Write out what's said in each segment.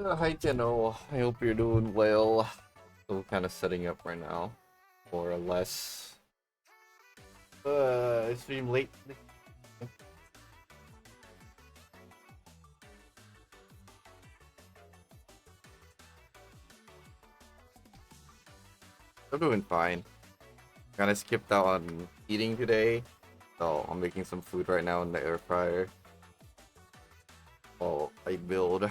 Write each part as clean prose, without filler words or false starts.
Hi, Tenno. I hope you're doing well. Still kind of setting up right now, more or less. I stream late. I'm doing fine. Kind of skipped out on eating today, so I'm making some food right now in the air fryer. Oh, I build.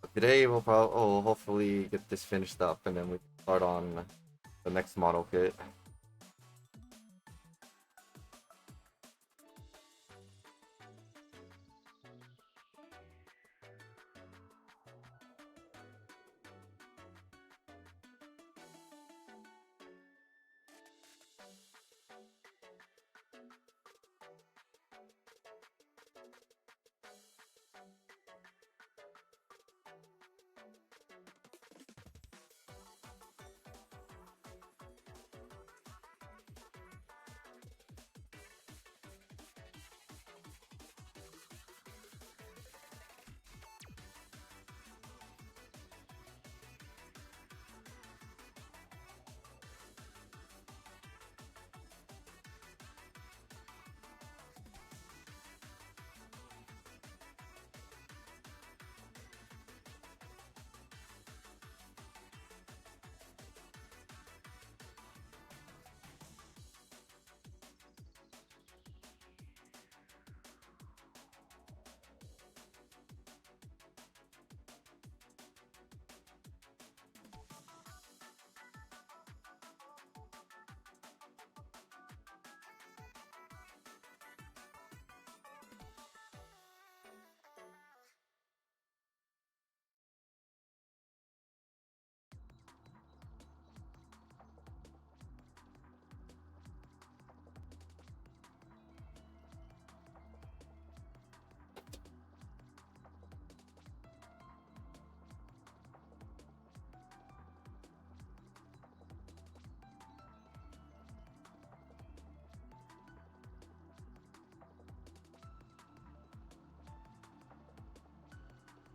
But today we'll probably, hopefully get this finished up, and then we can start on the next model kit.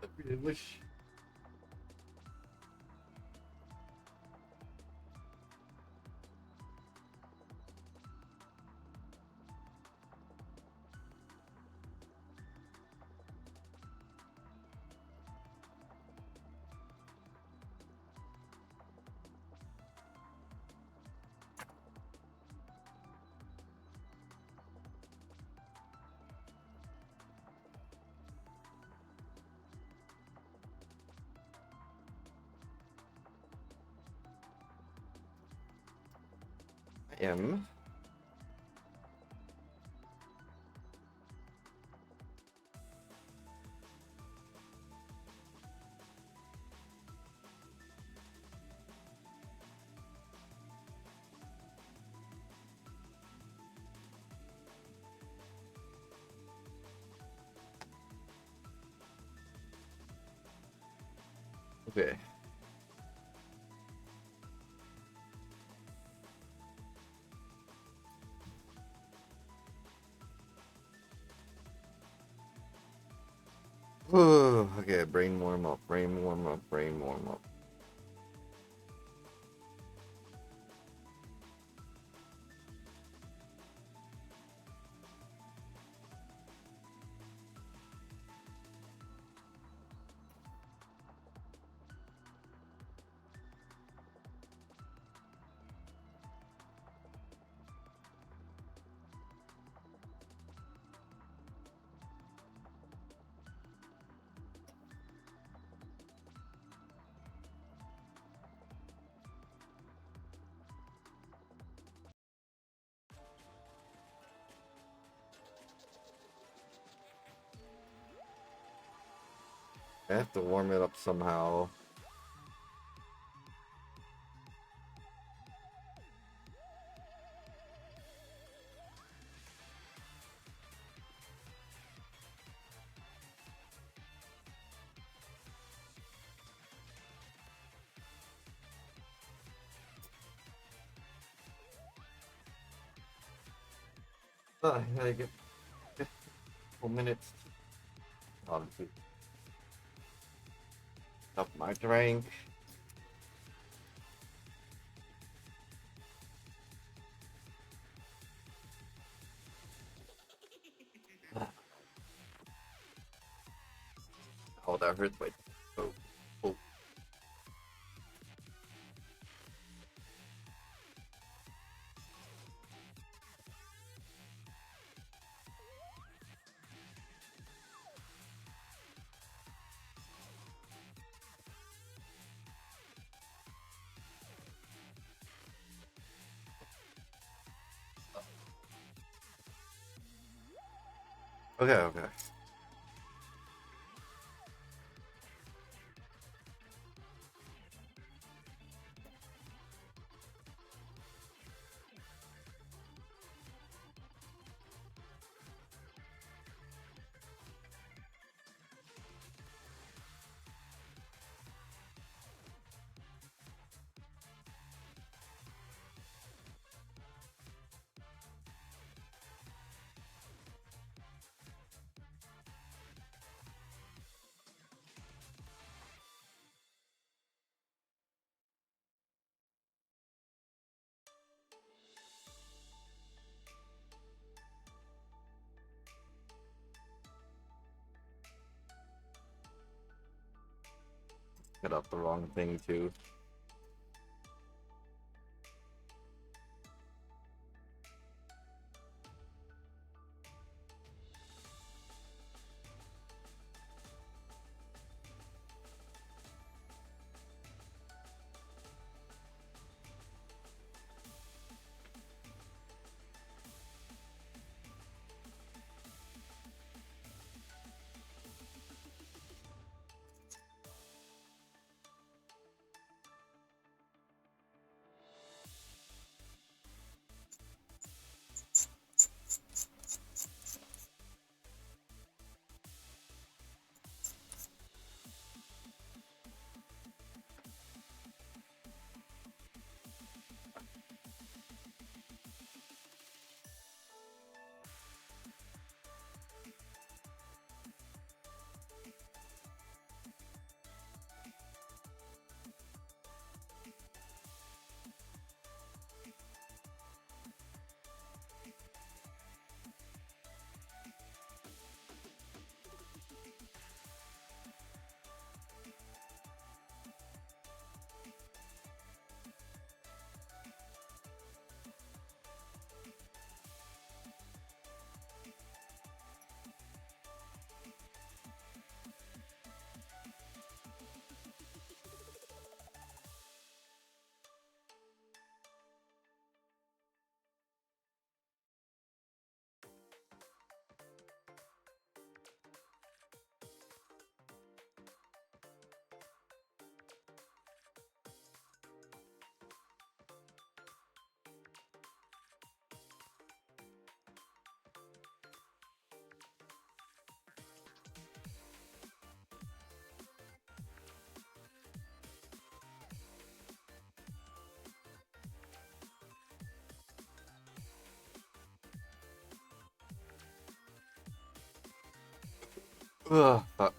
I really wish. I am. Okay. Okay, brain warm up, brain warm up, brain warm up. I have to warm it up somehow. I gotta get 4 minutes. to up my rank. Oh, that hurts my. Oh, oh. Okay, okay. Hit up the wrong thing too. Ugh, fuck.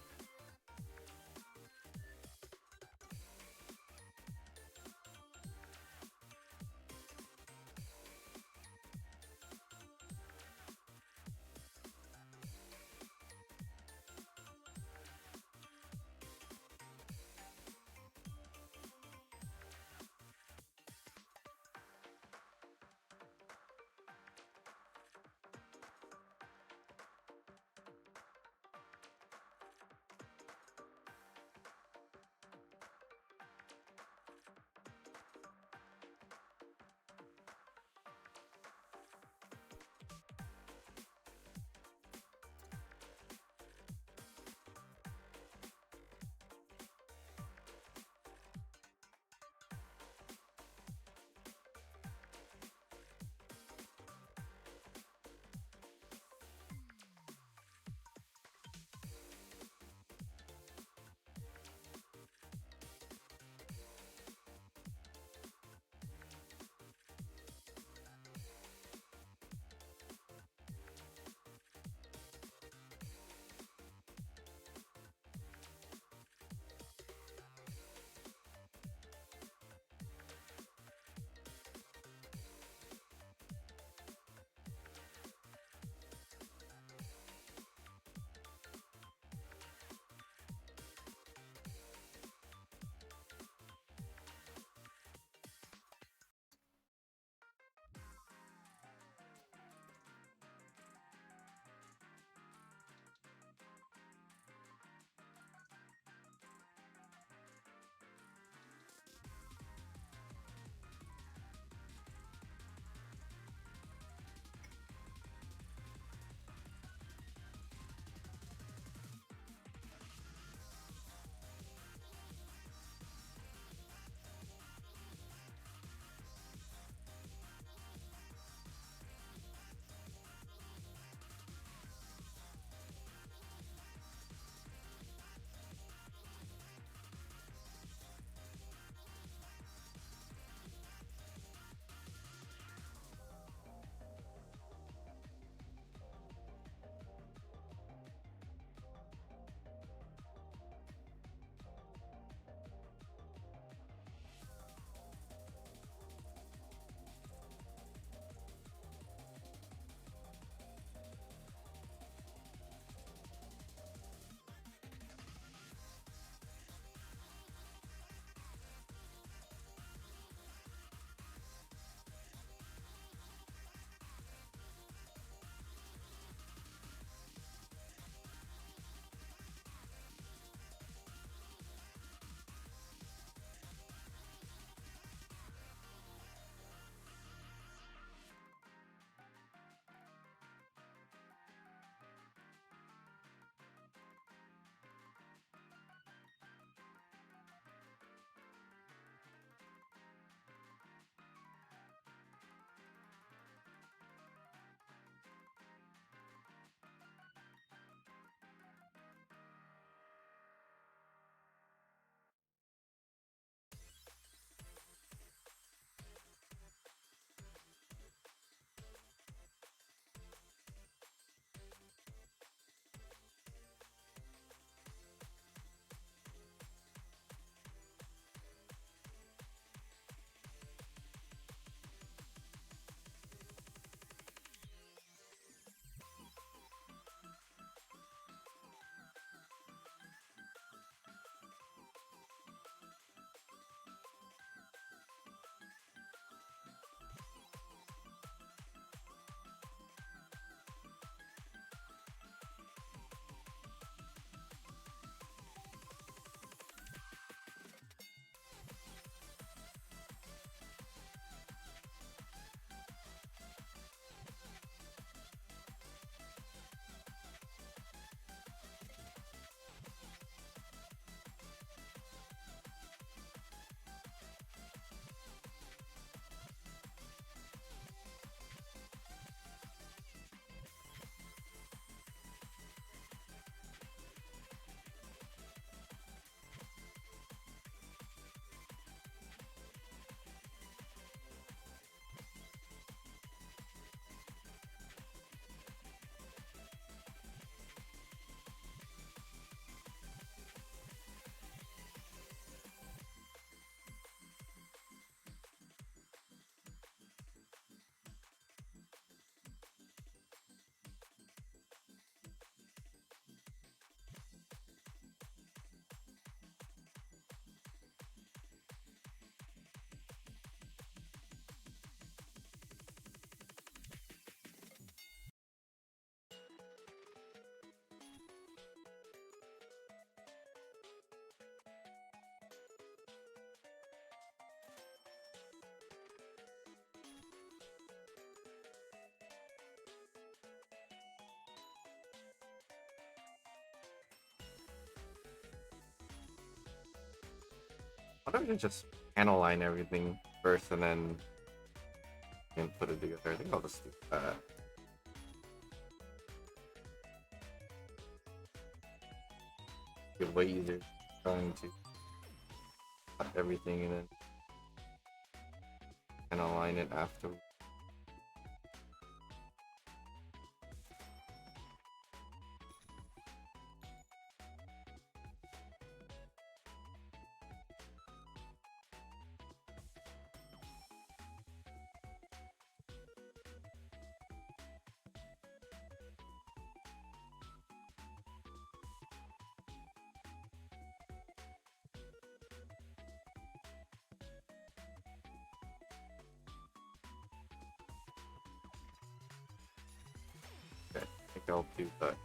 Why don't we just analyze everything first and then put it together? I think I'll just do that. Get way easier trying to cut everything and then align it after. Okay, I think I'll do that.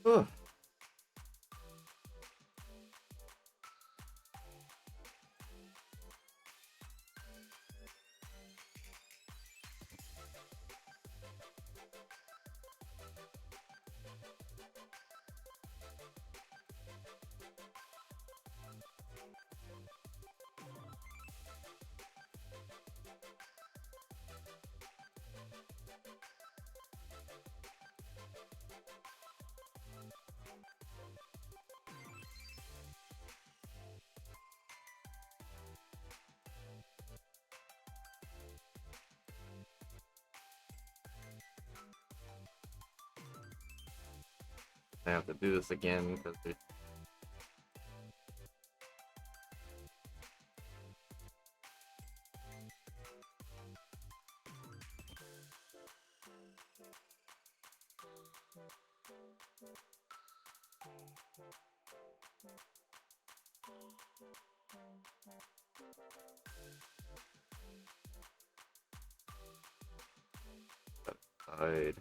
Ugh. I have to do this again because it died.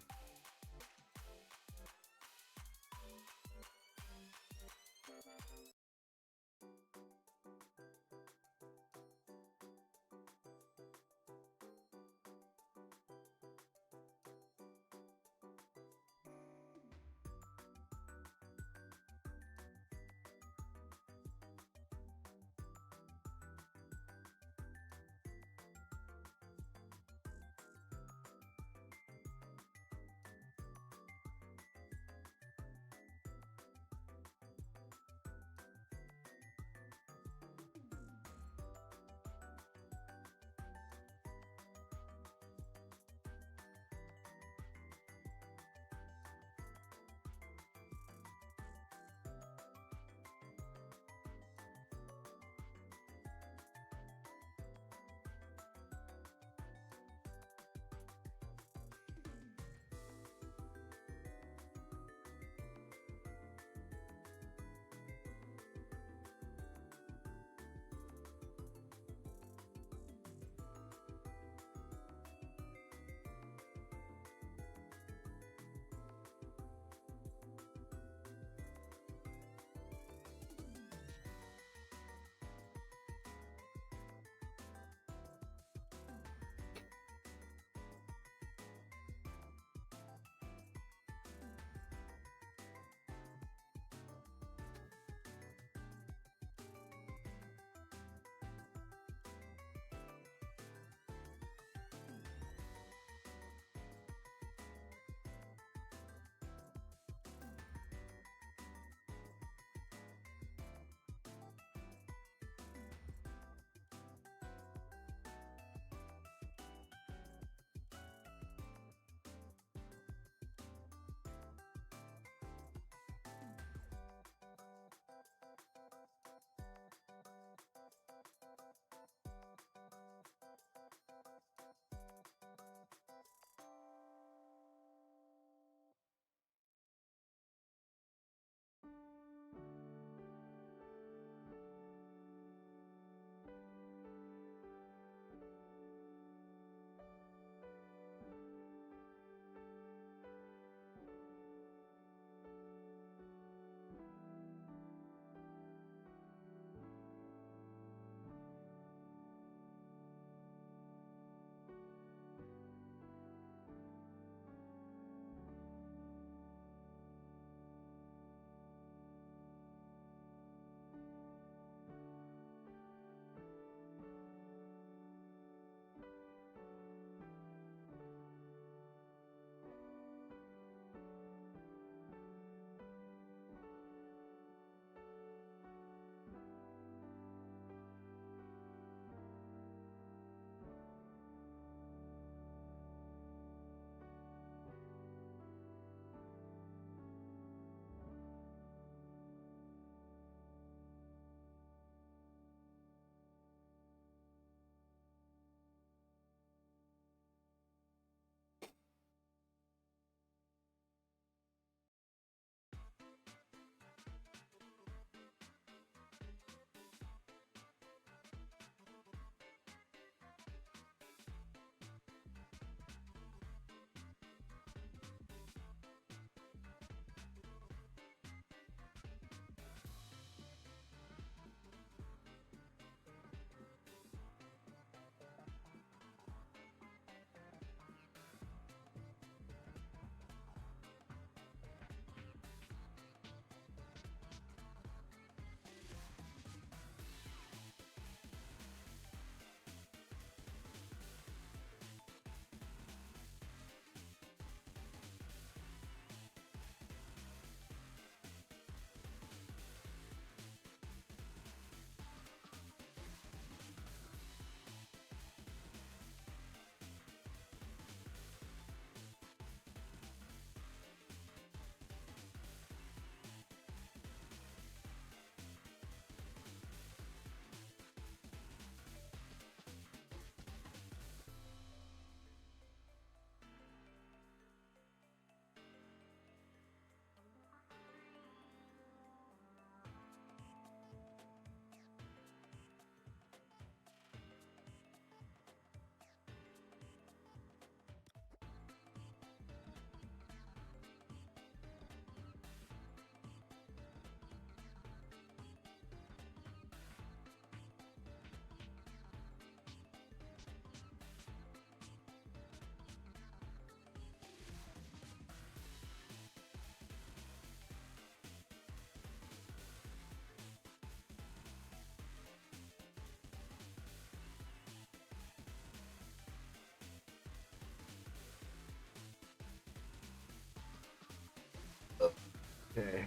Okay.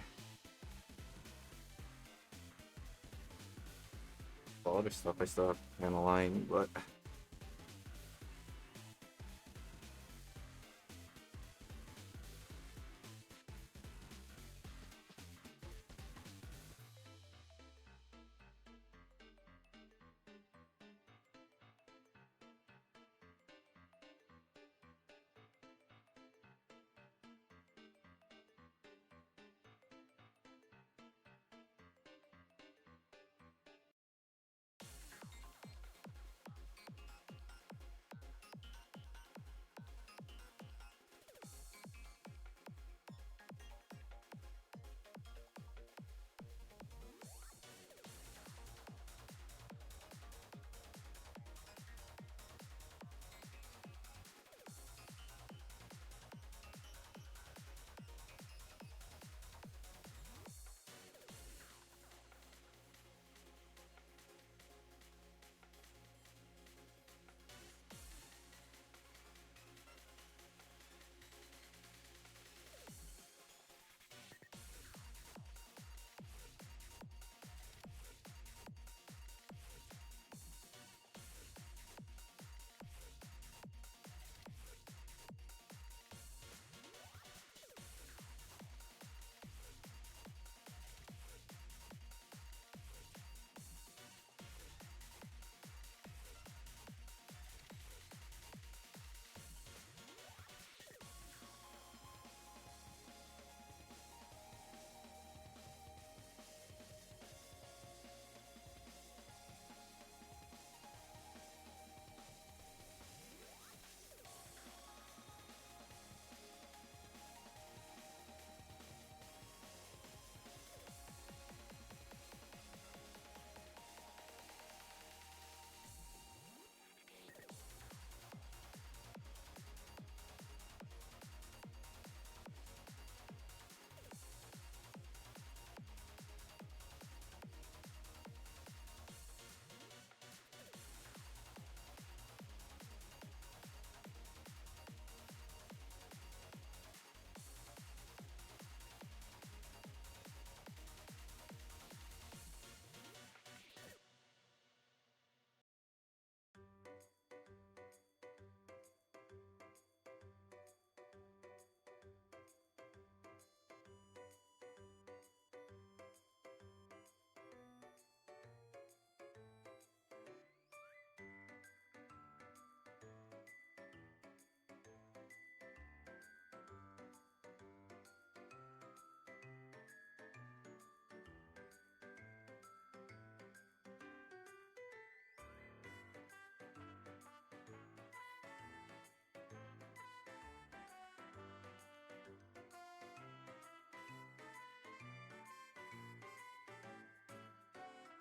All other stuff I still have to align, but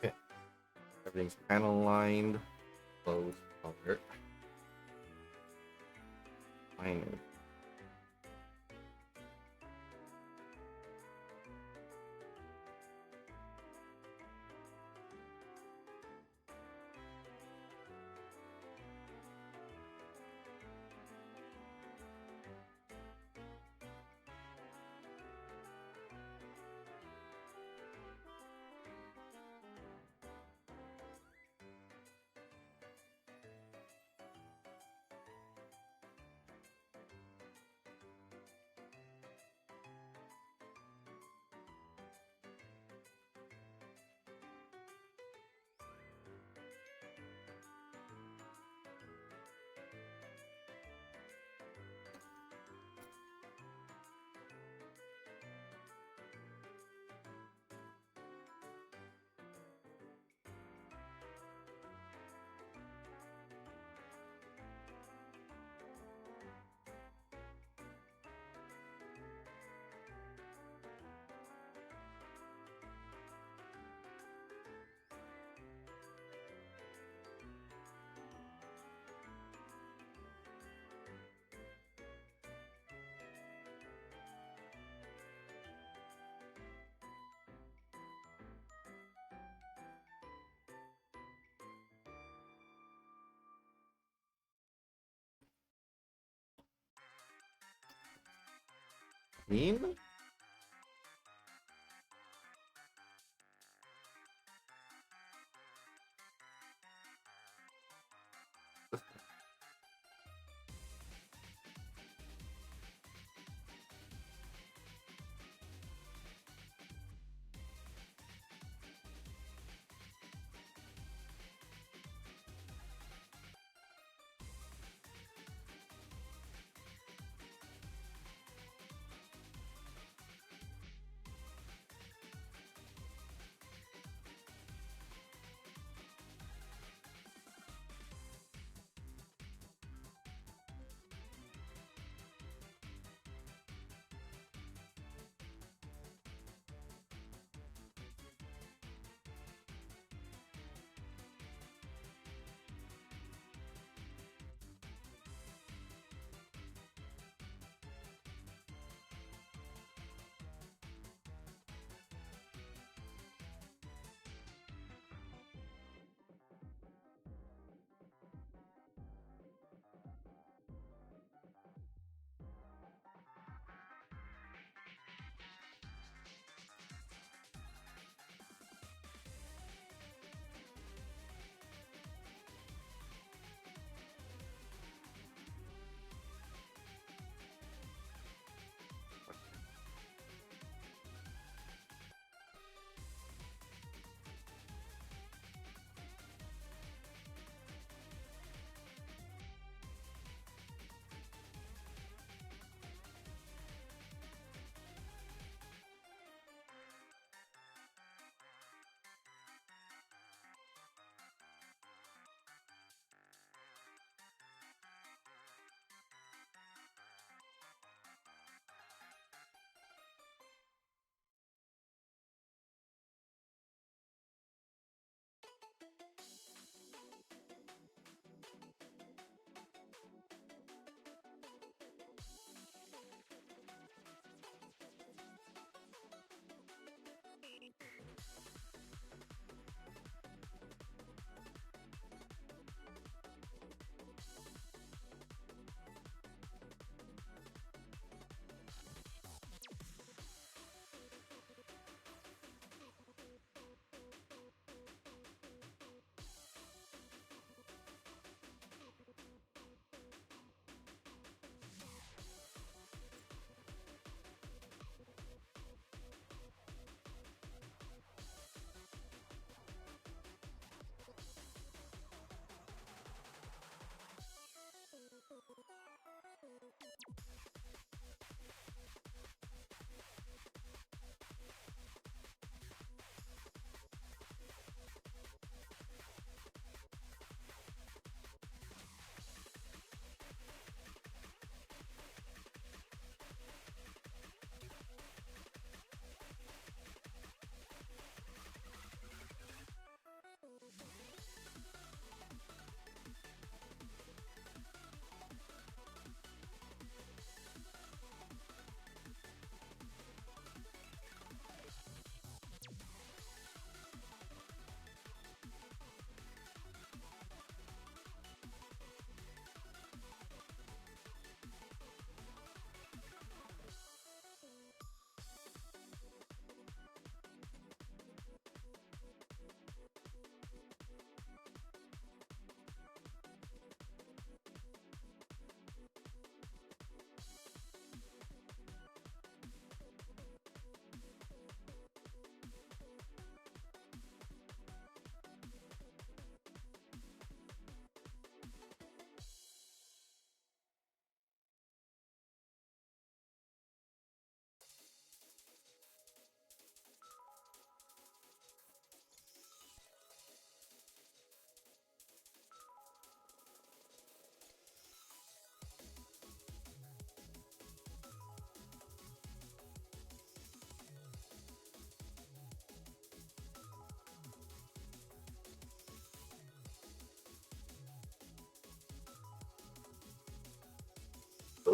okay. Everything's panel lined. Close color. Fine. Clean?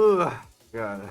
Ugh, God.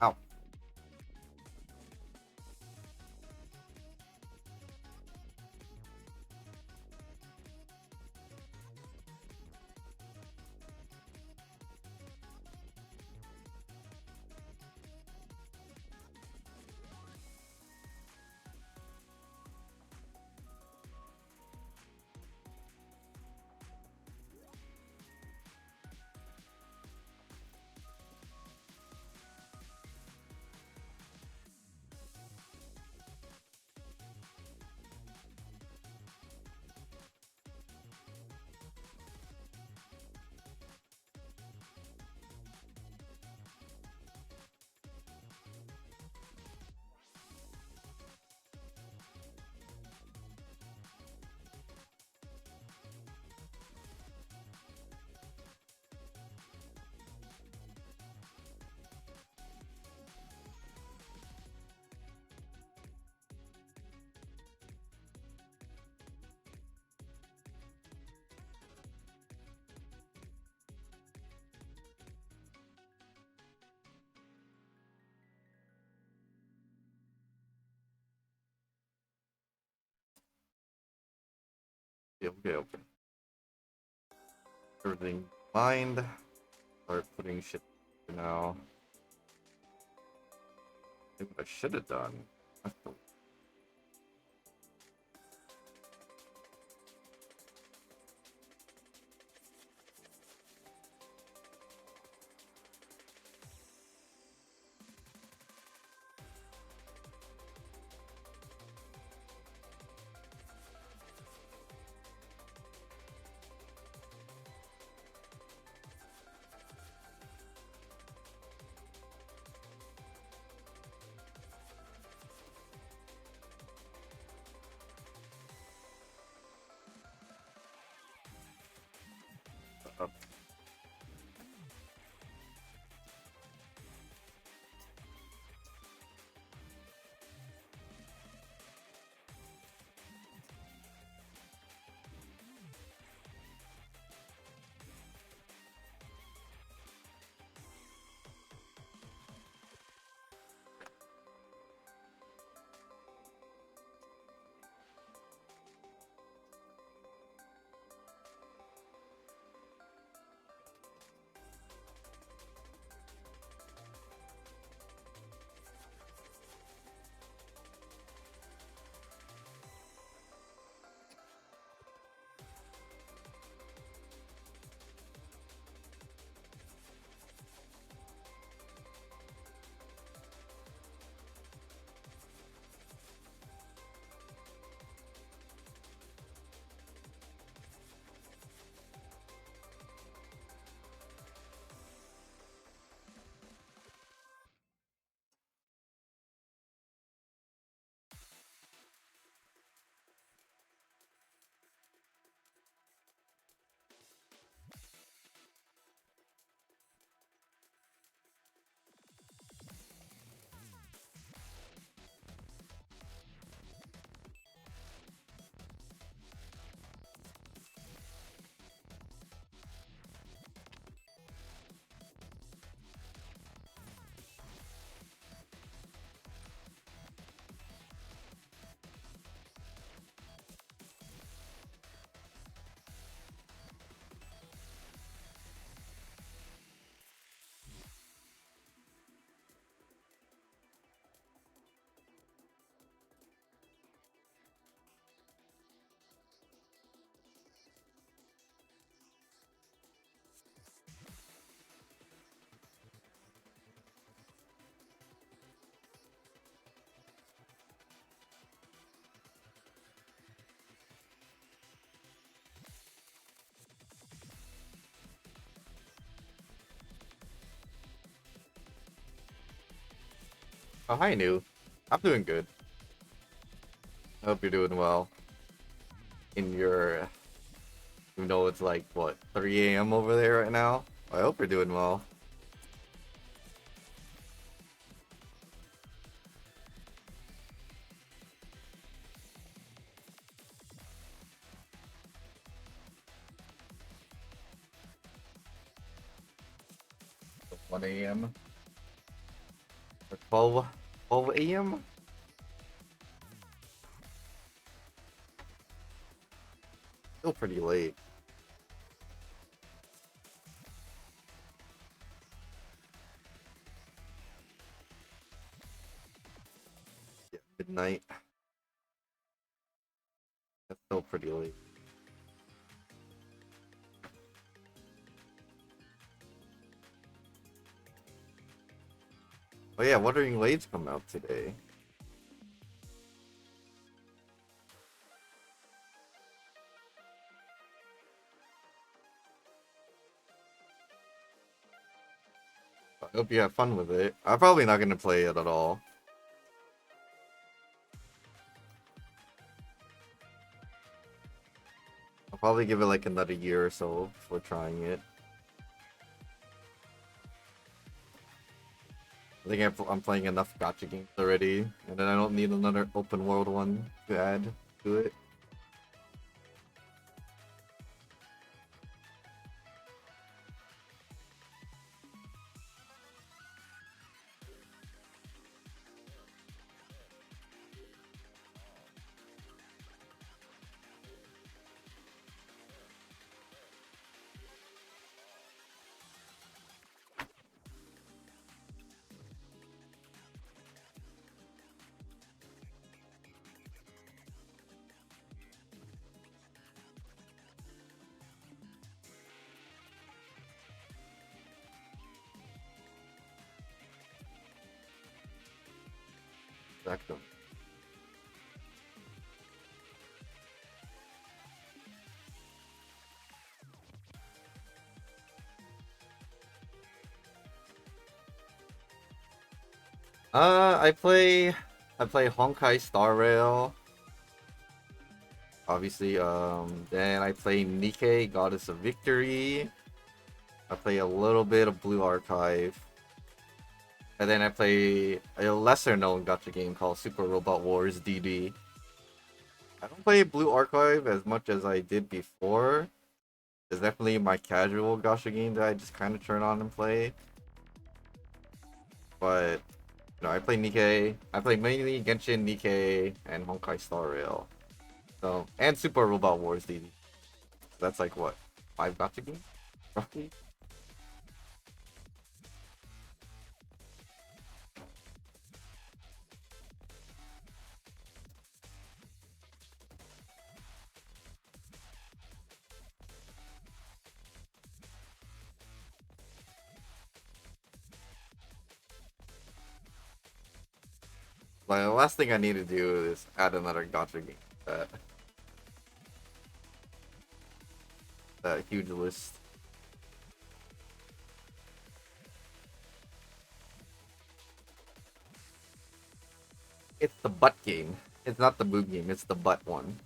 Ow. Okay, okay. Everything mind. Start putting shit now. Maybe what I should have done. I feel Oh, hi, New. I'm doing good. I hope you're doing well. In your, you know, it's like, what, 3 a.m. over there right now? I hope you're doing well. 1 a.m. or 12 a.m.? Still pretty late. Yeah, midnight. That's still pretty late. Oh yeah, Wuthering Waves come out today. I hope you have fun with it. I'm probably not gonna play it at all. I'll probably give it like another year or so before trying it. I think I'm playing enough gacha games already, and then I don't need another open world one to add to it. Exactly. I play Honkai Star Rail, obviously. Then I play Nikkei Goddess of Victory. I play a little bit of Blue Archive, and then I play a lesser known gacha game called Super Robot Wars DD. I don't play Blue Archive as much as I did before. It's definitely my casual gacha game that I just kind of turn on and play. But I play Nikkei. I play mainly Genshin, Nikkei, and Honkai Star Rail. So and Super Robot Wars DD. So that's like what, 5 gacha games, roughly. Like the last thing I need to do is add another gacha game. That that huge list. It's the butt game. It's not the boob game. It's the butt one.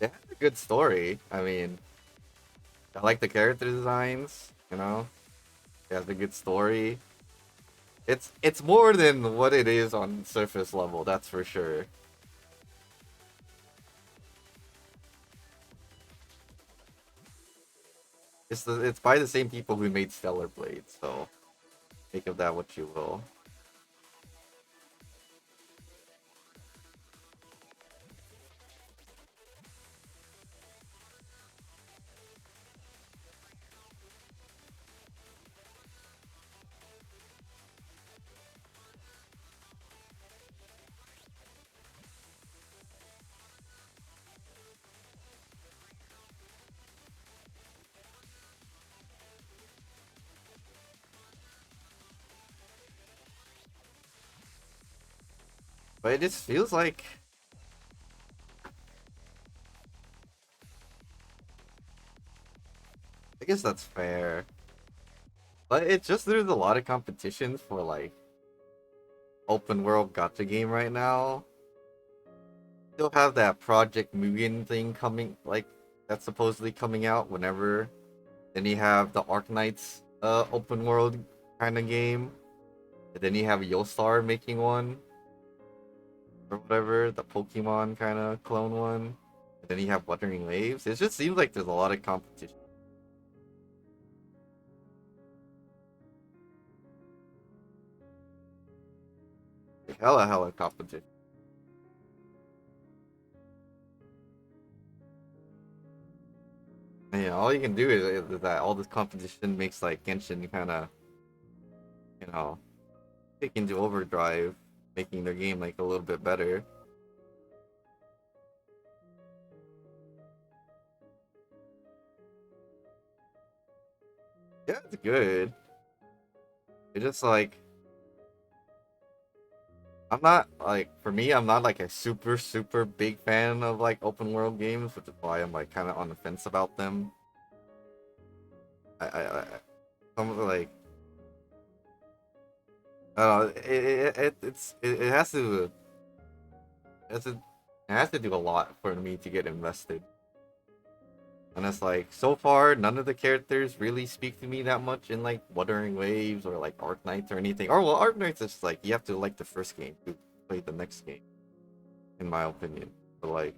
It has a good story. I mean, I like the character designs. It has a good story. It's more than what it is on surface level. That's for sure. It's by the same people who made Stellar Blade. So make of that what you will. But it just feels like I guess that's fair. But it's just there's a lot of competition for like open world gacha game right now. Still have that Project Mugen thing coming, like that's supposedly coming out whenever. Then you have the Arknights open world kind of game. And then you have Yostar making one or whatever, the Pokemon kind of clone one. And then you have Wuthering Waves. It just seems like there's a lot of competition. Like, hella competition. And, all you can do is that all this competition makes like Genshin kind of, you know, kick into overdrive, making their game like a little bit better. Yeah, it's good. It's just like I'm not like for me, I'm not like a super big fan of like open world games, which is why I'm like kind of on the fence about them. I some of the, like I don't know, it has to it has to it has to do a lot for me to get invested. And it's like so far none of the characters really speak to me that much in like Wuthering Waves or like Arc Knights or anything. Or well, Arc Knights is like you have to like the first game to play the next game, in my opinion. But like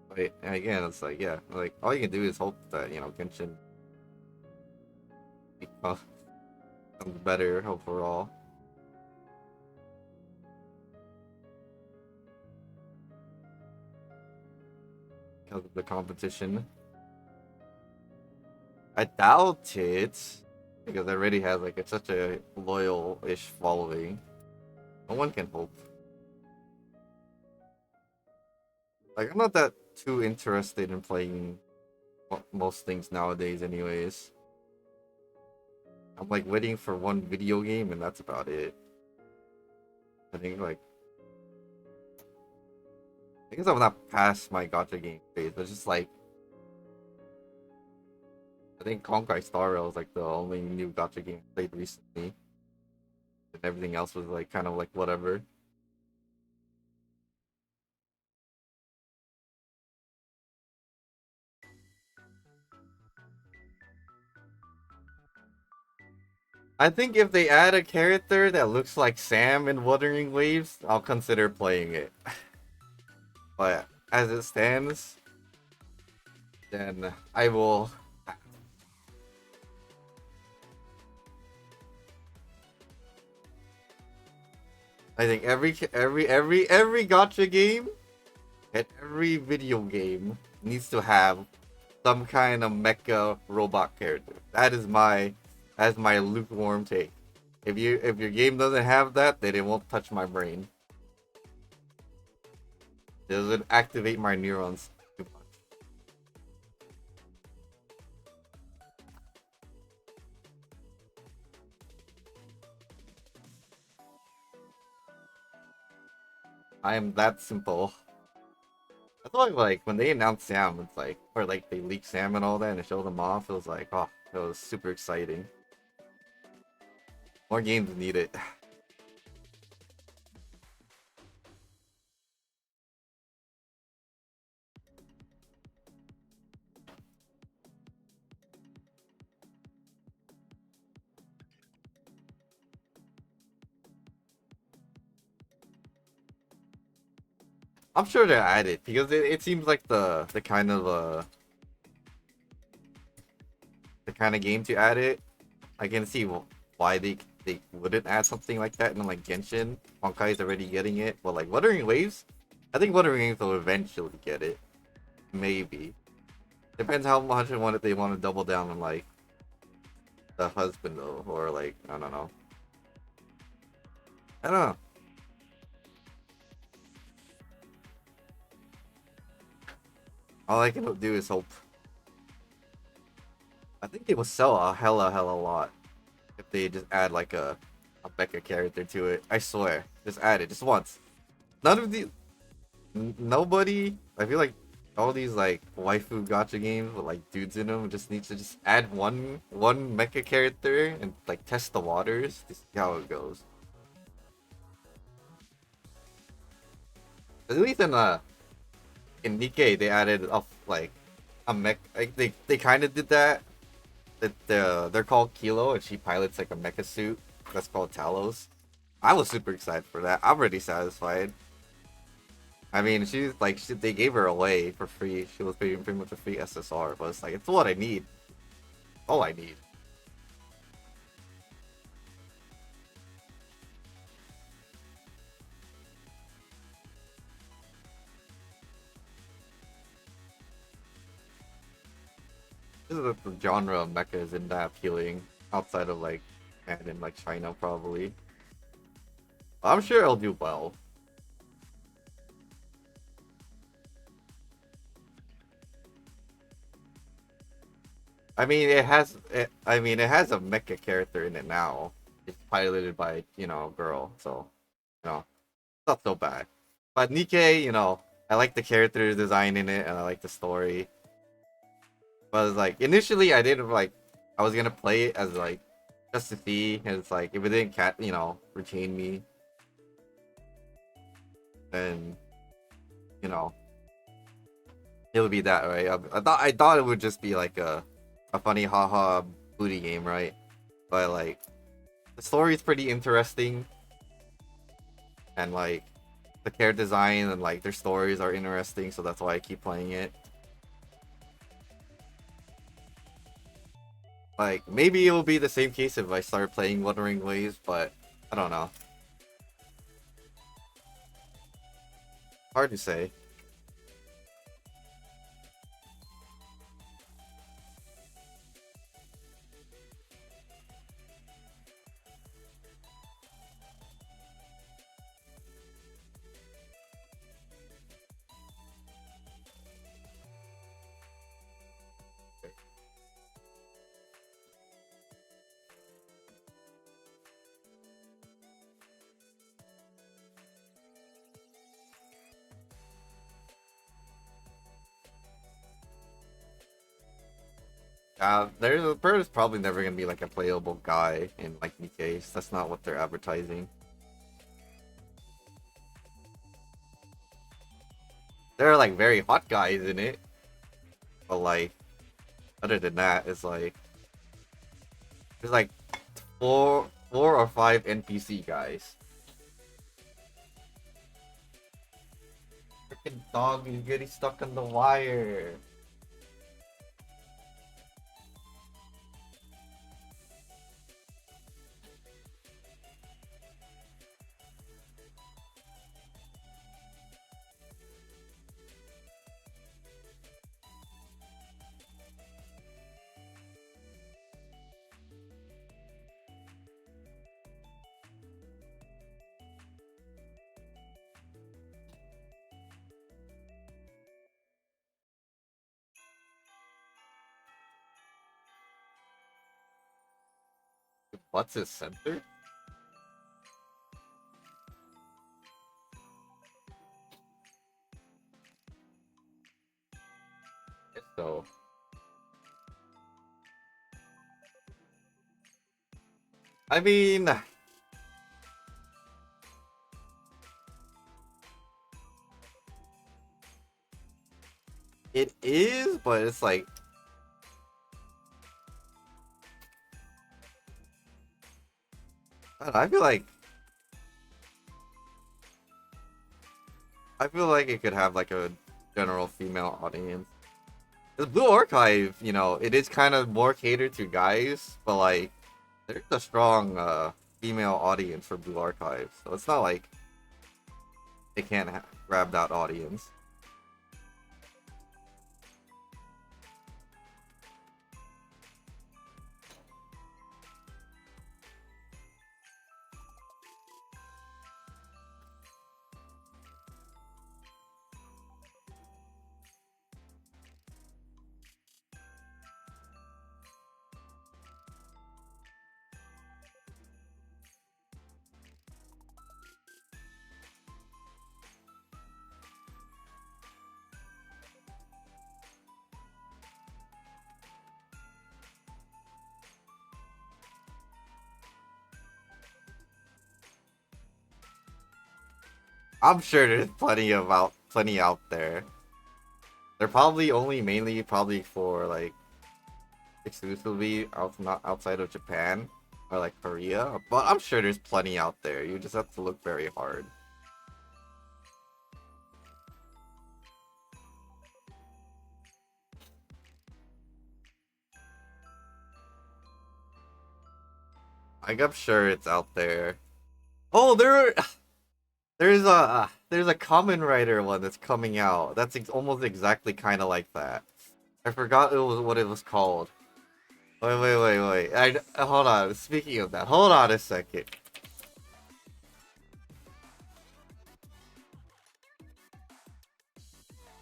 But again, it's like yeah, like all you can do is hope that Genshin becomes better overall because of the competition. I doubt it because it already has like such a loyal-ish following. No one can hope. Like I'm not that too interested in playing most things nowadays, anyways. I'm like waiting for one video game and that's about it. I think like I guess I'm not past my gacha game phase, but just like I think Honkai Star Rail is like the only new gacha game I played recently, and everything else was like kind of like whatever. I think if they add a character that looks like Sam in Wuthering Waves, I'll consider playing it. But as it stands, then I will. I think every gacha game and every video game needs to have some kind of mecha robot character. That's my lukewarm take. If your game doesn't have that, then it won't touch my brain. It doesn't activate my neurons too much. I am that simple. That's why like when they announced Sam, it's like or like they leaked Sam and all that and showed them off, it was like, oh, it was super exciting. More games need it. I'm sure they'll add it because it seems like the kind of game to add it. I can see why they wouldn't add something like that in like Genshin. Honkai is already getting it, but like Wuthering Waves, I think Wuthering Waves will eventually get it. Maybe depends how much they want to double down on like the husband though, or like I don't know. I don't know. All I can do is hope. I think it would sell a hella lot if they just add like a mecha character to it. I swear, just add it just once. None of the nobody. I feel like all these like waifu gacha games with like dudes in them just needs to just add one mecha character and like test the waters to see how it goes. At least in Nikkei they added up like a mech. Like they kind of did that. They're called Kilo and she pilots like a mecha suit that's called Talos. I was super excited for that. I'm already satisfied. I mean, they gave her away for free. She was pretty much a free SSR, but it's like it's what I need. All I need. This is the genre of mecha isn't that appealing outside of like and in like China probably. I'm sure it'll do well. I mean, it has a mecha character in it now. It's piloted by a girl, so it's not so bad. But Nikkei, I like the character design in it, and I like the story. But it's like initially, I was gonna play it as like just to see, and it's like if it didn't retain me, then you know it would be that, right? I thought it would just be like a funny haha booty game, right? But like the story is pretty interesting, and like the character design and like their stories are interesting, so that's why I keep playing it. Like maybe it will be the same case if I start playing Wuthering Waves, but I don't know. Hard to say. There's probably never gonna be like a playable guy in like Nikkei's. That's not what they're advertising. There are like very hot guys in it, but like other than that, it's like there's like four or five NPC guys. Freaking dog is getting stuck on the wire. What's his center? So I mean, it is, but it's like I don't know, I feel like it could have like a general female audience. The Blue Archive, it is kind of more catered to guys, but like there's a strong female audience for Blue Archive, so it's not like it can't grab that audience. I'm sure there's plenty out there. They're probably only mainly probably for like exclusively not outside of Japan or like Korea, but I'm sure there's plenty out there. You just have to look very hard. Like I'm sure it's out there. Oh, there's a Common Writer one that's coming out. That's almost exactly kind of like that. I forgot what it was called. Wait. Hold on. Speaking of that, hold on a second.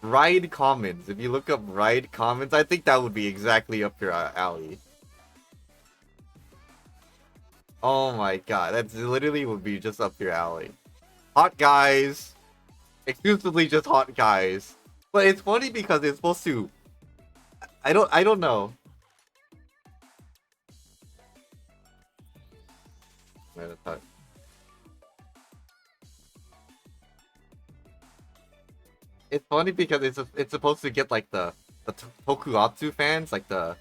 Ride Commons. If you look up Ride Commons, I think that would be exactly up your alley. Oh my god, that's literally would be just up your alley. Hot guys, exclusively just hot guys. But it's funny because it's supposed to. I don't know. It's funny because it's supposed to get like the Tokuatsu fans, like the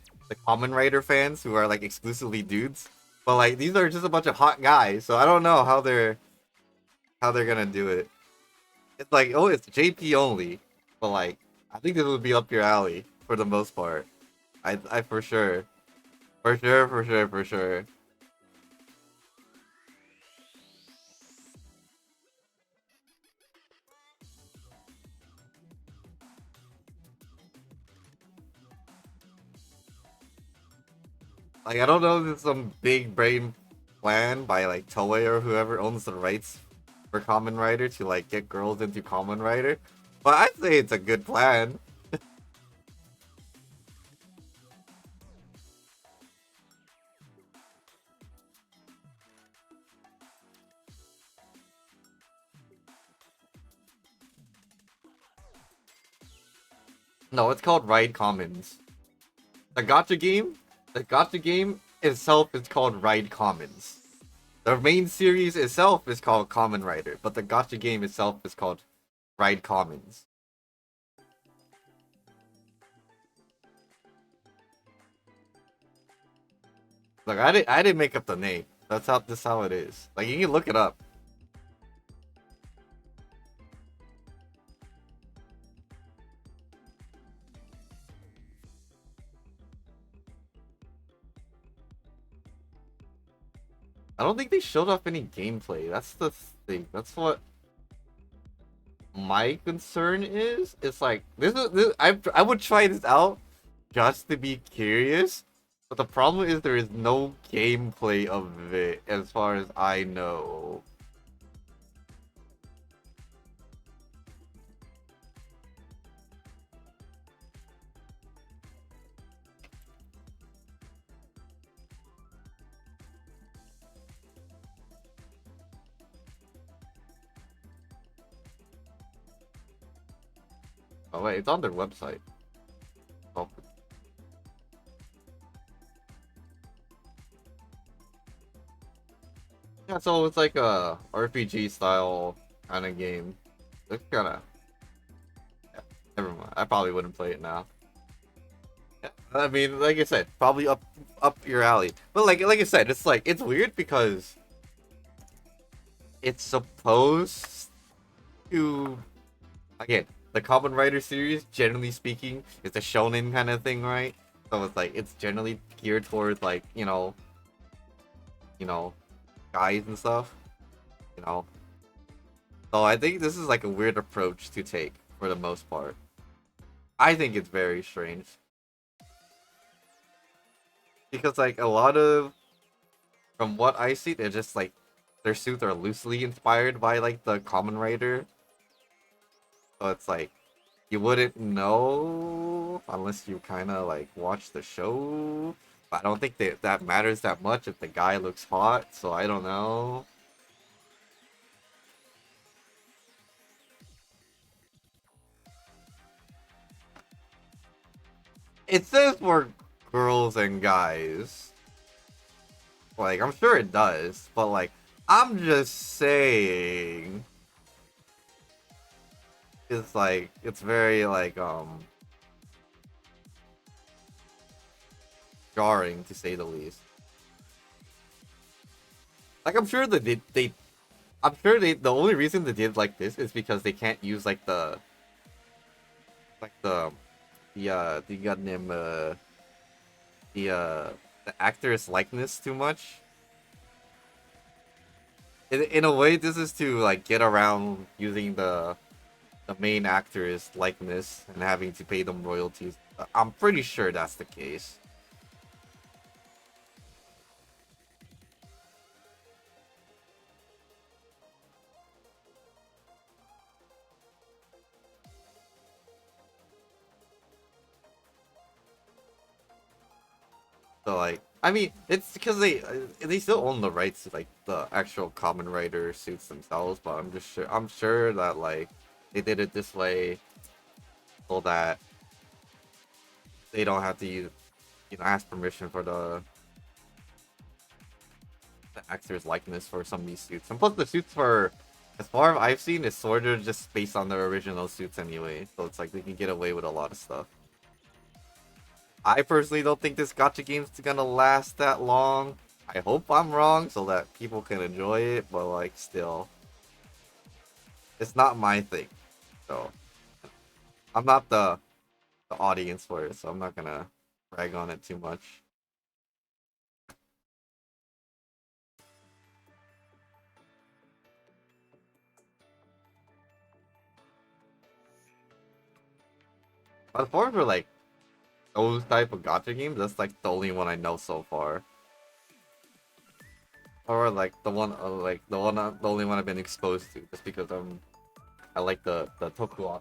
Common Rider fans who are like exclusively dudes. But like these are just a bunch of hot guys, so I don't know how they're gonna do it. It's like, oh, it's JP only, but like I think this would be up your alley for the most part. I for sure, for sure. Like I don't know if it's some big brain plan by like Toei or whoever owns the rights for Common Rider to like get girls into Common Rider, but I'd say it's a good plan. No, it's called Ride Commons. The gotcha game, the gotcha game itself is called Ride Commons. The main series itself is called Common Rider, but the gotcha game itself is called Ride Commons. Like I didn't make up the name. That's how it is. Like you can look it up. I don't think they showed off any gameplay. That's the thing. That's what my concern is. It's like I would try this out just to be curious, but the problem is there is no gameplay of it as far as I know. Oh wait, it's on their website. Oh, yeah, so it's like a RPG style kind of game. It's kind of yeah, never mind. I probably wouldn't play it now. Yeah, I mean, like I said, probably up your alley. But like I said, it's like it's weird because it's supposed to again the Kamen Rider series, generally speaking, is a shonen kind of thing, right? So it's like it's generally geared towards like you know guys and stuff, you know. So I think this is like a weird approach to take for the most part. I think it's very strange because like a lot of from what I see, they're just like their suits are loosely inspired by like the Kamen Rider. So it's like you wouldn't know unless you kind of like watch the show. But I don't think that matters that much if the guy looks hot. So I don't know. It says for girls and guys. Like I'm sure it does, but like I'm just saying. is like it's very like jarring to say the least. Like I'm sure that they I'm sure the only reason they did like this is because they can't use like like the goddamn the uh the actor's likeness too much. In a way, this is to like get around using the main actor's likeness and having to pay them royalties. I'm pretty sure that's the case. So like, I mean, it's because they still own the rights to like the actual Common Rider suits themselves. But I'm sure that like they did it this way so that they don't have to use ask permission for the actor's likeness for some of these suits. And plus the suits for as far as I've seen is sort of just based on their original suits anyway. So it's like they can get away with a lot of stuff. I personally don't think this gacha game's gonna last that long. I hope I'm wrong so that people can enjoy it, but like still, it's not my thing. So I'm not the audience for it, so I'm not gonna brag on it too much. But as far as for like those type of gacha games, that's like the only one I know so far. Or like the only one I've been exposed to, just because I like the tokuatsu.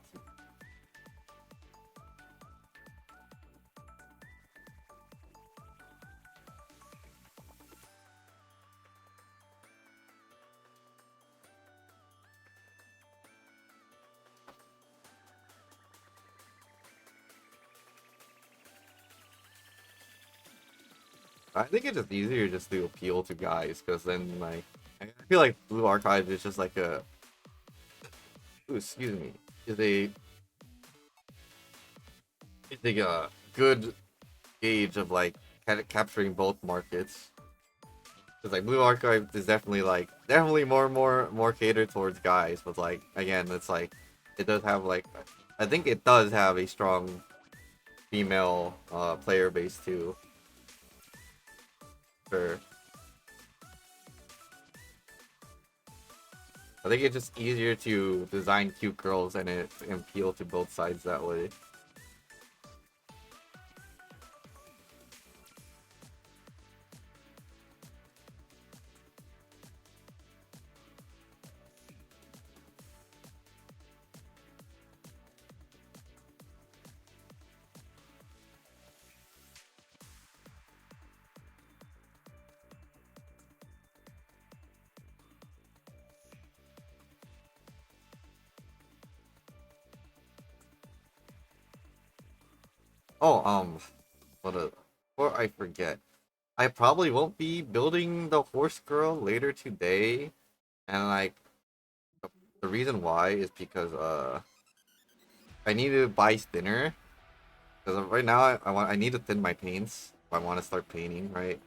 I think it's just easier just to appeal to guys, because then like I feel like Blue Archive is just like a ooh, excuse me is a good gauge of like capturing both markets. Because like Blue Archive is definitely more catered towards guys, but like again, it's like it does have like I think it does have a strong female player base too. For I think it's just easier to design cute girls and it and appeal to both sides that way. Oh, what a before I forget, I probably won't be building the horse girl later today, and like the, the reason why is because I need to buy thinner. Because right now I need to thin my paints if I want to start painting, right?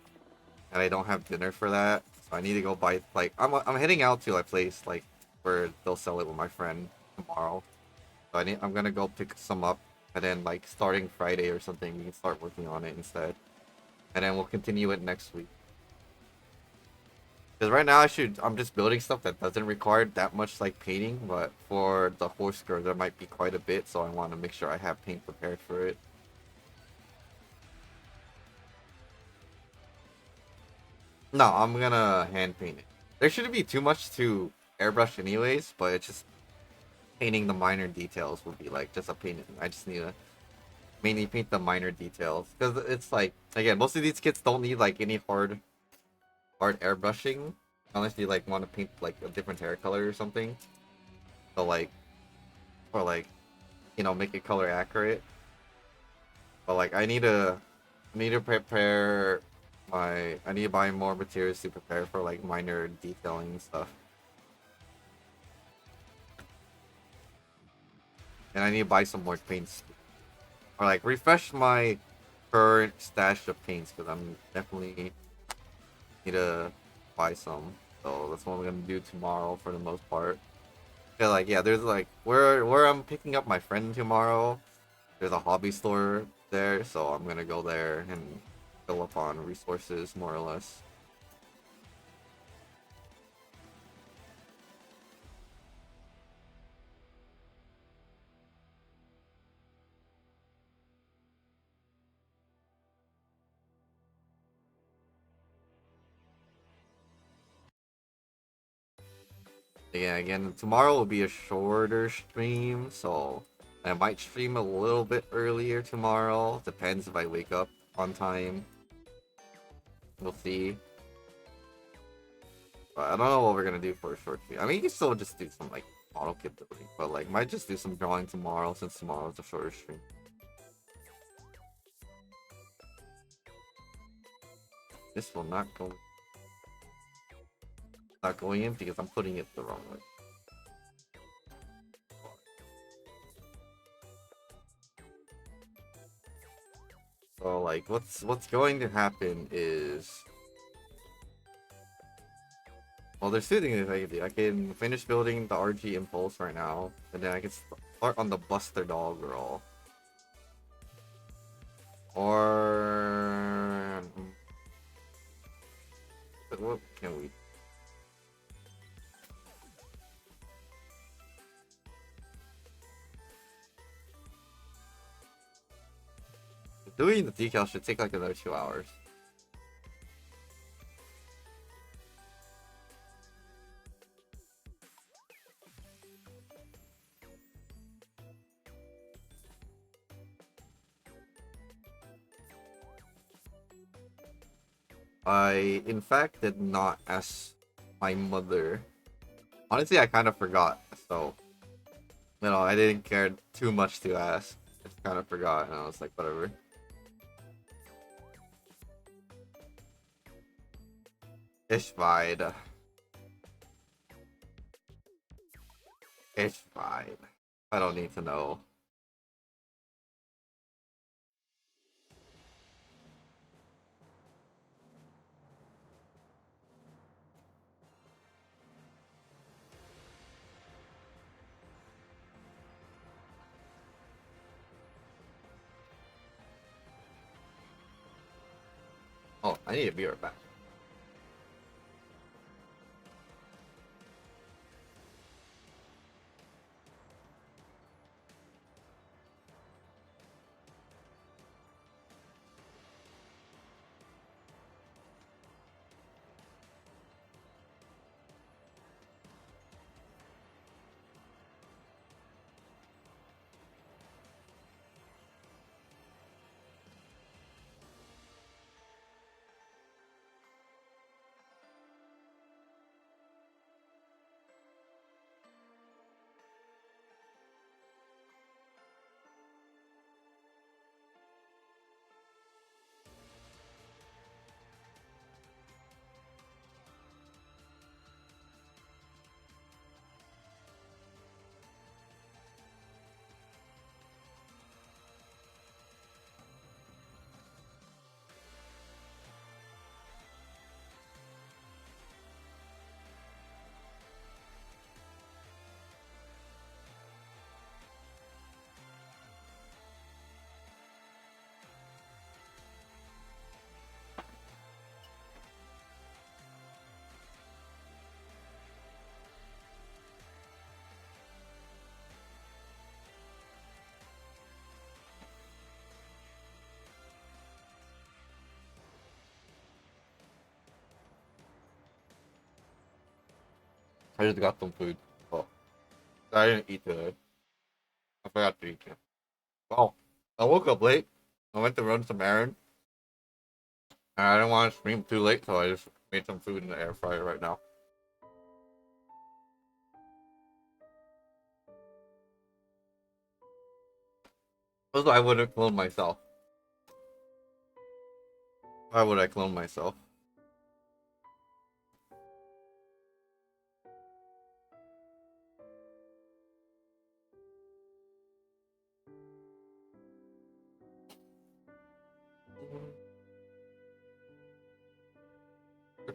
And I don't have dinner for that, so I need to go buy like I'm heading out to a place like where they'll sell it with my friend tomorrow. So I'm gonna go pick some up, and then like starting Friday or something, we can start working on it instead, and then we'll continue it next week. Because right now I'm just building stuff that doesn't require that much like painting, but for the horse girl there might be quite a bit, so I want to make sure I have paint prepared for it. No, I'm gonna hand paint it. There shouldn't be too much to airbrush anyways, but it's just painting the minor details would be like just a paint. I just need to mainly paint the minor details because it's like again, most of these kits don't need like any hard airbrushing unless you like want to paint like a different hair color or something. So like or like make it color accurate. But like I need to prepare I need to buy more materials to prepare for like minor detailing and stuff. and I need to buy some more paints, or like refresh my current stash of paints because I'm definitely need to buy some. So that's what I'm gonna do tomorrow for the most part. Yeah, like yeah, there's like where I'm picking up my friend tomorrow. There's a hobby store there, so I'm gonna go there and fill up on resources more or less. Yeah, again, tomorrow will be a shorter stream, so I might stream a little bit earlier tomorrow. Depends if I wake up on time. We'll see. But I don't know what we're gonna do for a short stream. I mean, you can still just do some like model kit building, but like might just do some drawing tomorrow since tomorrow is a shorter stream. This will not going in because I'm putting it the wrong way. So like what's going to happen is, well, there's two things I can do. I can finish building the RG Impulse right now, and then I can start on the Buster Doll Girl. Or what can we? Doing the decal should take like another 2 hours. I, in fact, did not ask my mother. Honestly, I kind of forgot, so I didn't care too much to ask. I just kind of forgot, and I was like, whatever. It's fine. It's fine. I don't need to know. Oh, I need to be right back. I just got some food. Oh, I didn't eat today. I forgot to eat it. Oh, I woke up late. I went to run some errands. And I didn't want to stream too late, so I just made some food in the air fryer right now. Also, I wouldn't clone myself. Why would I clone myself?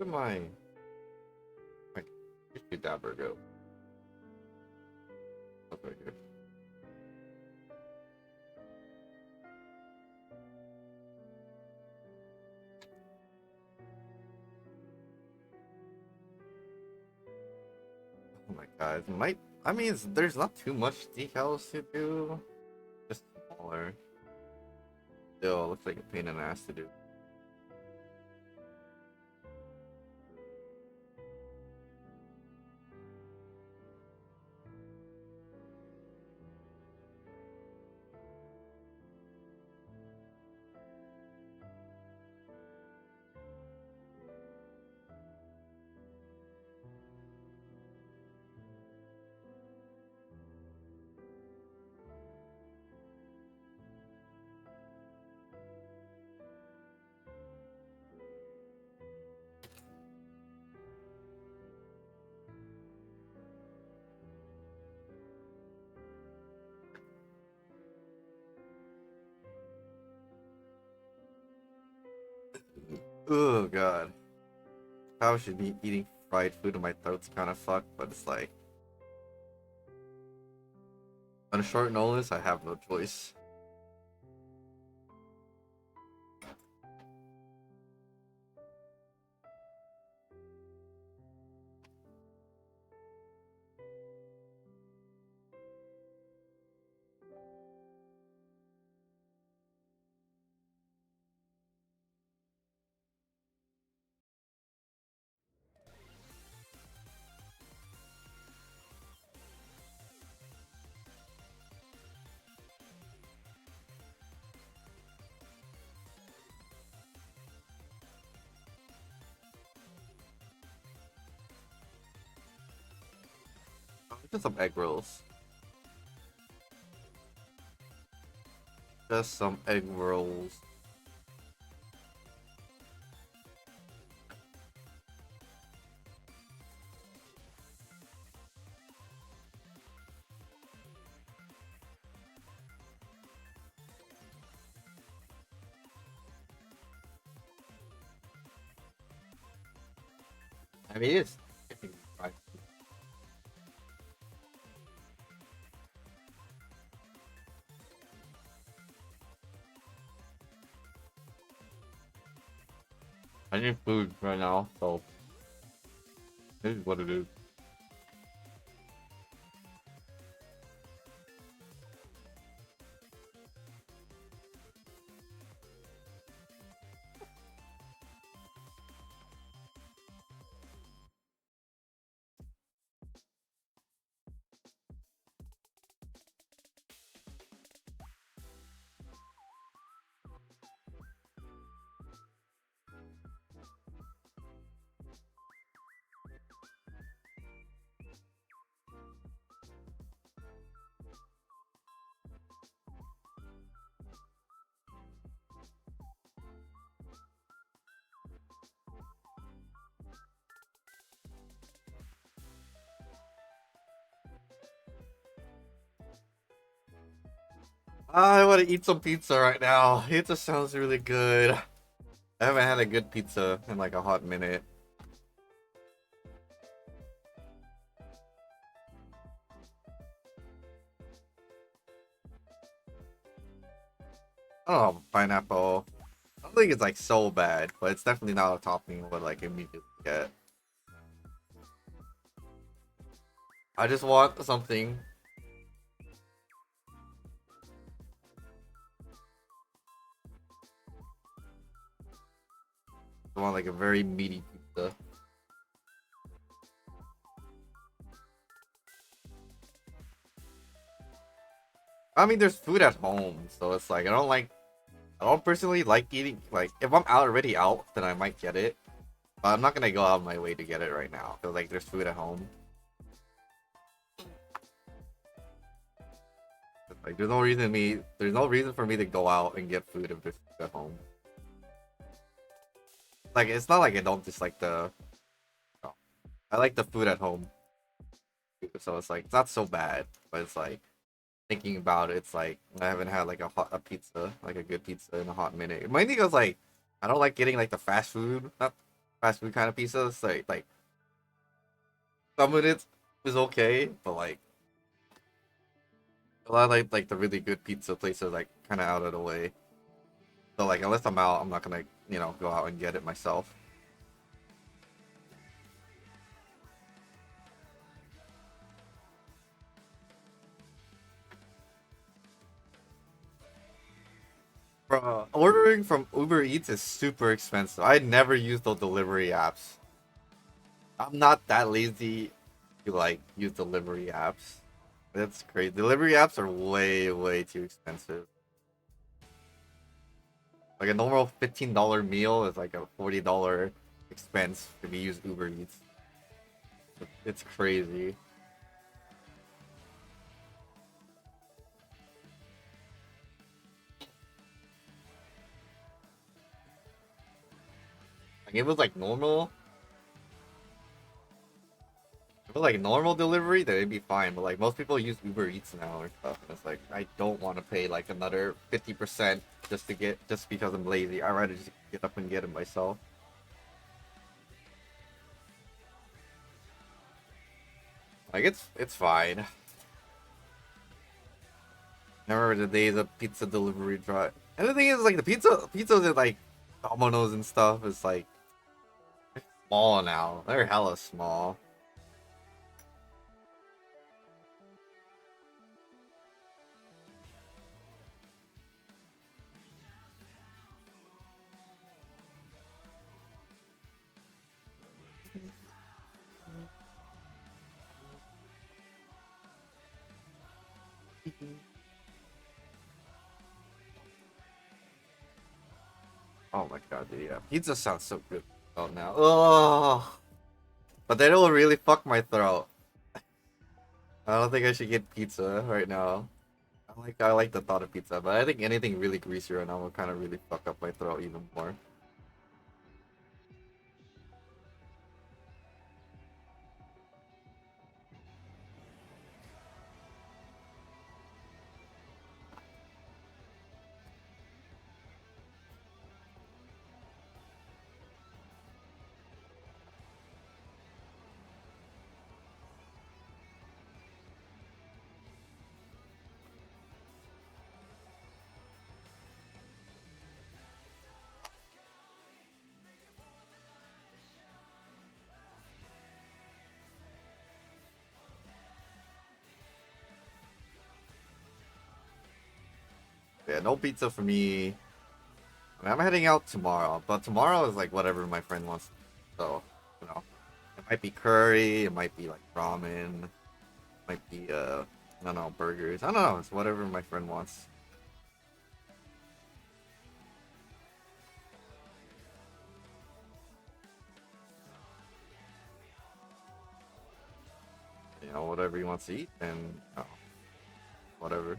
did my issue dabber go? Up right here. Oh my god, might I mean there's not too much decals to do. Just smaller. Still looks like a pain in the ass to do. Oh god. I should be eating fried food and my throat's kinda fucked, but it's like on a short notice I have no choice. Just some egg rolls. Just some egg rolls. I mean it's fried. I need food right now, so this is what it is. I want to eat some pizza right now. Pizza sounds really good. I haven't had a good pizza in like a hot minute. Oh, pineapple. I don't think it's like so bad, but it's definitely not a topping what like immediately get. I just want something. I want like a very meaty pizza. I mean, there's food at home, so it's like I don't personally like eating. Like if I'm out already out, then I might get it. But I'm not gonna go out of my way to get it right now. Cause like there's food at home. Like there's no reason for me to go out and get food if there's food at home. Like it's not like I don't dislike the. No. I like the food at home, so it's like it's not so bad. But it's like thinking about it, it's like I haven't had like a pizza, like a good pizza in a hot minute. Mainly because like I don't like getting like the fast food. Not fast food kind of pizzas. Like some of it is okay, but like a lot of like the really good pizza places like kind of out of the way. So like unless I'm out, I'm not gonna go out and get it myself. Bro, ordering from Uber Eats is super expensive. I never use those delivery apps. I'm not that lazy to like use delivery apps. That's crazy. Delivery apps are way too expensive. Like a normal $15 meal is like a $40 expense if you use Uber Eats. It's crazy. Like it was like normal. If it was like normal delivery, then it'd be fine. But like most people use Uber Eats now or stuff, and it's like I don't want to pay like another 50% just because I'm lazy. I'd rather just get up and get it myself. Like it's fine. I remember the days of pizza delivery drive. And the thing is, like the pizzas at like Domino's and stuff is like small now. They're hella small. Oh my god, dude, yeah. Pizza sounds so good oh now. Oh, but then it will really fuck my throat. I don't think I should get pizza right now. I like the thought of pizza, but I think anything really greasy right now will kind of really fuck up my throat even more. Yeah, no pizza for me. I mean, I'm heading out tomorrow, but tomorrow is like whatever my friend wants. So, you know, it might be curry, it might be like ramen, it might be I don't know, burgers. I don't know. It's whatever my friend wants. Whatever he wants to eat, and whatever.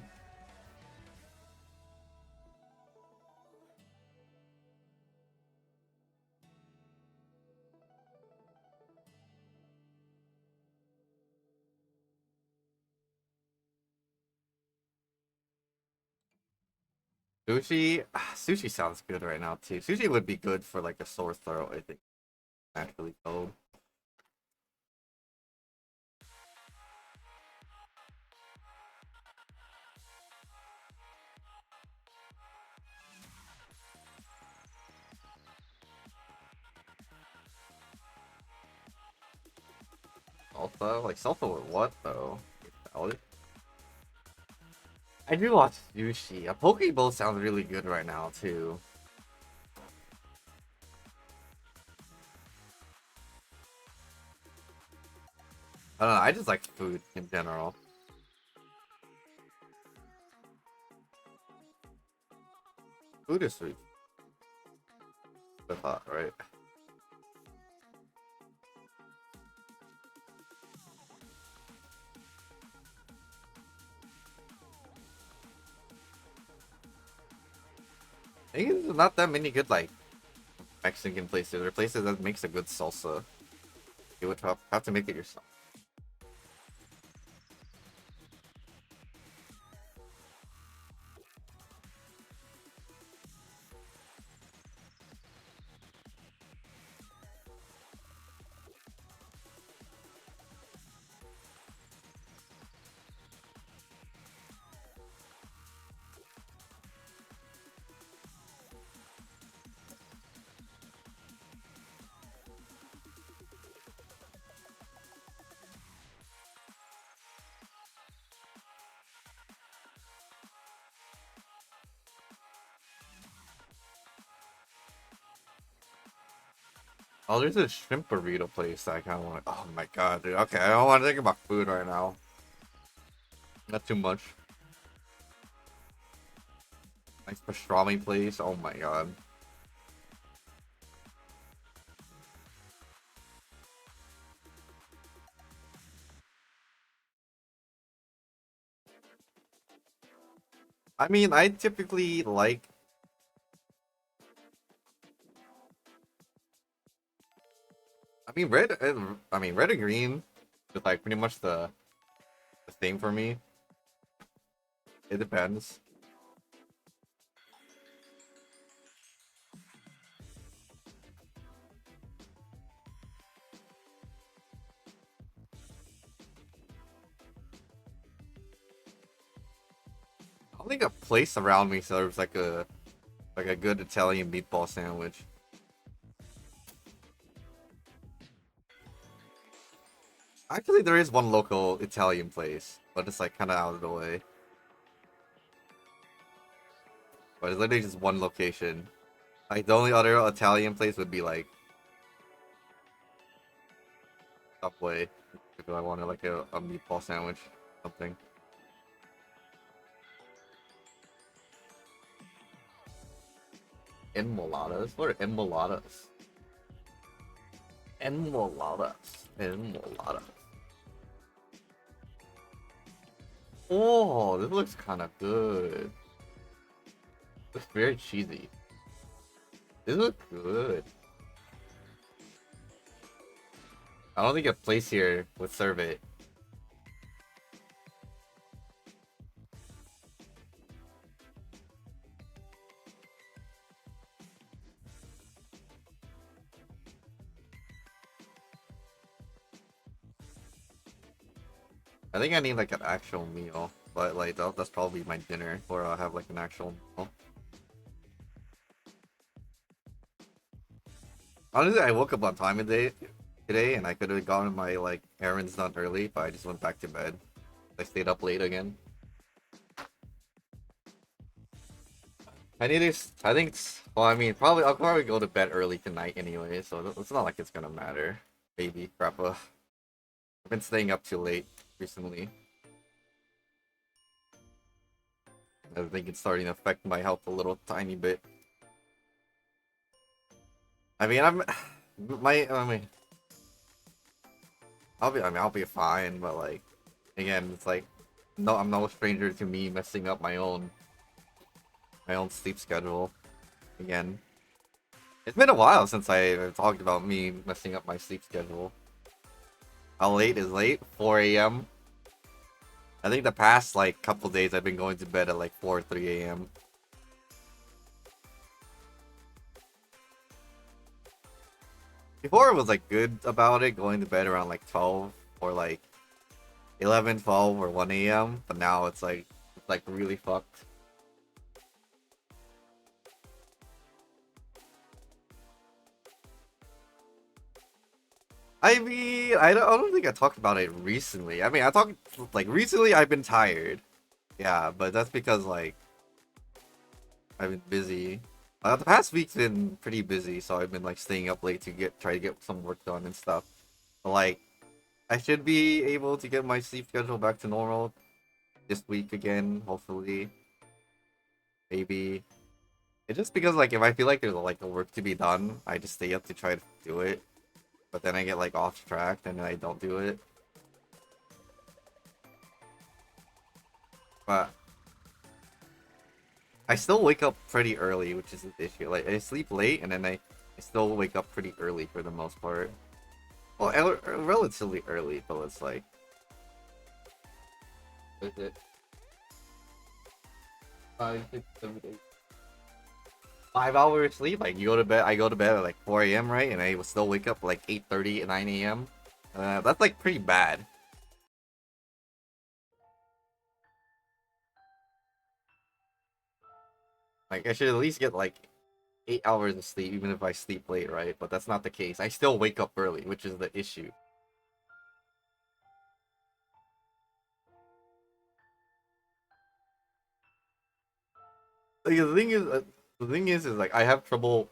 Sushi, sushi sounds good right now too. Sushi would be good for like a sore throat, I think. Naturally cold. Salsa, like salsa with what though? Salad? I do watch sushi. A poke bowl sounds really good right now too. I don't know. I just like food in general. Food is food. I thought, right? I think there's not that many good like Mexican places or places that makes a good salsa. You would have to make it yourself. Oh, there's a shrimp burrito place that I kind of want. Oh my god, dude. Okay, I don't want to think about food right now. Not too much. Nice pastrami place. Oh my god. I mean, I typically like. I mean, red and green is like pretty much the same for me. It depends. I don't think a place around me serves like a good Italian meatball sandwich. Actually, there is one local Italian place, but it's like kind of out of the way. But it's literally just one location. Like the only other Italian place would be like Subway if I wanted like a meatball sandwich, something. Enmoladas? What are enmoladas? Enmoladas. Enmoladas. Oh, this looks kind of good. It's very cheesy. This looks good. I don't think a place here would serve it. I think I need like an actual meal, but like that's probably my dinner, or I'll have like an actual meal. Honestly, I woke up on time today, and I could have gotten my like errands done early, but I just went back to bed. I stayed up late again. I need to. I think. Well, I mean, probably I'll probably go to bed early tonight anyway, so it's not like it's gonna matter. Baby, grappa. I've been staying up too late recently. I think it's starting to affect my health a little tiny bit. I mean, I'm my. I mean, I'll be fine, but like, again, it's like, no, I'm no stranger to me messing up my own sleep schedule. Again, it's been a while since I talked about me messing up my sleep schedule. How late is late? 4 a.m. I think the past like couple days I've been going to bed at like 4 3 a.m. Before it was like good about it, going to bed around like 12 or like 11, 12 or 1 a.m. But now it's like really fucked. I mean, I don't think I talked about it recently. I mean, I talked like recently. I've been tired. Yeah, but that's because like I've been busy. The past week's been pretty busy, so I've been like staying up late to try to get some work done and stuff. But like I should be able to get my sleep schedule back to normal this week again, hopefully. Maybe. It's just because like if I feel like there's like a work to be done, I just stay up to try to do it. But then I get like off track and then I don't do it. But I still wake up pretty early, which is the issue. Like I sleep late and then I still wake up pretty early for the most part. Well, relatively early, but it's like is it 5, 6, 7, 8. 5 hours sleep? Like you go to bed, I go to bed at like 4 a.m. right, and I will still wake up like 8:30, 9 a.m. That's like pretty bad. Like I should at least get like 8 hours of sleep, even if I sleep late, right? But that's not the case. I still wake up early, which is the issue. Like the thing is like I have trouble.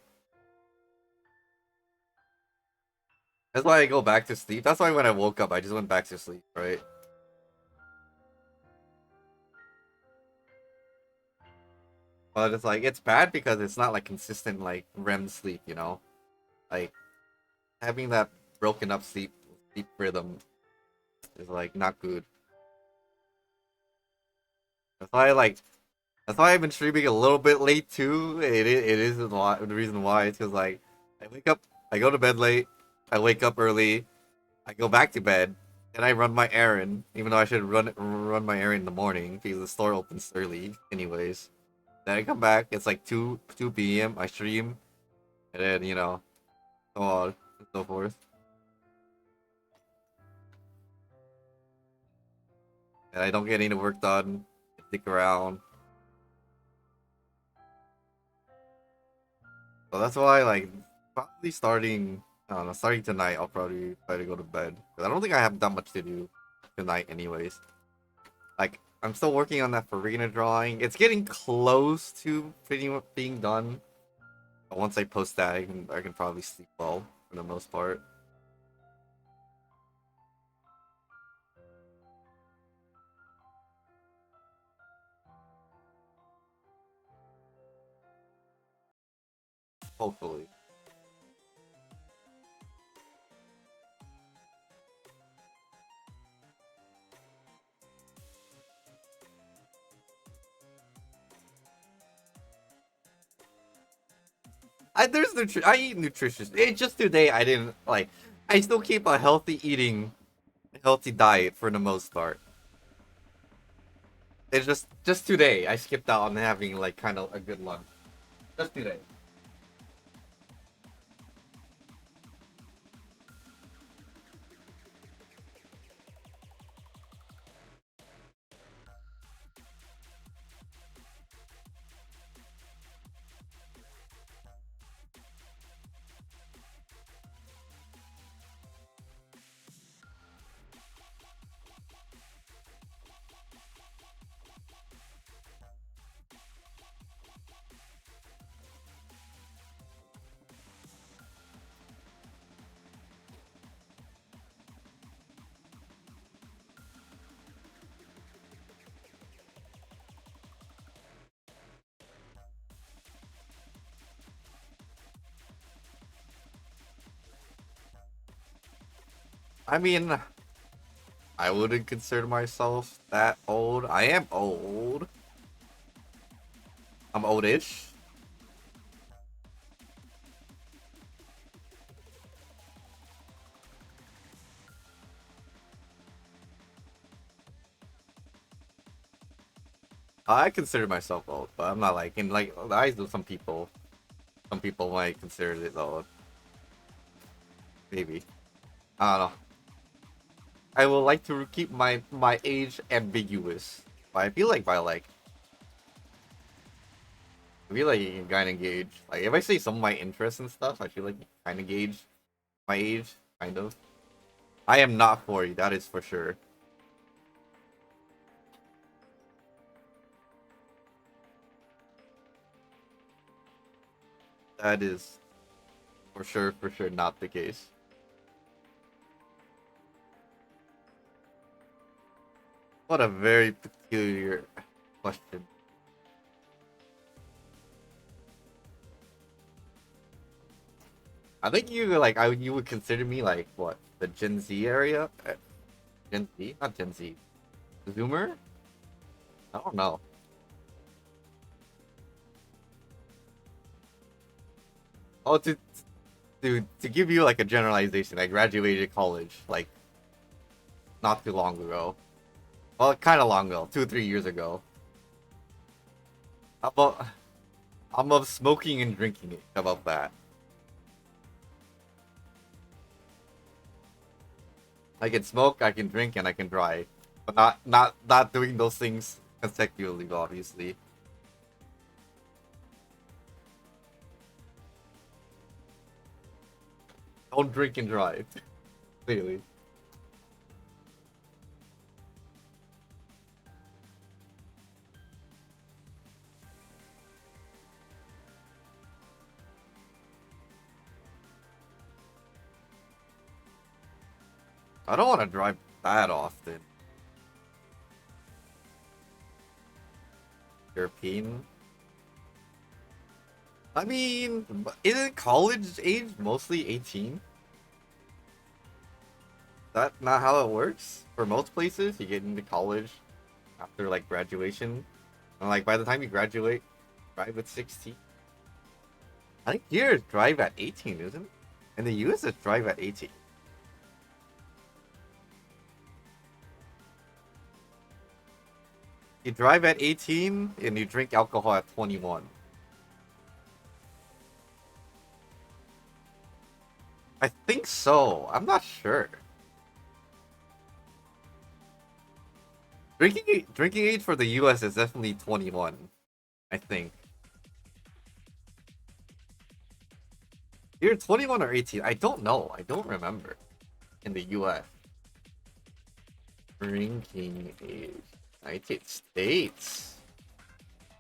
That's why I go back to sleep. That's why when I woke up, I just went back to sleep, right? But it's like it's bad because it's not like consistent like REM sleep, you know? Like having that broken up sleep rhythm is like not good. That's why like that's why I've been streaming a little bit late too. It is a lot. The reason why is because like I wake up, I go to bed late, I wake up early, I go back to bed, and I run my errand. Even though I should run my errand in the morning because the store opens early, anyways. Then I come back. It's like 2 p.m. I stream, and then so on and so forth. And I don't get any work done. I stick around. So that's why, like, probably starting, I don't know, starting tonight, I'll probably try to go to bed. Because I don't think I have that much to do tonight, anyways. Like, I'm still working on that Farina drawing. It's getting close to pretty much being done. But once I post that, I can probably sleep well for the most part. Hopefully. I eat nutritious. It just today I didn't like. I still keep a healthy diet for the most part. It's just today I skipped out on having like kind of a good lunch. Just today. I mean, I wouldn't consider myself that old. I am old. I'm oldish. I consider myself old, but I'm not like in like the eyes of some people. Some people might consider it old. Maybe. I don't know. I would like to keep my age ambiguous. But I feel like you can kind of gauge. Like if I say some of my interests and stuff, I feel like you kind of gauge my age, kind of. I am not 40, that is for sure. That is for sure not the case. What a very peculiar question. I think you would consider me like what the Gen Z area, Gen Z, not Gen Z, Zoomer. I don't know. Oh, to give you like a generalization, I graduated college like not too long ago. Well, kind of long ago, 2 3 years ago. How about I'm of smoking and drinking it. How about that? I can smoke, I can drink, and I can drive, but not doing those things consecutively. Obviously, don't drink and drive. Clearly, I don't want to drive that often. European. I mean, isn't college age mostly 18? That not how it works? For most places, you get into college after like graduation. And like by the time you graduate, drive at 16. I think here it's drive at 18, isn't it? In the US it's drive at 18. You drive at 18 and you drink alcohol at 21. I think so. I'm not sure. Drinking age for the US is definitely 21, I think. You're 21 or 18? I don't know. I don't remember. In the US. Drinking age. United States.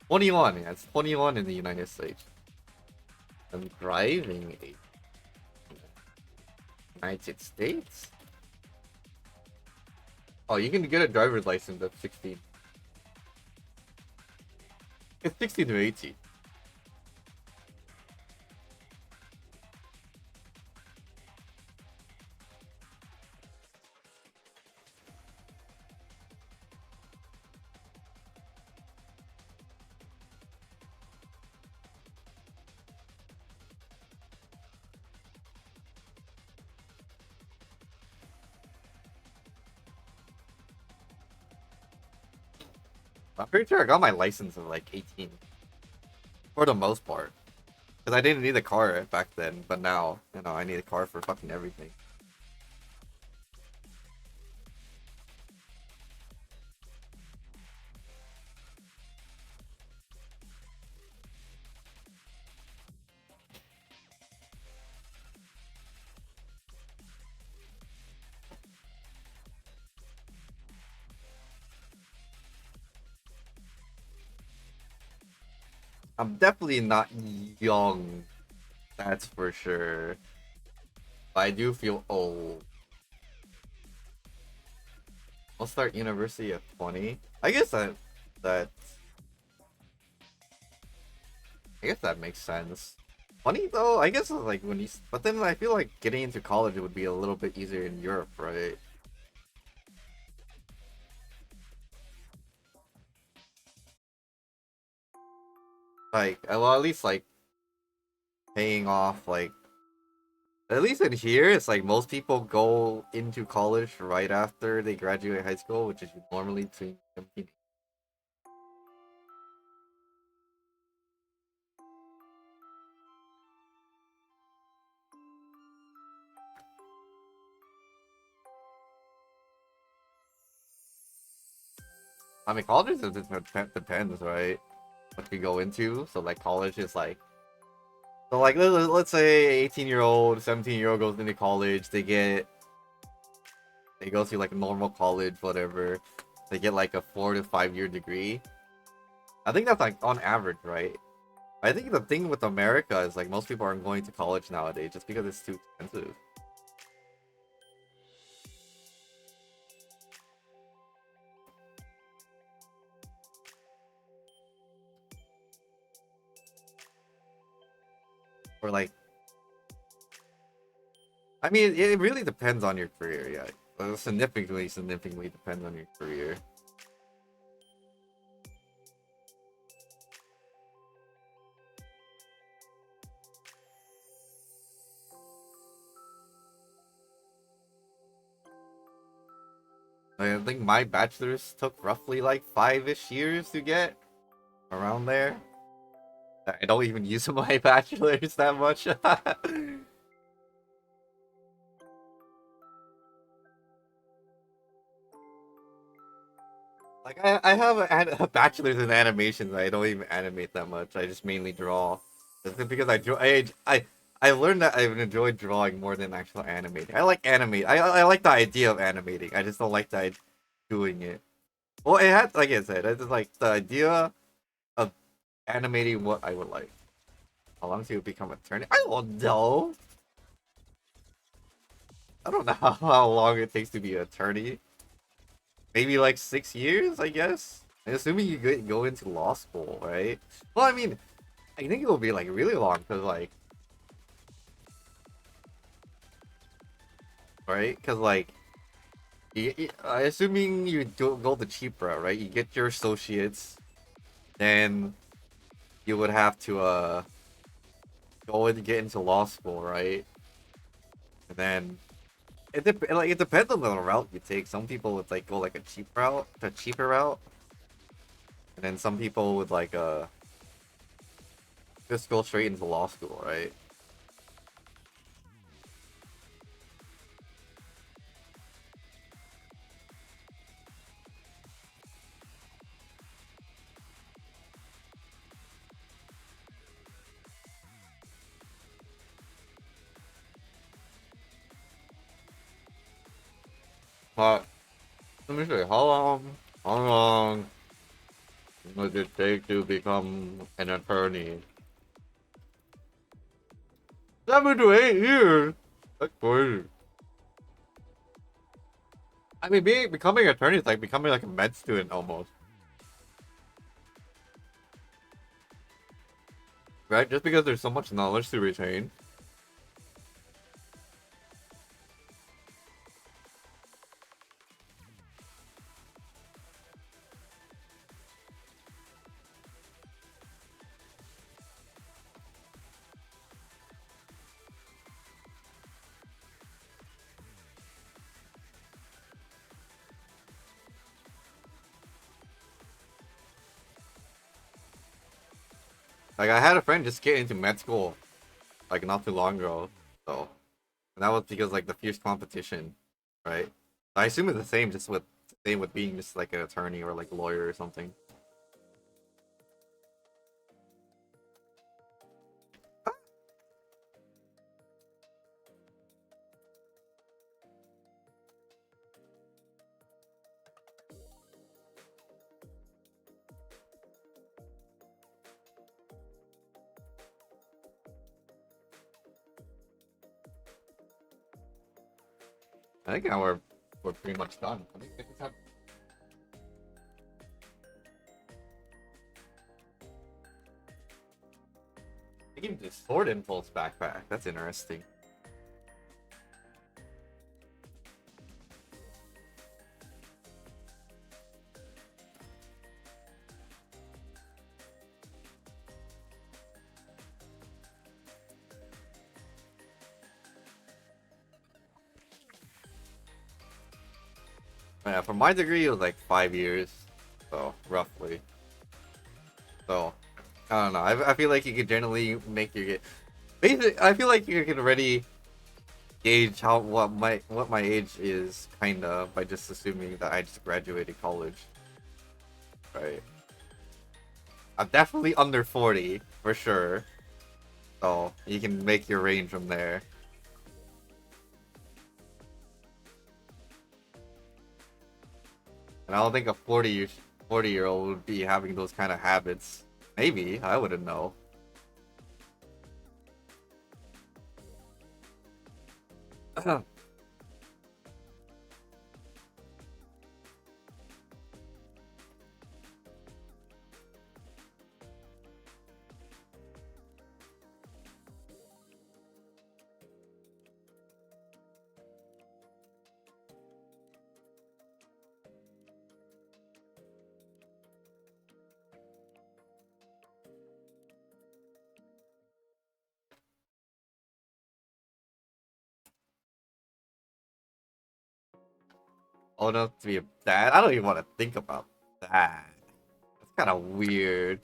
21, yeah, it's 21 in the United States. And driving age. United States? Oh, you can get a driver's license at 16. It's 16 to 18. I'm pretty sure I got my license at like 18. For the most part. Because I didn't need a car back then, but now, I need a car for fucking everything. I'm definitely not young, that's for sure. But I do feel old. I'll start university at 20. That I guess that makes sense. 20 though, I guess it's like when you but then I feel like getting into college would be a little bit easier in Europe, right? Like well at least like paying off like at least in here it's like most people go into college right after they graduate high school, which is normally between 17. I mean college depends, right? What you go into. So like college is like so like let's say 18-year-old, 17-year-old goes into college, they go to like a normal college, whatever. They get like a 4 to 5 year degree. I think that's like on average, right? I think the thing with America is like most people aren't going to college nowadays just because it's too expensive. Or like, I mean, it really depends on your career, yeah. Significantly depends on your career. Like, I think my bachelor's took roughly like 5-ish years to get around there. I don't even use my bachelor's that much. Like I have a bachelor's in animation. I don't even animate that much. I just mainly draw. That's because I learned that I've enjoyed drawing more than actual animating. I like animate. I like the idea of animating. I just don't like doing it. Well, it had like I said, it's just like the idea of animating what I would like. How long till you become a turn? I don't know. I don't know how long it takes to be an attorney. Maybe like 6 years, I guess. Assuming you go into law school, right? Well, I mean, I think it will be like really long because like, right? Because like, assuming you go the cheap route, right? You get your associates, then you would have to go and get into law school, right? And then it depends on the route you take. Some people would like go like a cheaper route, and then some people would like just go straight into law school, right? But let me see, how long would it take to become an attorney? 7 to 8 years. That's crazy. I mean, becoming an attorney is like becoming like a med student almost, right? Just because there's so much knowledge to retain. Like I had a friend just get into med school like not too long ago, so and that was because like the fierce competition, right? I assume it's the same, just with same with being just like an attorney or like lawyer or something. I think now we're pretty much done. I just have I can do sword impulse backpack. That's interesting. Yeah, for my degree it was like 5 years, so roughly. So I don't know. I feel like you could generally make your get. Basically, I feel like you can already gauge what my age is, kinda, by just assuming that I just graduated college. Right. I'm definitely under 40 for sure. So you can make your range from there. And I don't think a 40-year-old would be having those kind of habits. Maybe I wouldn't know. Old enough to be a dad? I don't even want to think about that. That's kind of weird.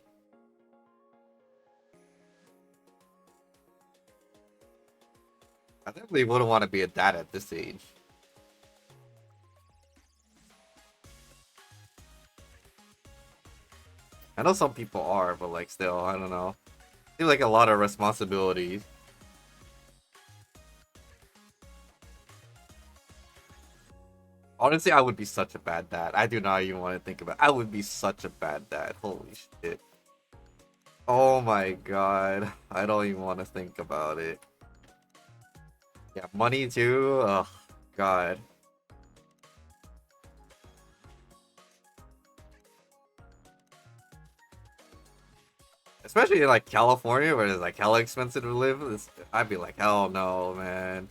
I definitely wouldn't want to be a dad at this age. I know some people are, but like still, I don't know. Seems like a lot of responsibilities. Honestly, I would be such a bad dad. I do not even want to think about it. I would be such a bad dad. Holy shit. Oh my god. I don't even want to think about it. Yeah, money too. Ugh. God. Especially in like California where it's like hella expensive to live. I'd be like, hell no, man.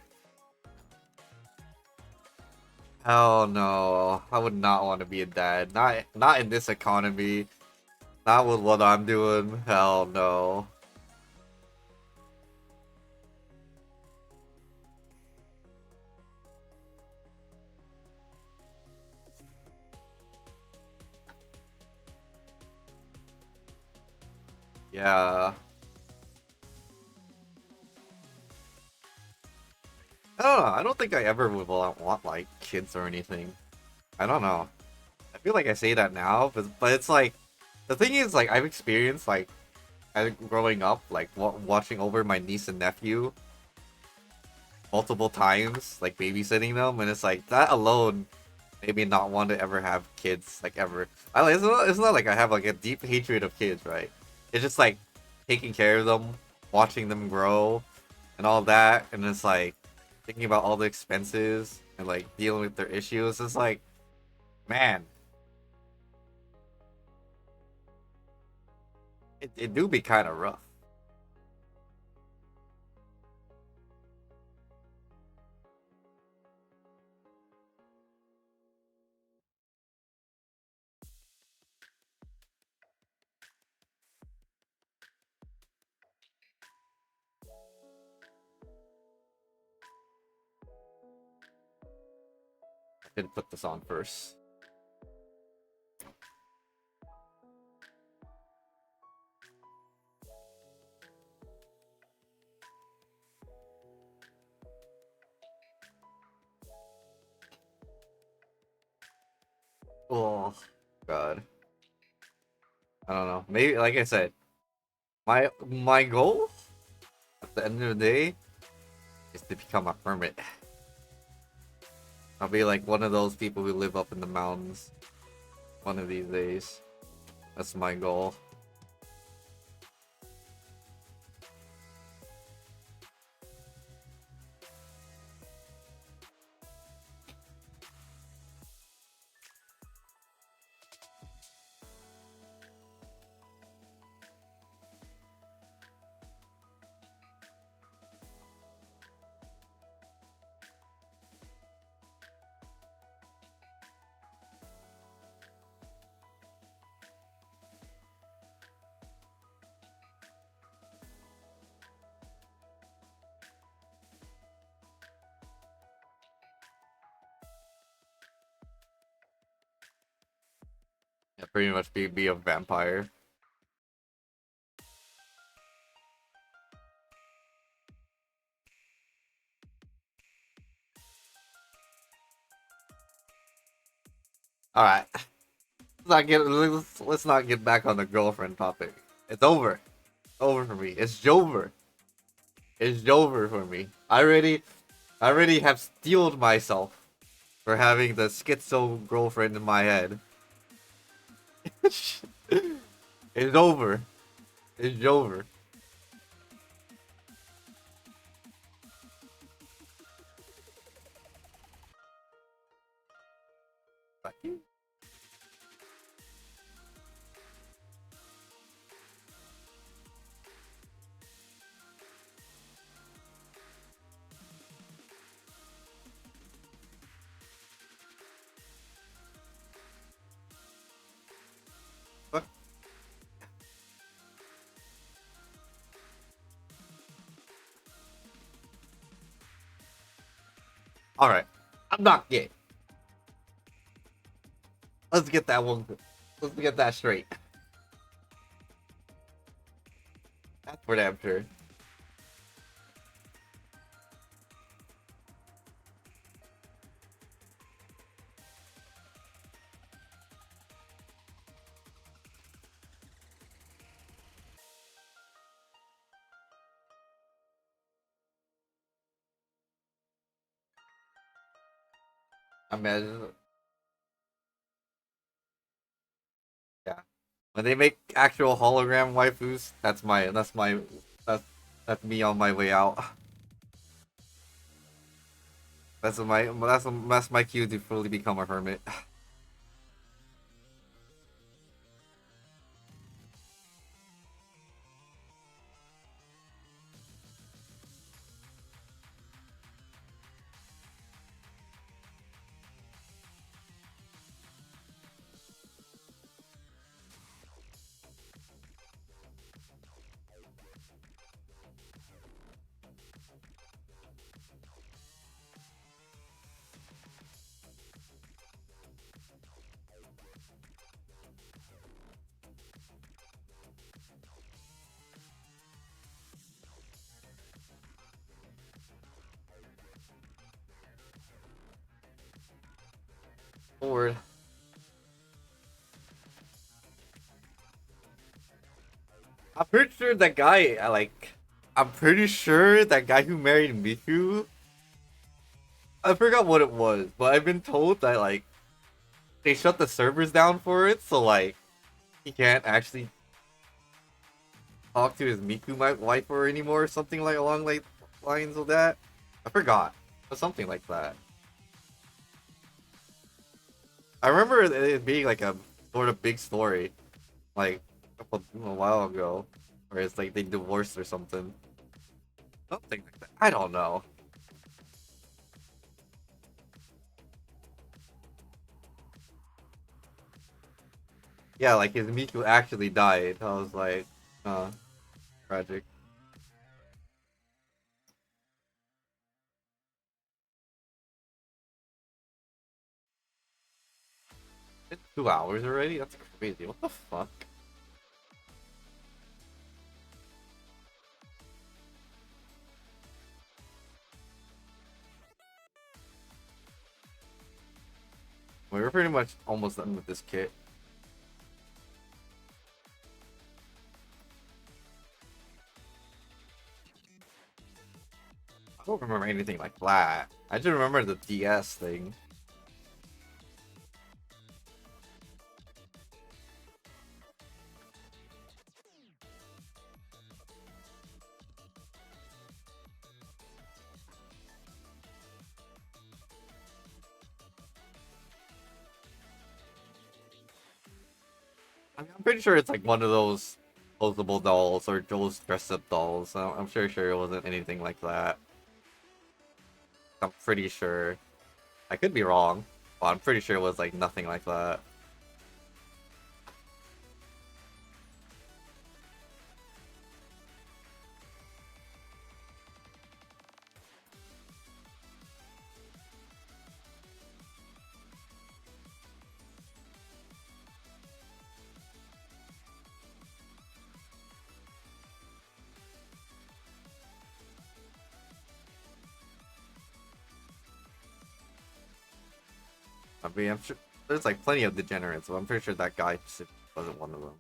Hell no. I would not want to be a dad. Not in this economy. Not with what I'm doing. Hell no. Yeah. I don't know. I don't think I ever would want like kids or anything. I don't know. I feel like I say that now, but it's like the thing is like I've experienced like growing up like watching over my niece and nephew multiple times, like babysitting them, and it's like that alone made me not want to ever have kids like ever. It's not like I have like a deep hatred of kids, right? It's just like taking care of them, watching them grow, and all that, and it's like thinking about all the expenses and like dealing with their issues. It's like, man, it do be kind of rough. I didn't put this on first. Oh God, I don't know. Maybe like I said, my goal at the end of the day is to become a hermit. I'll be like one of those people who live up in the mountains one of these days. That's my goal. Yeah, pretty much be a vampire. All right, let's not get back on the girlfriend topic. It's over. Over for me. It's Jover. It's Jover for me. I already have steeled myself for having the schizo girlfriend in my head. It's over. It's over. All right, I'm not gay. Let's get that one. Let's get that straight. That's for damn sure. I mean, yeah. When they make actual hologram waifus, that's that's me on my way out. That's my cue to fully become a hermit. Lord. I'm pretty sure that guy, I'm pretty sure that guy who married Miku, I forgot what it was, but I've been told that, like, they shut the servers down for it, so, like, he can't actually talk to his Miku wife or anymore, or something like along like lines of that. I forgot. Or something like that. I remember it being like a sort of big story, like a while ago, where it's like they divorced or something. Something like that. I don't know. Yeah, like his Miku actually died. I was like, tragic. It's 2 hours already? That's crazy. What the fuck? We're pretty much almost done with this kit. I don't remember anything like that. I just remember the DS thing. I'm pretty sure it's like one of those posable dolls or those dress up dolls. I'm sure it wasn't anything like that. I'm pretty sure. I could be wrong, but I'm pretty sure it was like nothing like that. I mean, I'm sure there's like plenty of degenerates, but I'm pretty sure that guy just wasn't one of them.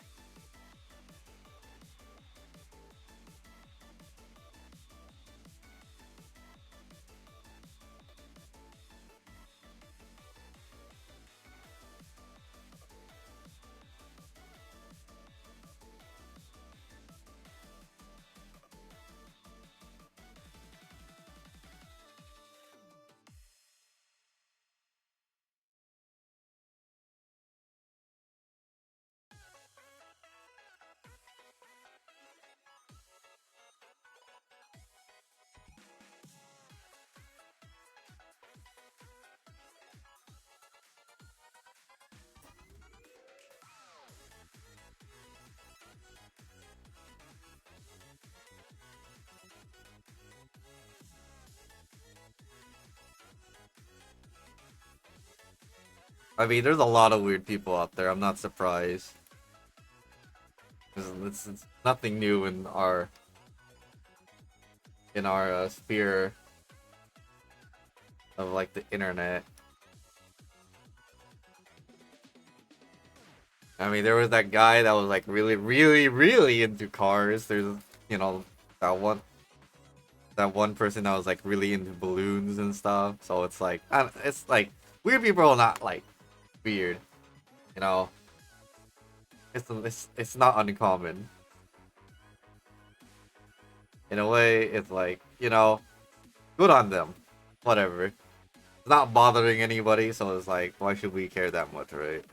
I mean, there's a lot of weird people out there. I'm not surprised. It's nothing new in our sphere of like the internet. I mean, there was that guy that was like really into cars. There's, you know, that one person that was like really into balloons and stuff. So it's like, it's like weird people are not like weird, you know. It's not uncommon. In a way, it's like, you know, good on them. Whatever. It's not bothering anybody, so it's like, why should we care that much, right?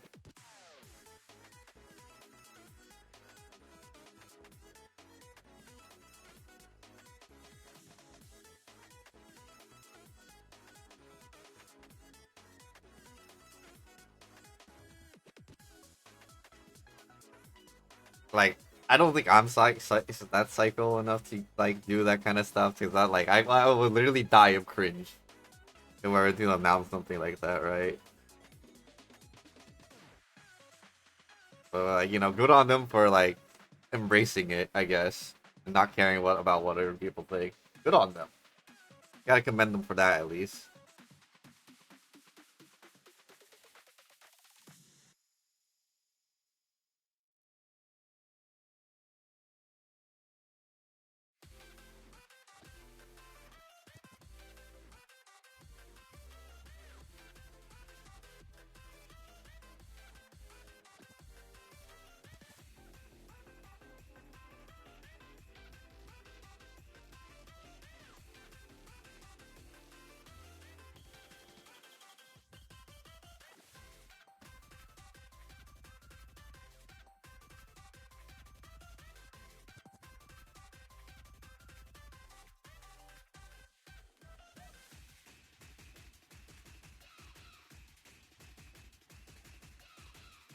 Like, I don't think I'm that psycho enough to like do that kind of stuff. Cause that like I would literally die of cringe if I were to announce something like that, right? But like, good on them for like embracing it, I guess, and not caring about what other people think. Good on them. Gotta commend them for that at least.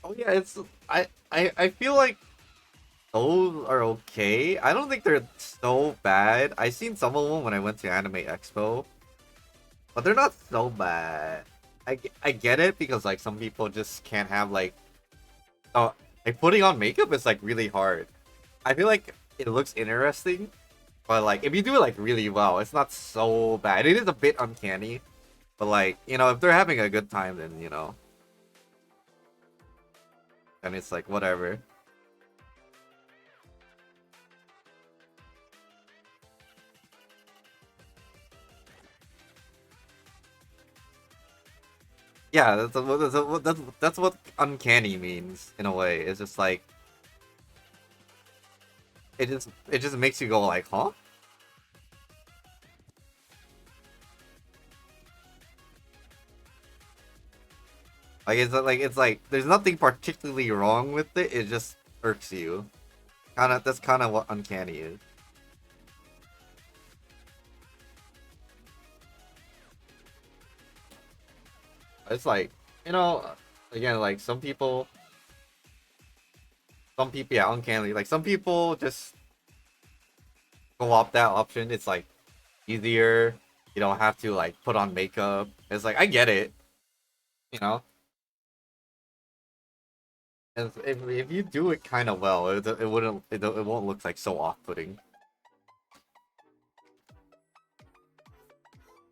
Oh yeah, it's I feel like those are okay. I don't think they're so bad. I seen some of them when I went to Anime Expo, but they're not so bad. I get it because like some people just can't have oh like putting on makeup is like really hard. I feel like it looks interesting, but like if you do it like really well, it's not so bad. It is a bit uncanny, but like if they're having a good time, then and it's like whatever. Yeah, that's what uncanny means in a way. It's just like it just makes you go like, huh? Like it's like there's nothing particularly wrong with it. It just irks you. That's kind of what uncanny is. It's like you know, again, like some people, yeah, uncanny. Like some people just go off that option. It's like easier. You don't have to like put on makeup. It's like I get it, you know. And if you do it kind of well, it won't look like so off-putting.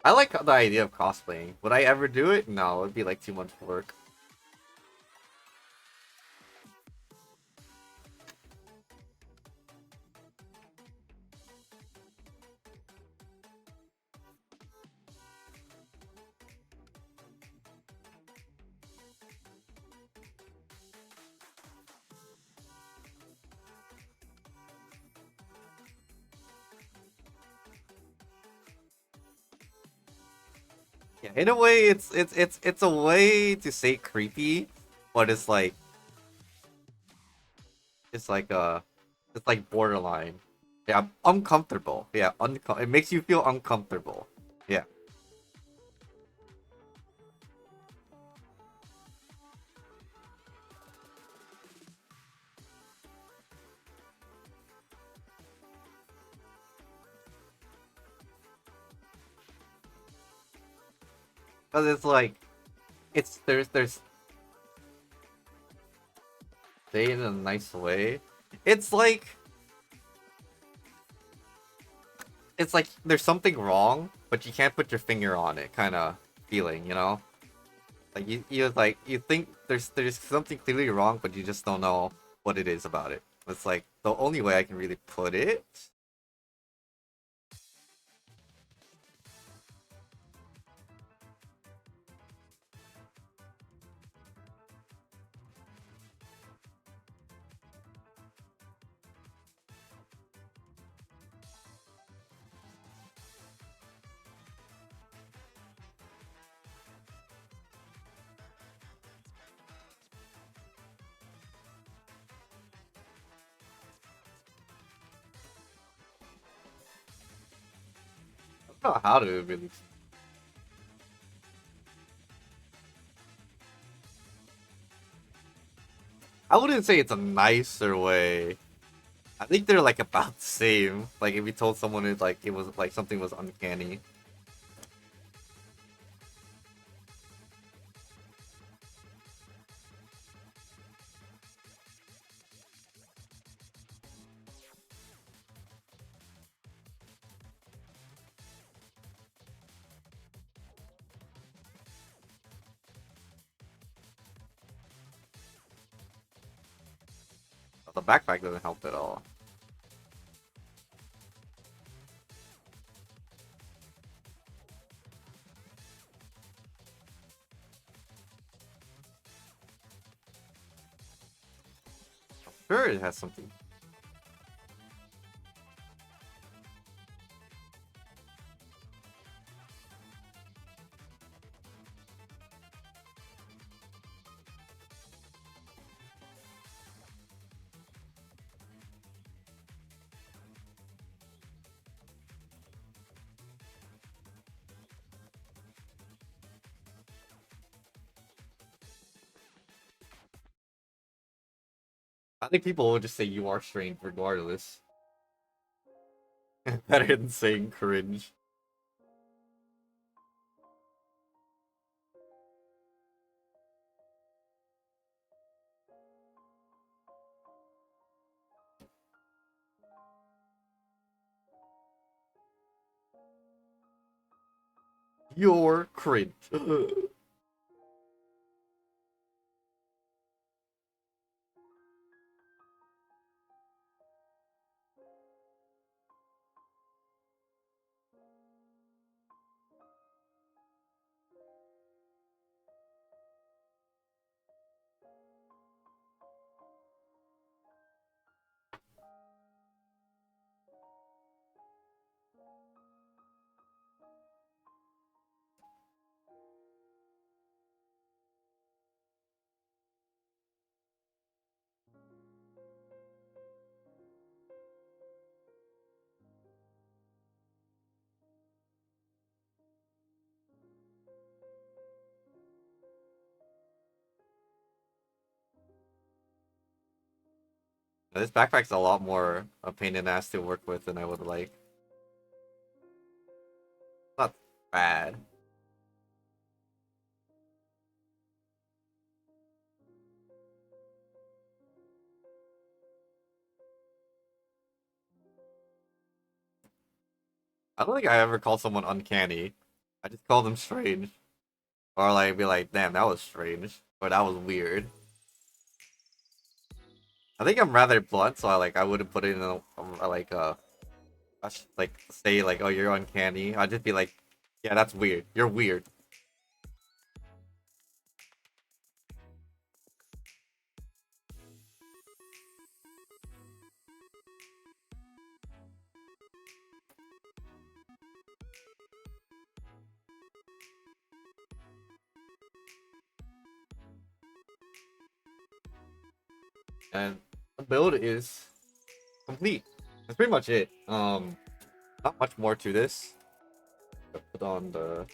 I like the idea of cosplaying. Would I ever do it? No, it'd be like too much work. Yeah, in a way, it's a way to say creepy, but it's like it's like borderline. Yeah, uncomfortable. Yeah, it makes you feel uncomfortable. Yeah, because it's like there's say it in a nice way. It's like it's like there's something wrong, but you can't put your finger on it, kind of feeling, you know? Like you think there's something clearly wrong, but you just don't know what it is about it. It's like the only way I can really put it. don't know how to really. I wouldn't say it's a nicer way. I think they're like about the same. Like if you told someone it was like something was uncanny. The backpack doesn't help at all. Sure, it has something. I think people will just say you are strange regardless. Better than saying cringe. You're cringe. This backpack's a lot more a pain in the ass to work with than I would like. Not bad. I don't think I ever called someone uncanny. I just call them strange. Or like be like, damn, that was strange. Or that was weird. I think I'm rather blunt, so I wouldn't put it in like like say like, oh, you're uncanny. I'd just be like, yeah, that's weird. You're weird. And the build is complete. That's pretty much it. Not much more to this. Put on the.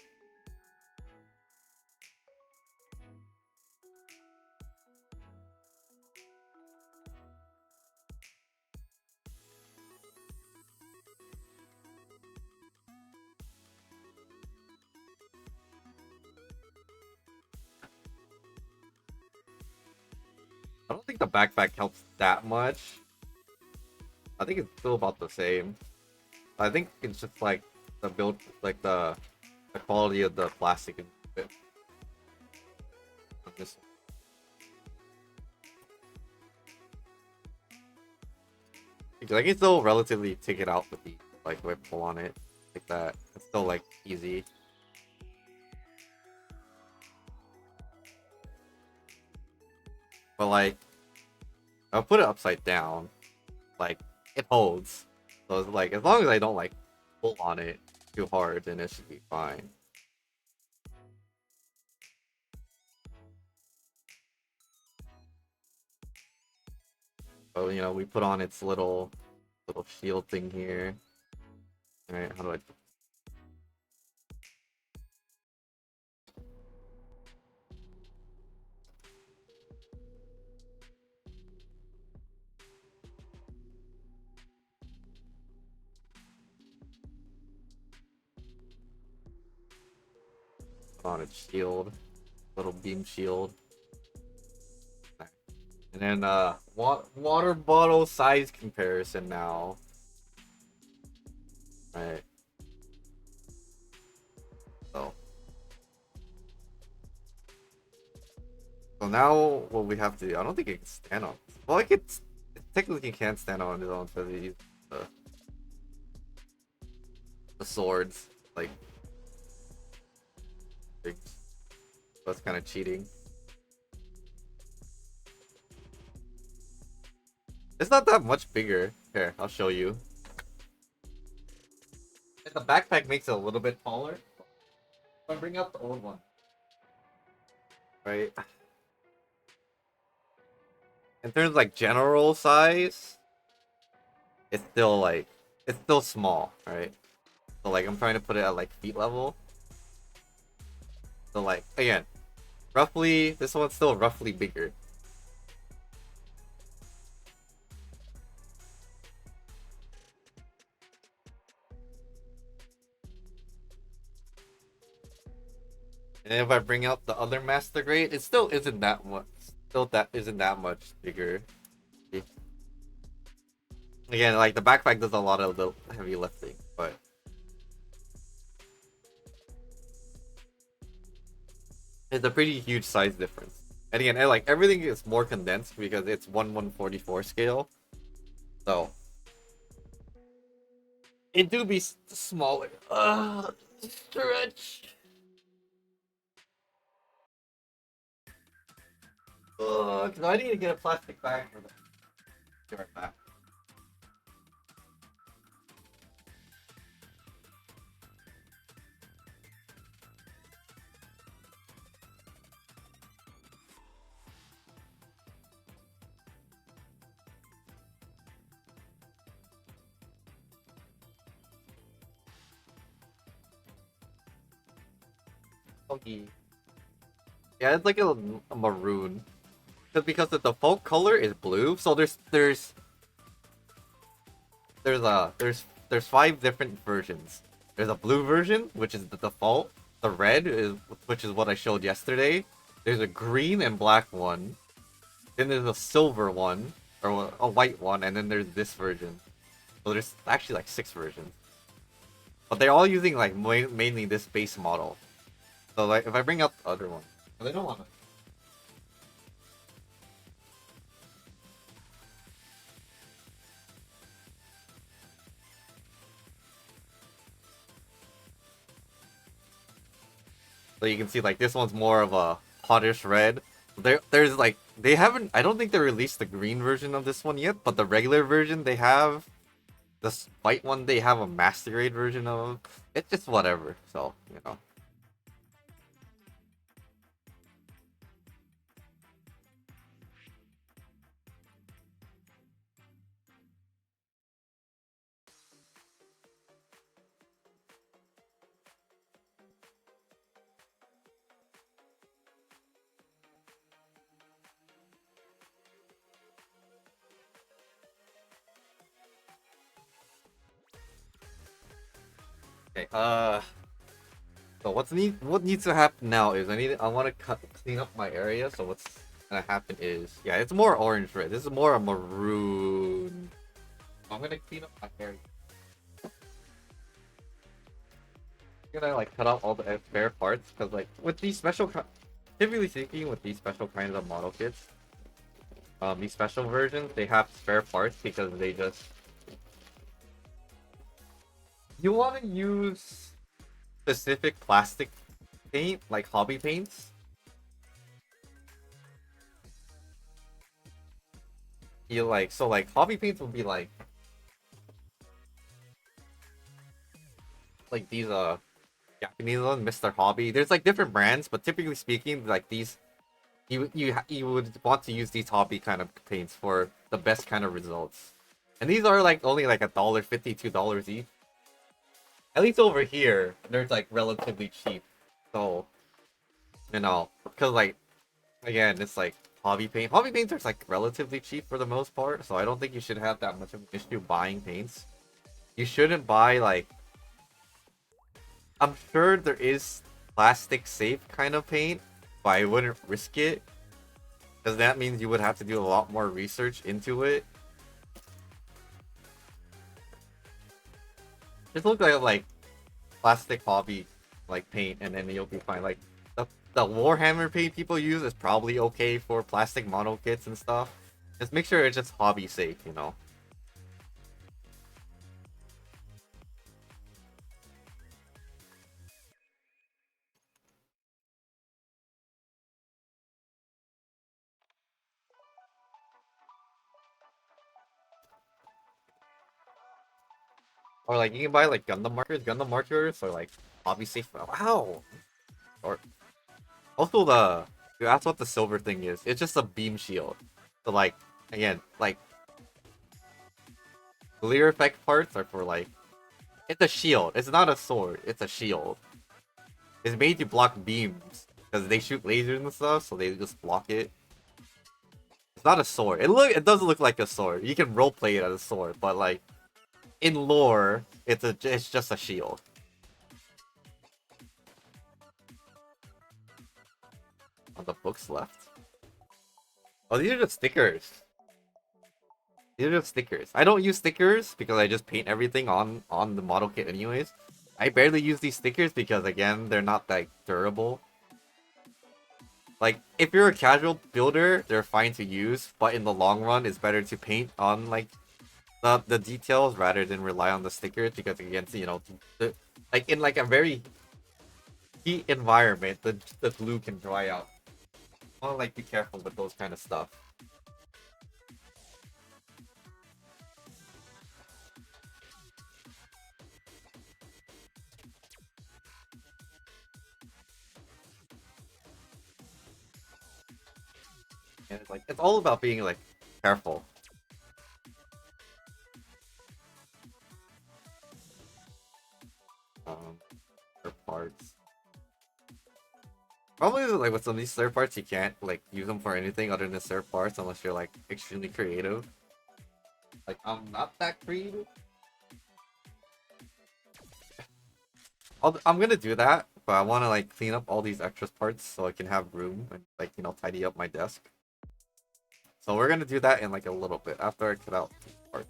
I don't think the backpack helps that much. I think it's still about the same. I think it's just like the build, like the quality of the plastic and bit. Just, I can still relatively take it out with the like if I pull on it like that. It's still like easy. But like I'll put it upside down, like it holds. So it's like as long as I don't like pull on it too hard, then it should be fine. So we put on its little shield thing here. All right, how do I? on a shield, little beam shield. And then water bottle size comparison now. Right. So now what we have to do, I don't think it can stand on. Well, it technically can stand on its own for uh, the swords, like things. That's kind of cheating. It's not that much bigger. Here, I'll show you. And the backpack makes it a little bit taller. If I bring out the old one, right? In terms of like general size, it's still small, right? So like I'm trying to put it at like feet level. So like again, roughly this one's still roughly bigger. And if I bring out the other master grade, it still isn't that much. Still that isn't that much bigger. Again, like the backpack does a lot of the heavy lifting, but it's a pretty huge size difference. And again, like everything is more condensed because it's 1/144 scale. So it do be smaller. Stretch. Cause I need to get a plastic bag for that. Be right back. Okay. Yeah, it's like a maroon. Because the default color is blue, so there's 5 different versions. There's a blue version, which is the default. The red is which is what I showed yesterday. There's a green and black one. Then there's a silver one, or a white one, and then there's this version. So there's actually like 6 versions. But they're all using like mainly this base model. So like if I bring up the other one, they don't want to. So you can see like this one's more of a hotish red. There's like they haven't. I don't think they released the green version of this one yet, but the regular version they have. This white one they have a master grade version of. It's just whatever. So you know. Okay. So what needs to happen now is I want to clean up my area. So what's gonna happen is yeah, it's more orange red. This is more a maroon. I'm gonna clean up my area. I'm gonna like cut out all the spare parts because like with these typically speaking with these special kinds of model kits, these special versions they have spare parts because they just you want to use specific plastic paint like hobby paints. You like so like hobby paints would be like these Japanese one, Mr. Hobby. There's like different brands, but typically speaking, like these you would want to use these hobby kind of paints for the best kind of results. And these are like only like $1.50, $2 each. At least over here, they're like relatively cheap. So you know, because like again, it's like hobby paint. Hobby paints are like relatively cheap for the most part, so I don't think you should have that much of an issue buying paints. You shouldn't buy like I'm sure there is plastic safe kind of paint, but I wouldn't risk it because that means you would have to do a lot more research into it. Just look like plastic hobby like paint, and then you'll be fine. Like the Warhammer paint people use is probably okay for plastic model kits and stuff. Just make sure it's just hobby safe, you know. Or like you can buy like Gundam markers, or like hobby safe. Wow. Or also that's what the silver thing is. It's just a beam shield. So like again, like clear effect parts are for like it's a shield. It's not a sword. It's a shield. It's made to block beams because they shoot lasers and stuff, so they just block it. It's not a sword. It does look like a sword. You can roleplay it as a sword, but like in lore, it's just a shield. On the books left. Oh, these are just stickers. These are just stickers. I don't use stickers because I just paint everything on the model kit anyways. I barely use these stickers because again, they're not that durable. Like, if you're a casual builder, they're fine to use, but in the long run, it's better to paint on, like, the details rather than rely on the stickers, because again, you know, like, in, like, a very heat environment, the glue can dry out. I wanna, like, be careful with those kind of stuff. And it's, like, it's all about being, like, careful. For parts. Probably like with some of these third parts, you can't like use them for anything other than third parts unless you're like extremely creative. Like I'm not that creative. I'm gonna do that, but I want to like clean up all these extra parts so I can have room and like you know tidy up my desk. So we're gonna do that in like a little bit after I cut out these parts.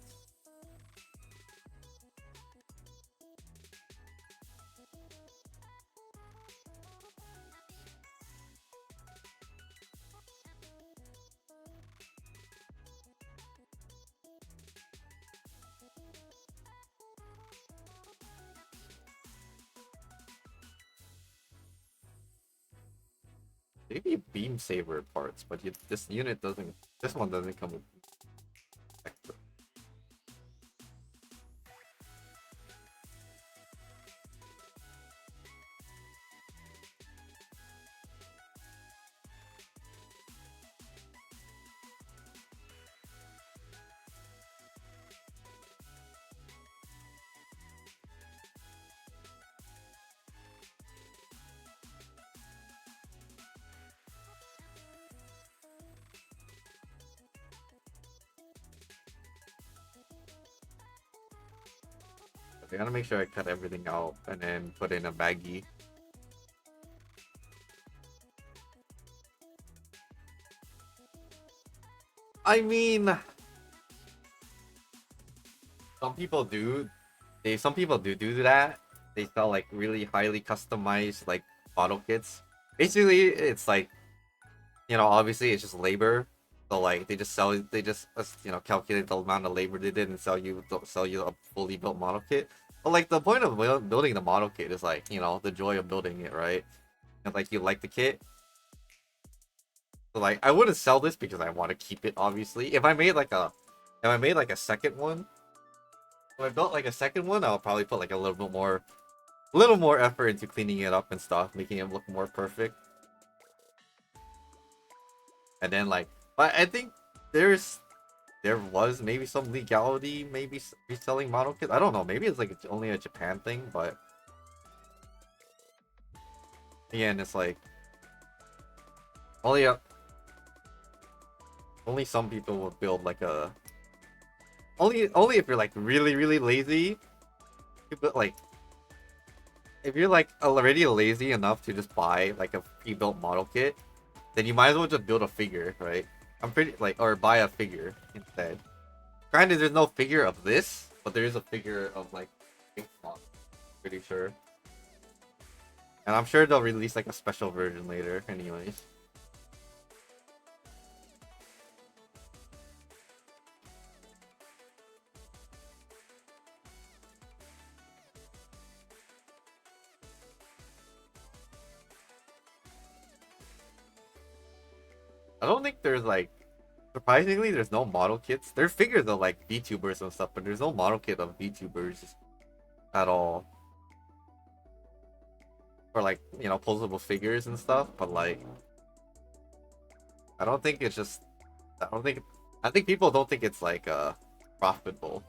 Maybe beam saber parts, but this unit doesn't. This one doesn't come with extra. I gotta make sure I cut everything out and then put in a baggie. I mean, some people do. Some people do that. They sell like really highly customized like bottle kits. Basically, it's like you know, obviously it's just labor. So like they just you know calculate the amount of labor they did and sell you a fully built model kit. But like the point of building the model kit is like you know the joy of building it, right? And like you like the kit. So like I wouldn't sell this because I want to keep it. Obviously, if I made like a second one, if I built like a second one, I'll probably put like a little more effort into cleaning it up and stuff, making it look more perfect. And then like, but I think there was maybe some legality, maybe reselling model kits. I don't know. Maybe it's like it's only a Japan thing, but again, it's like only a, only some people will build like a only if you're like really lazy. You build like if you're like already lazy enough to just buy like a pre-built model kit, then you might as well just build a figure, right? I'm pretty like, or buy a figure instead. Granted, there's no figure of this, but there is a figure of like Pink Swan, pretty sure. And I'm sure they'll release like a special version later, anyways. I don't think there's like, surprisingly, there's no model kits. There's figures of like VTubers and stuff, but there's no model kit of VTubers at all. Or like, you know, posable figures and stuff, but like, I don't think it's just, I don't think, I think people don't think it's like, profitable.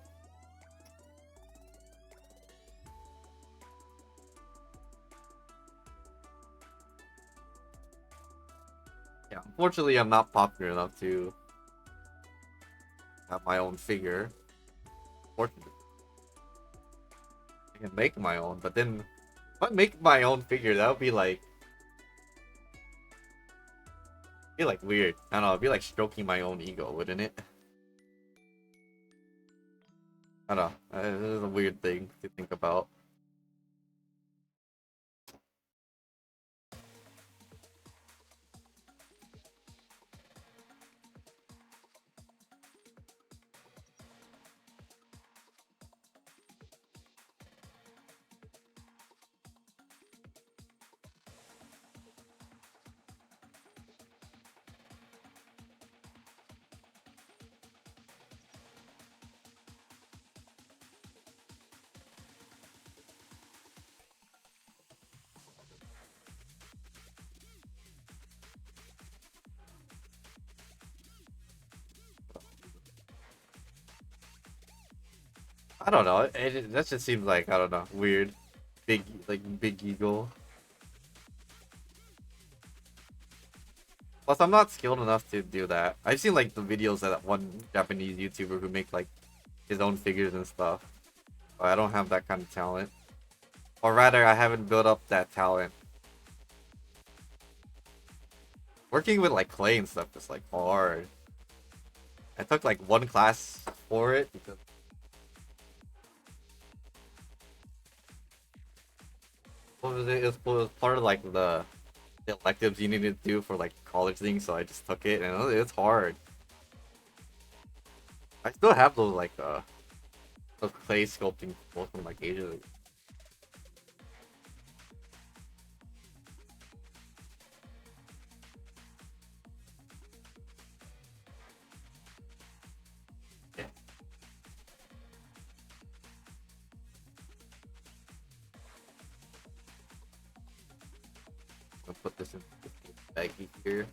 Yeah, unfortunately, I'm not popular enough to have my own figure. Fortunately, I can make my own, but then if I make my own figure, that would be like weird. I don't know, it'd be like stroking my own ego, wouldn't it? I don't know. It is a weird thing to think about. I don't know. That just seems like, I don't know, weird. Big, like, big ego. Plus, I'm not skilled enough to do that. I've seen like the videos of that one Japanese YouTuber who make like his own figures and stuff. But I don't have that kind of talent. Or rather, I haven't built up that talent. Working with like clay and stuff is like hard. I took like one class for it because what was it? It was part of like the electives you needed to do for like college things, so I just took it and it's hard. I still have those like those clay sculpting tools from like ages ago. Yeah, I'll put this in the baggie here.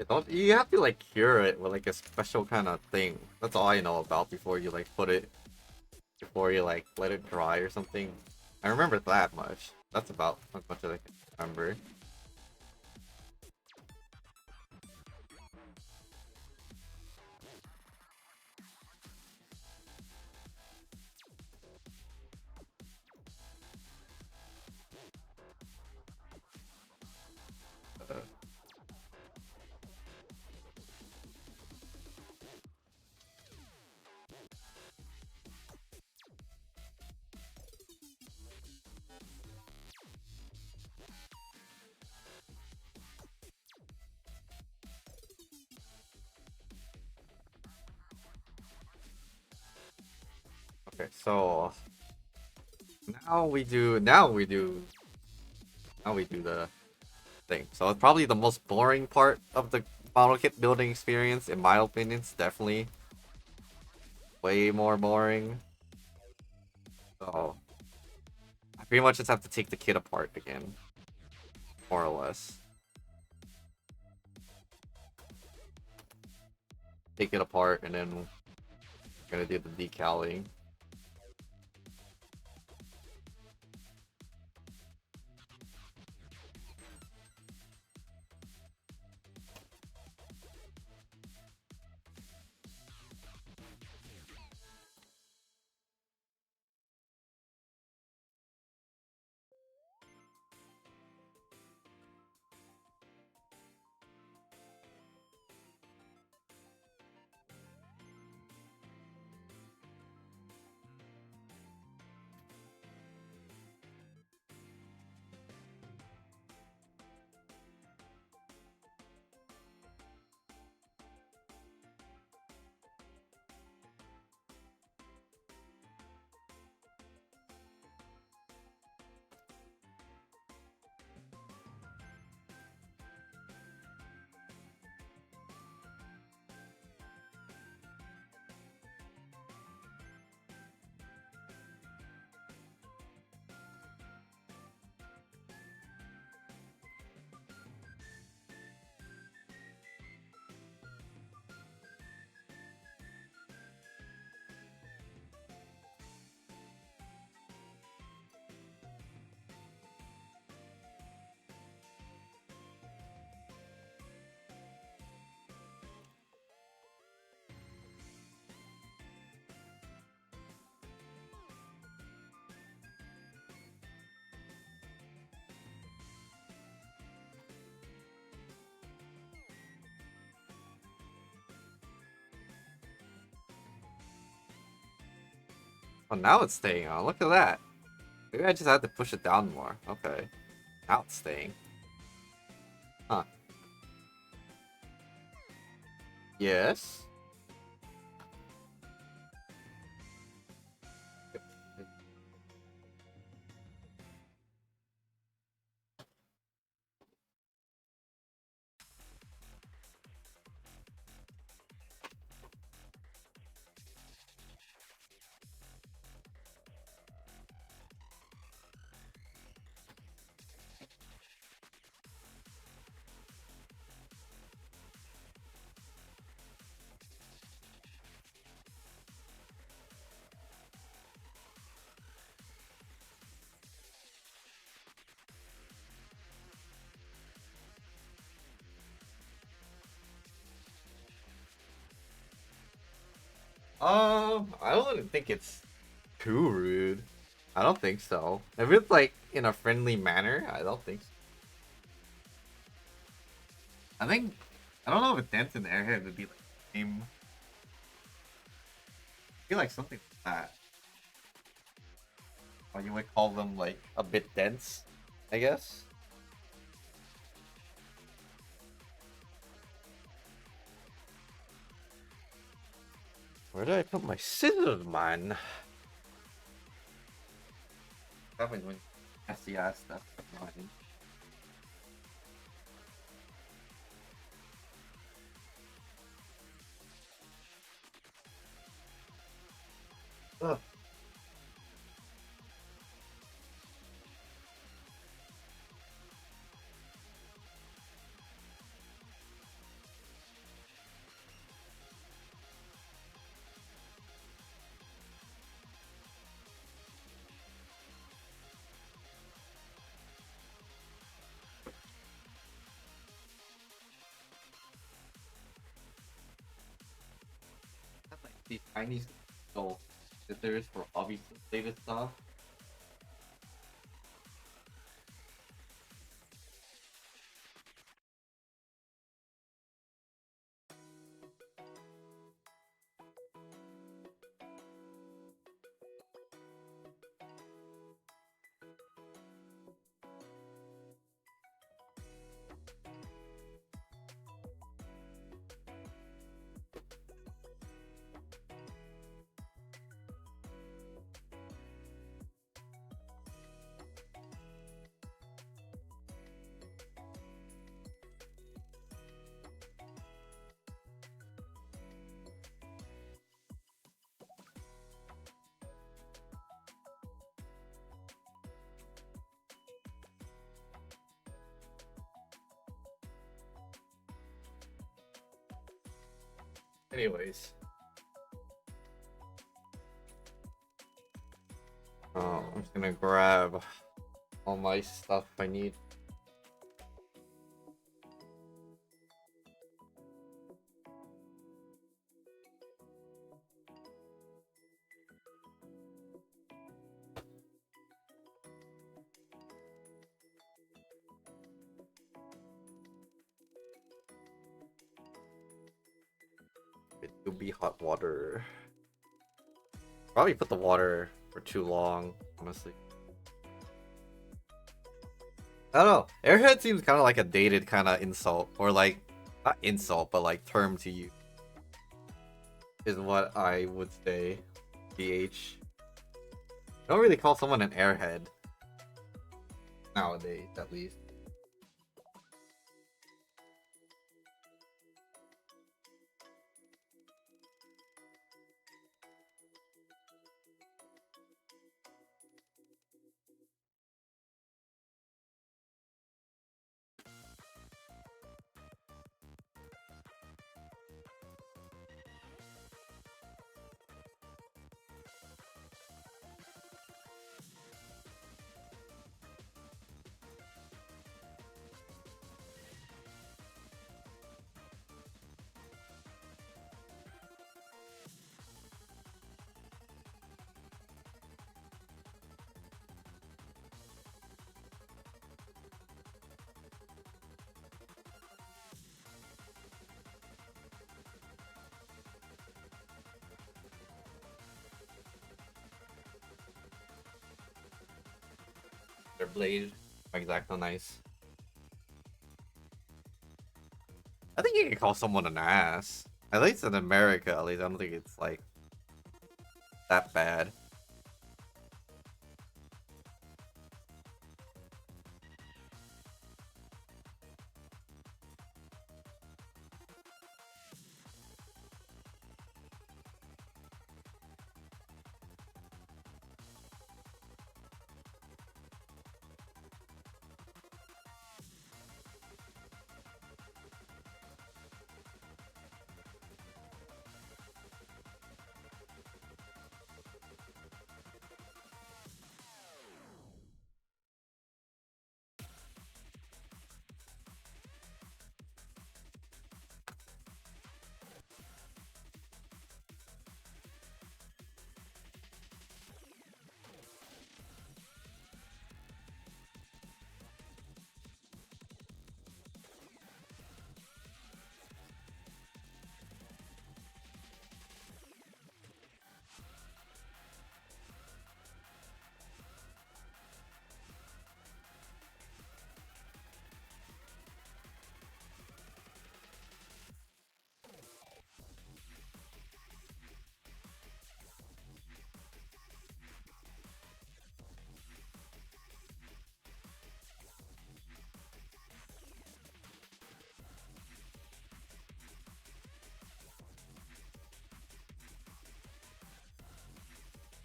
Don't you have to like cure it with like a special kind of thing? That's all I know about before you like put it before you like let it dry or something. I remember that much. That's about as much as I can remember. Uh, okay, so now we do the thing. So it's probably the most boring part of the model kit building experience, in my opinion, is definitely way more boring. So I pretty much just have to take the kit apart again, more or less. Take it apart and then we're gonna do the decaling. Oh, now it's staying on. Look at that. Maybe I just had to push it down more. Okay. Now it's staying. Huh. Yes. I don't think it's too rude. I don't think so. If it's like in a friendly manner, I don't think so. I think I don't know if dents in airhead would be like the same. I feel like something like that. Or you would call them like a bit dense, I guess. Where did I put my scissors, man? Happens when SCI stuff. Mine. Ugh. Like these tiny little scissors for obvious related stuff. Anyways. I'm just gonna grab all my stuff I need. It will be hot water. Probably put the water for too long, honestly. I don't know. Airhead seems kind of like a dated kind of insult, or like not insult, but like term to use, is what I would say. BH. Don't really call someone an airhead nowadays, at least. Their blade, exactly nice. I think you can call someone an ass. At least in America, at least I don't think it's like that bad.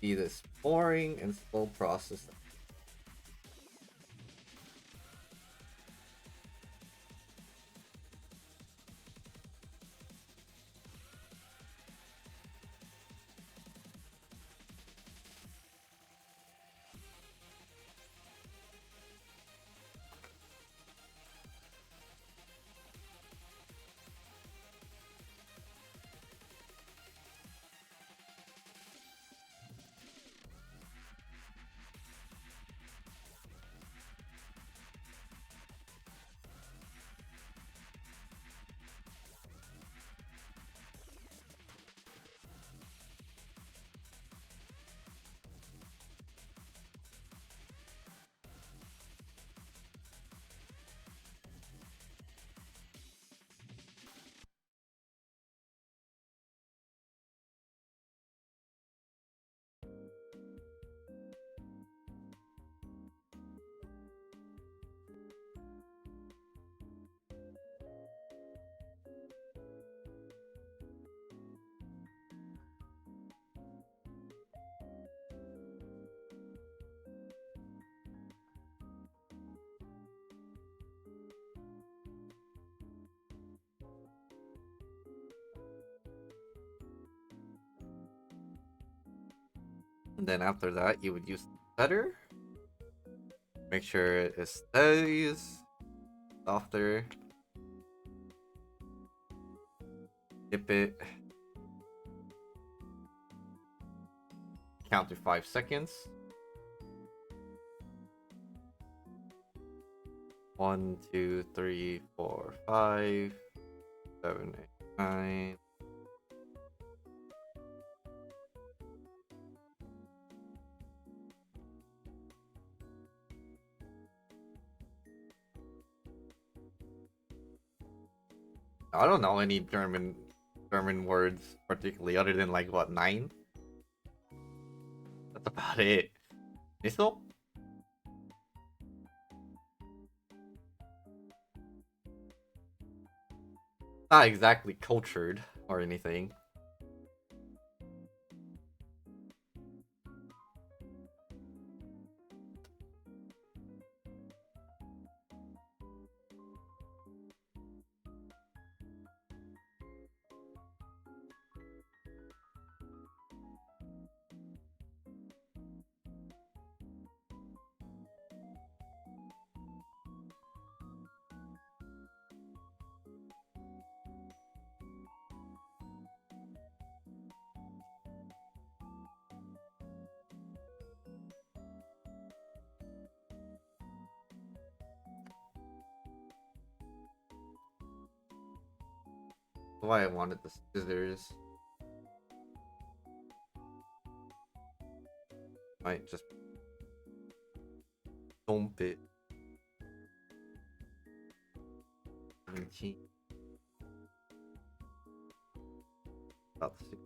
Be this boring and slow process. And then after that, you would use the setter. Make sure it stays softer. Dip it. Count to 5 seconds. 1, 2, 3, 4, 5, 7, 8, 9. I don't know any German words particularly other than like what 9. That's about it. Missile? Not exactly cultured or anything. That's why I wanted the scissors. Might just dump it. 17. About the 6.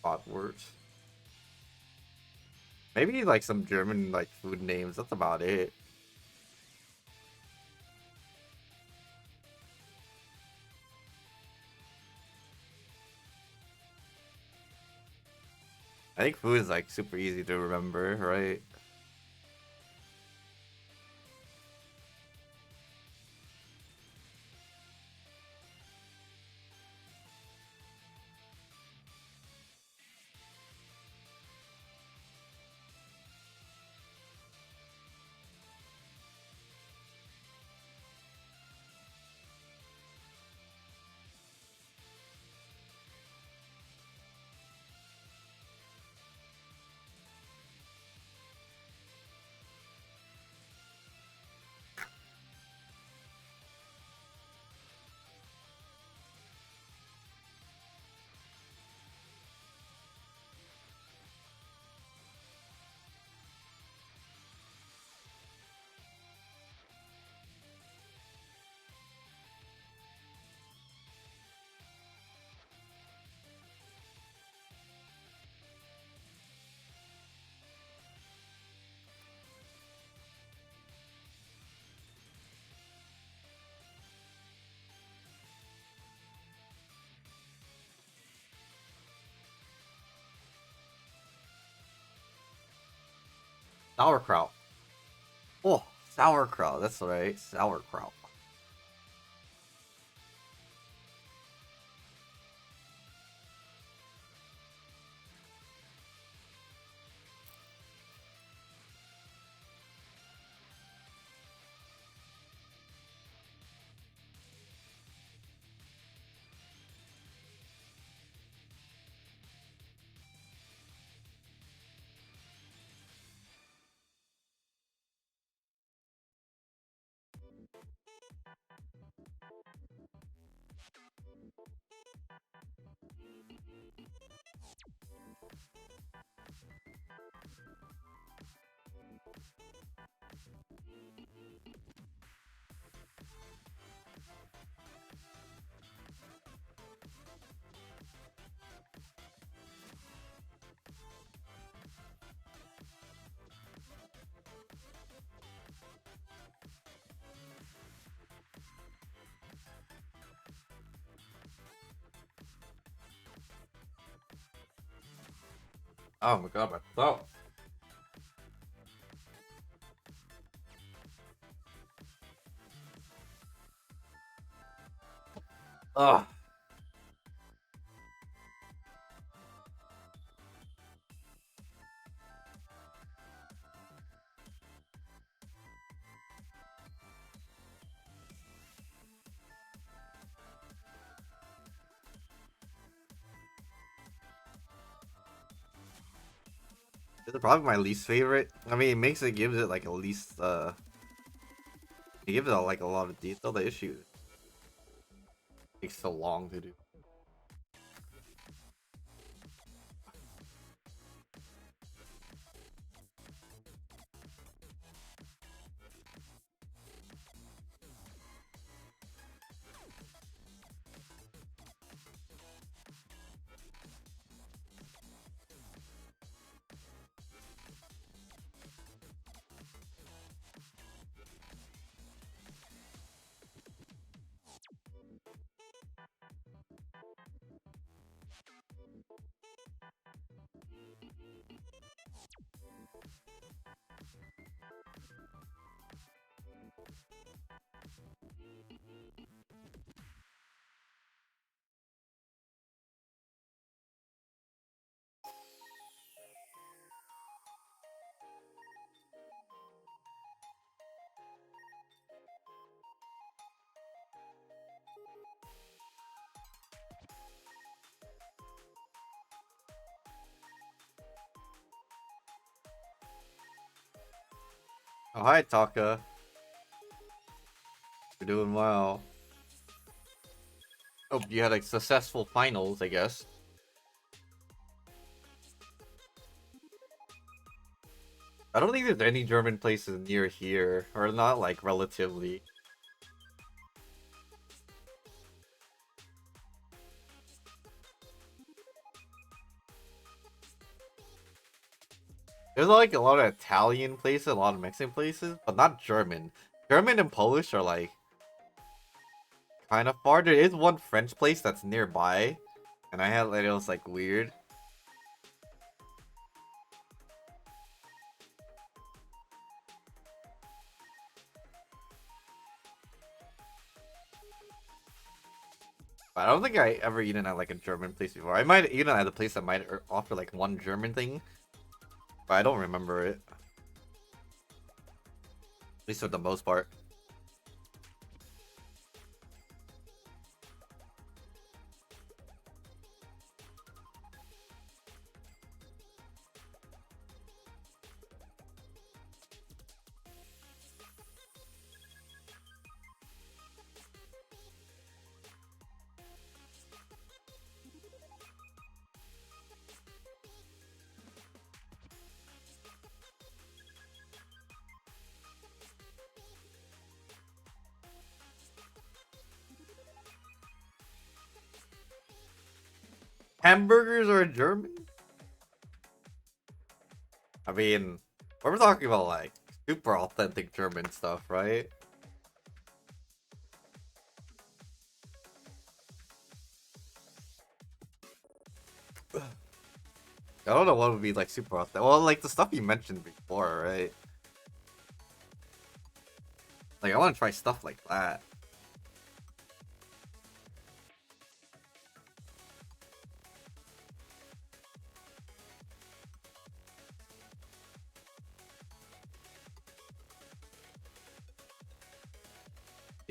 Odd words. Maybe like some German like food names. That's about it. I think food is like super easy to remember, right? Sauerkraut. Oh, sauerkraut. That's right. Sauerkraut. Oh my god, my throat. Ugh. It's probably my least favorite. I mean, it gives it like at least it gives it like a lot of detail. The issue takes so long to do. Oh, hi, Taka. You're doing well. Hope you had a successful finals, I guess. I don't think there's any German places near here, or not like relatively. There's like a lot of Italian places, a lot of Mexican places, but not German. German and Polish are like kind of far. There is one French place that's nearby, and I had like it was like weird. But I don't think I ever eaten at like a German place before. I might eaten at a place that might offer like one German thing, but I don't remember it. At least for the most part. Hamburgers are German? I mean, we're talking about like super authentic German stuff, right? I don't know what would be like super authentic. Well, like the stuff you mentioned before, right? Like I want to try stuff like that.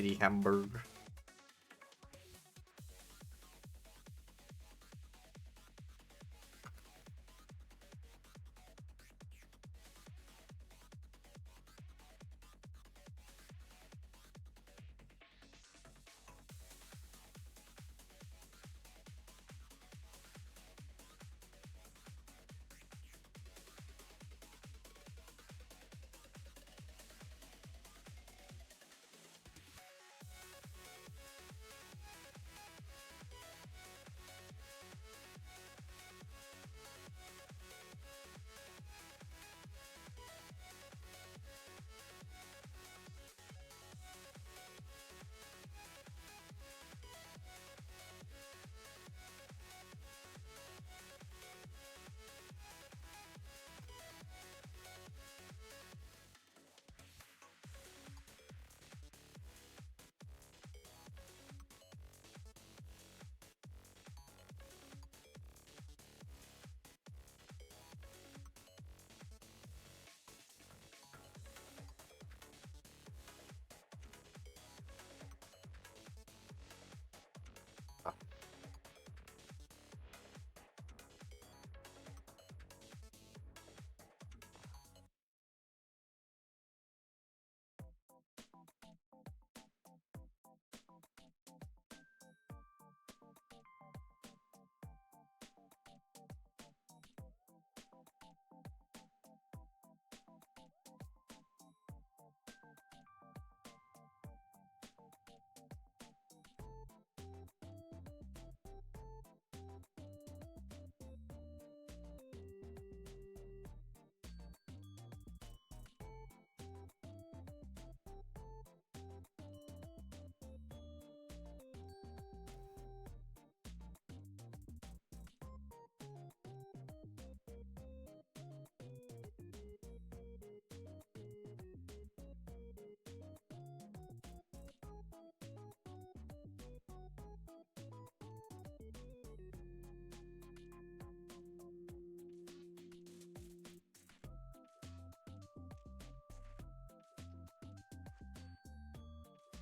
City Hamburg.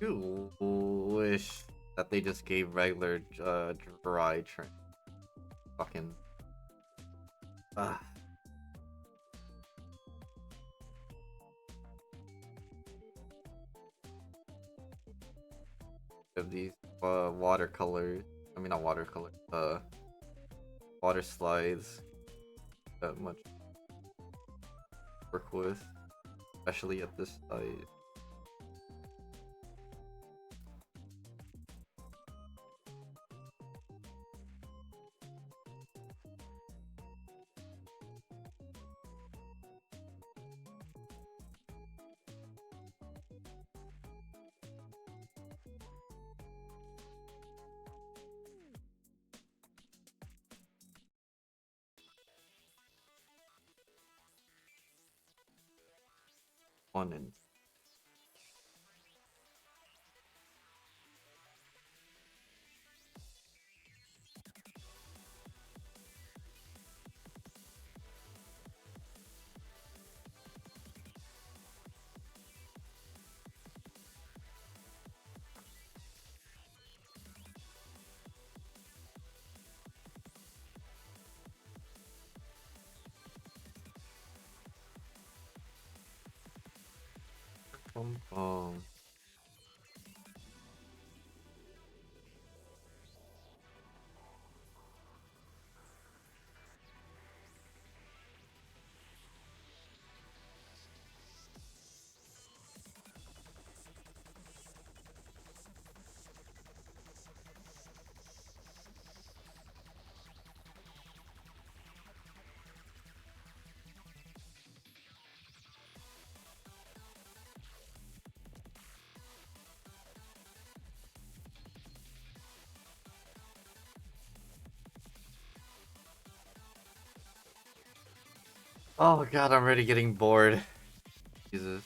You wish that they just gave regular dry train. Fucking. Ah. Of these watercolors. I mean, not watercolor. Water slides. That much work with, especially at this site. One and um. Oh god, I'm already getting bored. Jesus.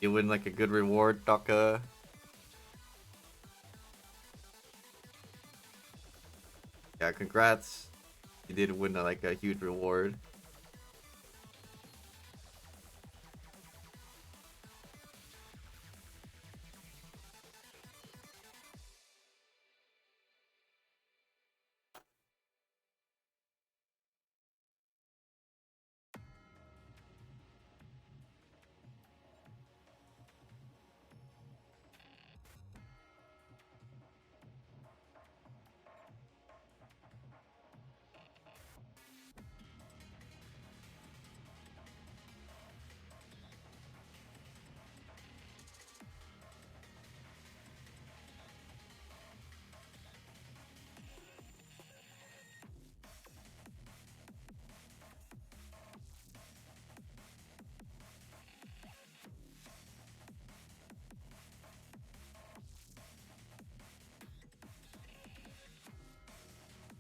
You win like a good reward, Daka. Yeah, congrats. You did win like a huge reward.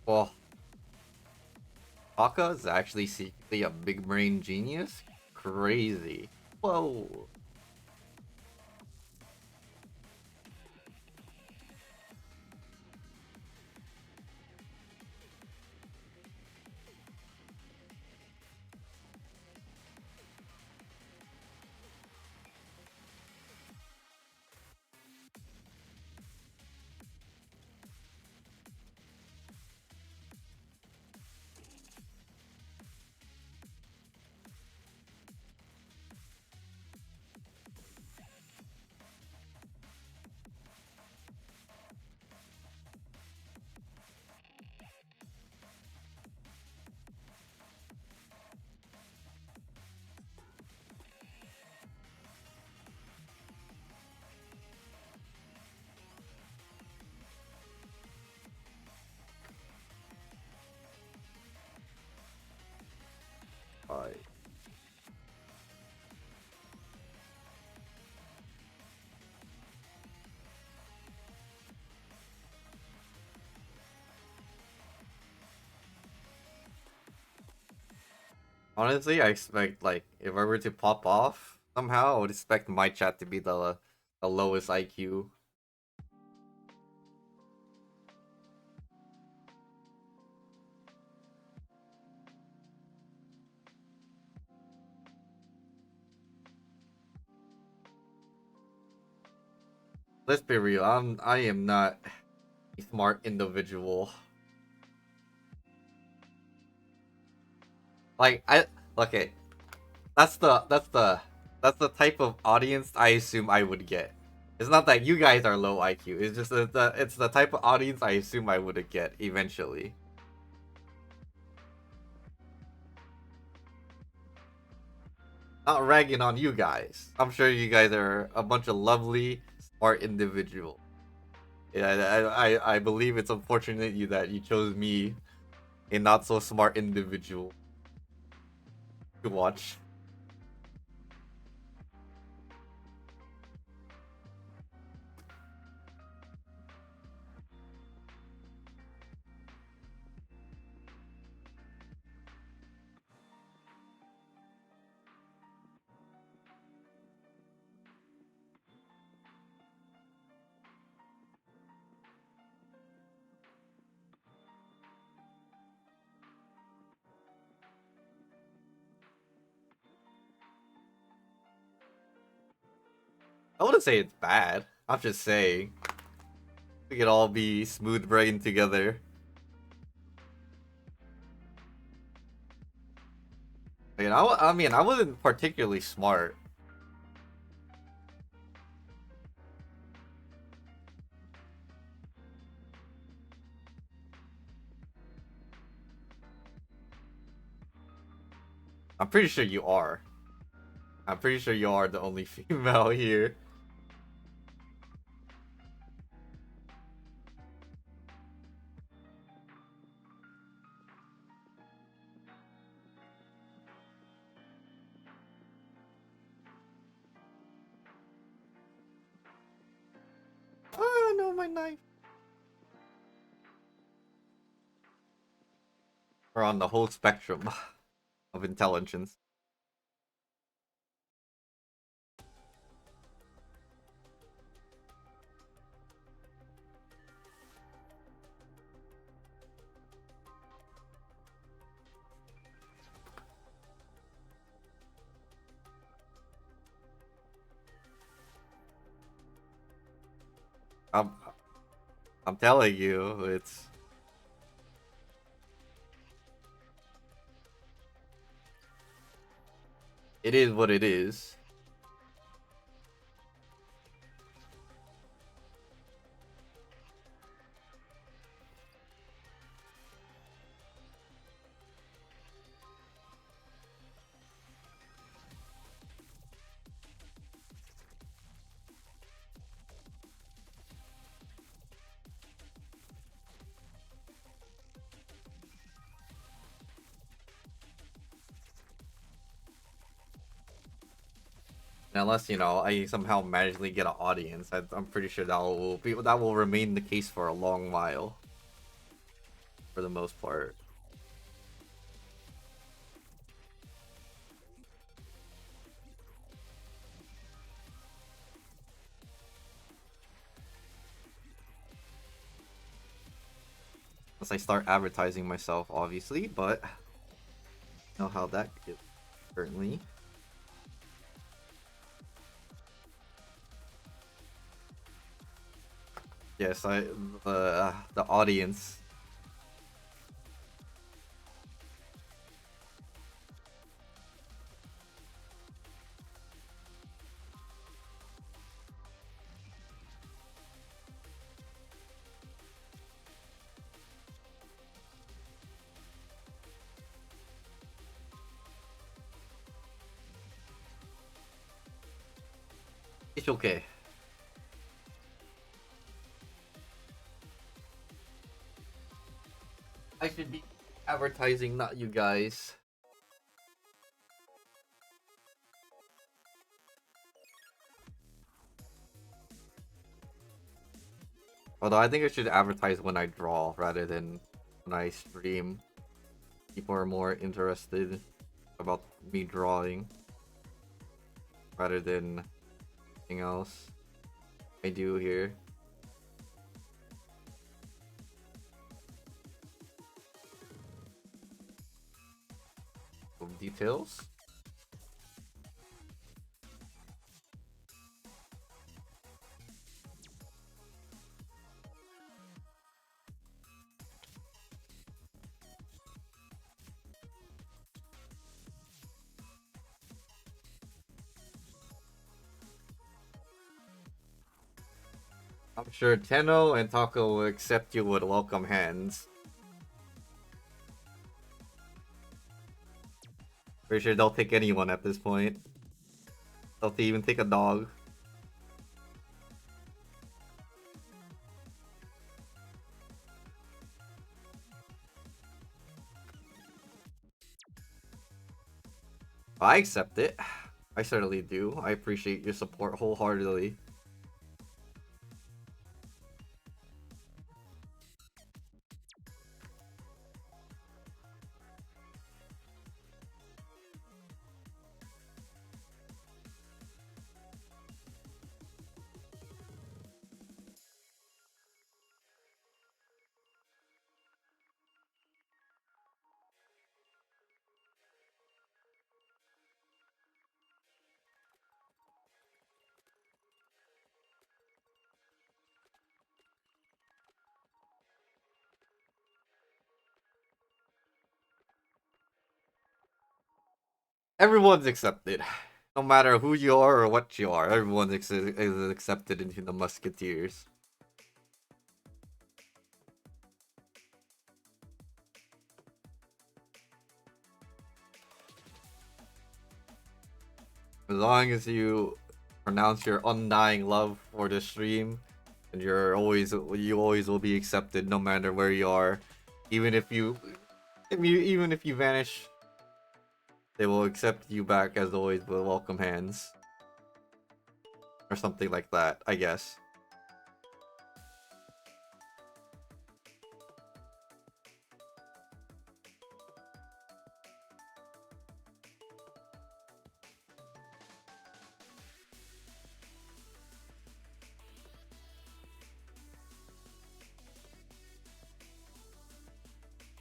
Well, Daka is actually secretly a big brain genius. Crazy. Whoa. I honestly, I expect like if I were to pop off somehow, I would expect my chat to be the the lowest IQ. Let's be real. I am not a smart individual. Like I okay, that's the type of audience I assume I would get. It's not that you guys are low IQ. It's just it's the type of audience I assume I would get eventually. Not ragging on you guys. I'm sure you guys are a bunch of lovely, smart individuals. Yeah, I believe it's unfortunate you that you chose me, a not so smart individual, to watch. I wouldn't say it's bad. I'm just saying we could all be smooth brain together. I mean, I wasn't particularly smart. I'm pretty sure you are. I'm pretty sure you are the only female here. Oh no, my knife. We're on the whole spectrum of intelligence. I'm I'm telling you, it is what it is. Unless I somehow magically get an audience, I'm pretty sure that will remain the case for a long while, for the most part. Unless I start advertising myself, obviously, but know how that is currently. Yes, the audience. It's okay. I should be advertising, not you guys. Although I think I should advertise when I draw rather than when I stream. People are more interested about me drawing rather than anything else. I do here. Some details. I'm sure Tenno and Taco will accept you with welcome hands. Pretty sure they'll take anyone at this point. They'll even take a dog. I accept it. I certainly do. I appreciate your support wholeheartedly. Everyone's accepted. No matter who you are or what you are, everyone is accepted into the Musketeers. As long as you pronounce your undying love for the stream, and you always will be accepted no matter where you are. Even if you vanish, they will accept you back as always with welcome hands. Or something like that, I guess.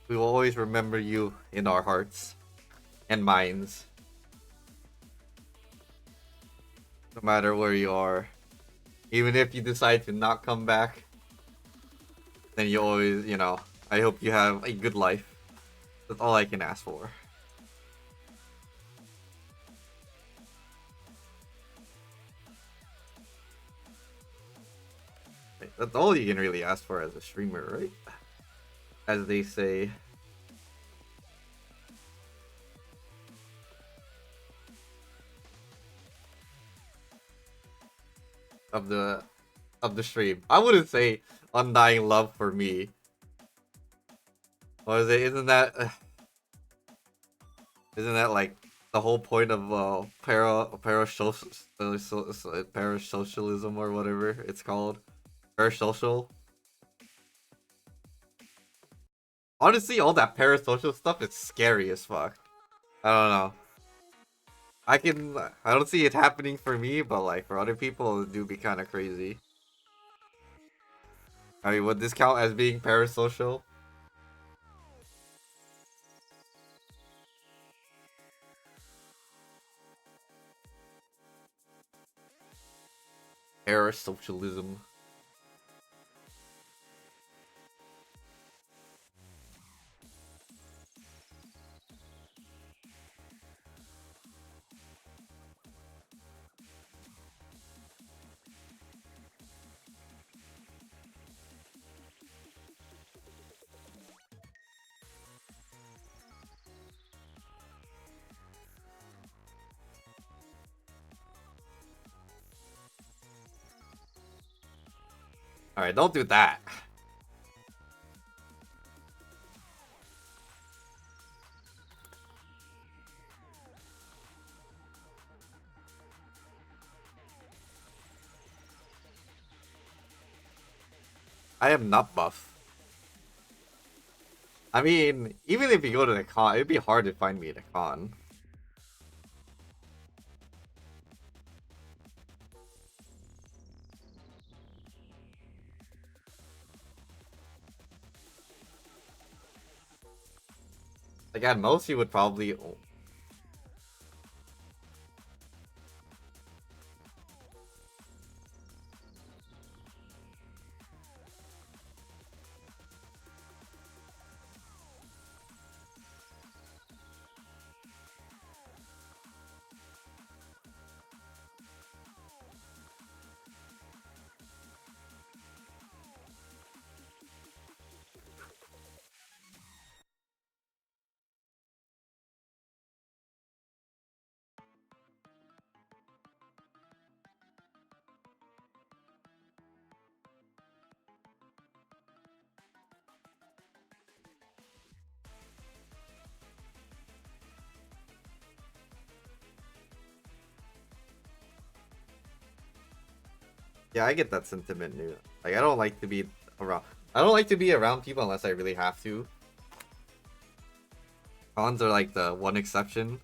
We will always remember you in our hearts and minds. No matter where you are. Even if you decide to not come back, then you always, I hope you have a good life. That's all I can ask for. That's all you can really ask for as a streamer, right? As they say. Of the stream. I wouldn't say undying love for me. What is it? Isn't that like the whole point of parasocialism or whatever it's called? Parasocial. Honestly, all that parasocial stuff is scary as fuck. I don't know. I don't see it happening for me, but like for other people, it do be kind of crazy. I mean, would this count as being parasocial? Parasocialism. Alright, don't do that. I am not buff. I mean, even if you go to the con, it'd be hard to find me at a con. Like at most, you would probably. Yeah, I get that sentiment, dude. Like, I don't like to be around. I don't like to be around people unless I really have to. Cons are like the one exception.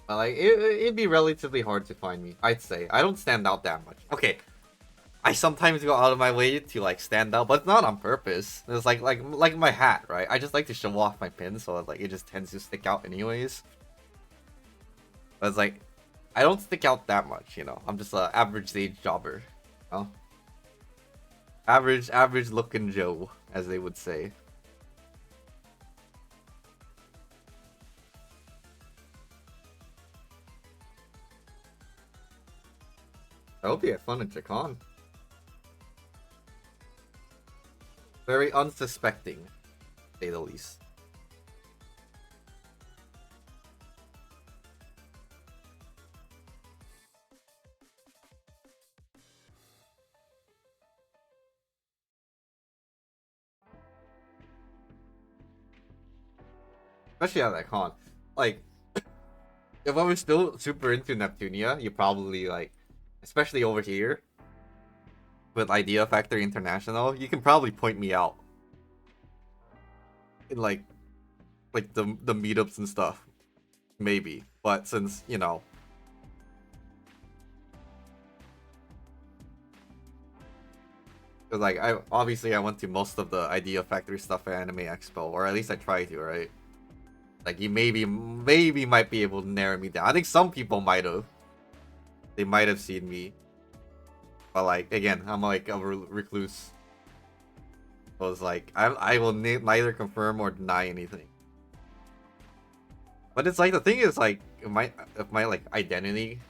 But like, it'd be relatively hard to find me. I'd say I don't stand out that much. Okay, I sometimes go out of my way to like stand out, but not on purpose. It's like my hat, right? I just like to show off my pin, so like it just tends to stick out anyways. But it's like I don't stick out that much, you know. I'm just a average age jobber, you know? Average looking Joe, as they would say. I hope you had fun at Jacan. Very unsuspecting, to say the least. Especially at that con. Like, if I was still super into Neptunia, you probably like, especially over here with Idea Factory International, you can probably point me out in like the meetups and stuff, maybe. But since you know, 'cause like I obviously I went to most of the Idea Factory stuff at Anime Expo, or at least I tried to, right? Like you maybe might be able to narrow me down. I think some people might have. They might have seen me, but like again, I'm like a recluse. I was like I will neither confirm or deny anything. But it's like the thing is like if my like identity,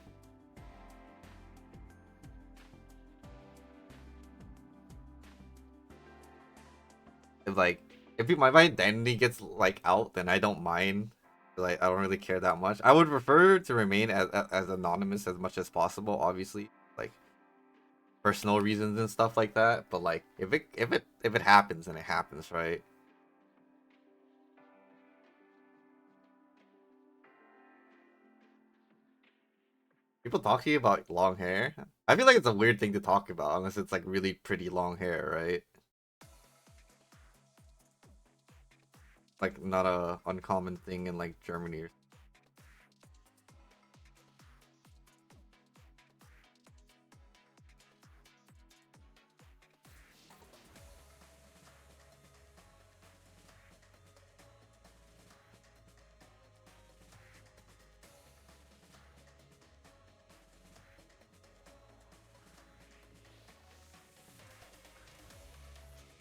if like if my identity gets like out, then I don't mind. Like I don't really care that much. I would prefer to remain as anonymous as much as possible. Obviously, like personal reasons and stuff like that. But like if it happens, then it happens, right? People talk to you about long hair. I feel like it's a weird thing to talk about unless it's like really pretty long hair, right? Like not a uncommon thing in like Germany.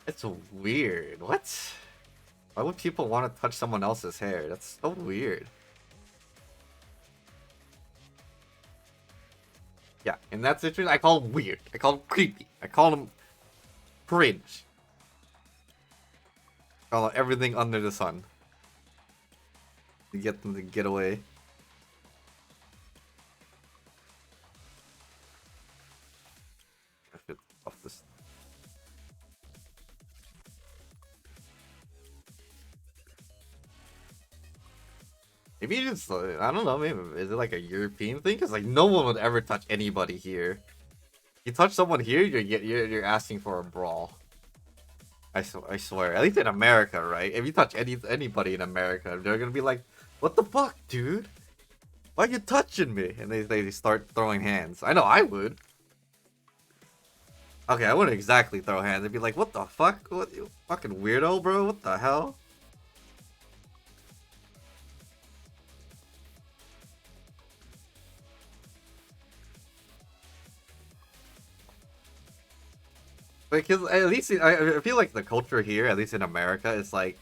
It's weird. What? Why would people want to touch someone else's hair? That's so weird. Yeah, in that situation, I call them weird. I call them creepy. I call them cringe. I call them everything under the sun to get them to get away. Maybe just I don't know. Maybe is it like a European thing? Because like no one would ever touch anybody here. You touch someone here, you're asking for a brawl. I swear. At least in America, right? If you touch anybody in America, they're gonna be like, "What the fuck, dude? Why you touching me?" And they start throwing hands. I know I would. Okay, I wouldn't exactly throw hands. They'd be like, "What the fuck? What you fucking weirdo, bro? What the hell?" Because at least I feel like the culture here, at least in America, is like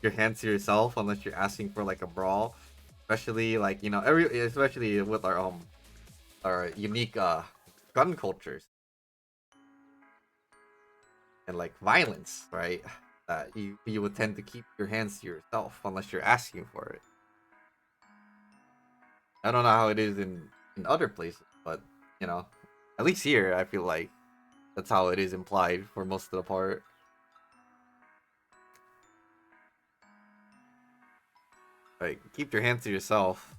your hands to yourself unless you're asking for like a brawl. Especially like especially with our unique gun cultures and like violence, right? That you would tend to keep your hands to yourself unless you're asking for it. I don't know how it is in other places, but you know, at least here I feel like that's how it is implied for most of the part. Like keep your hands to yourself.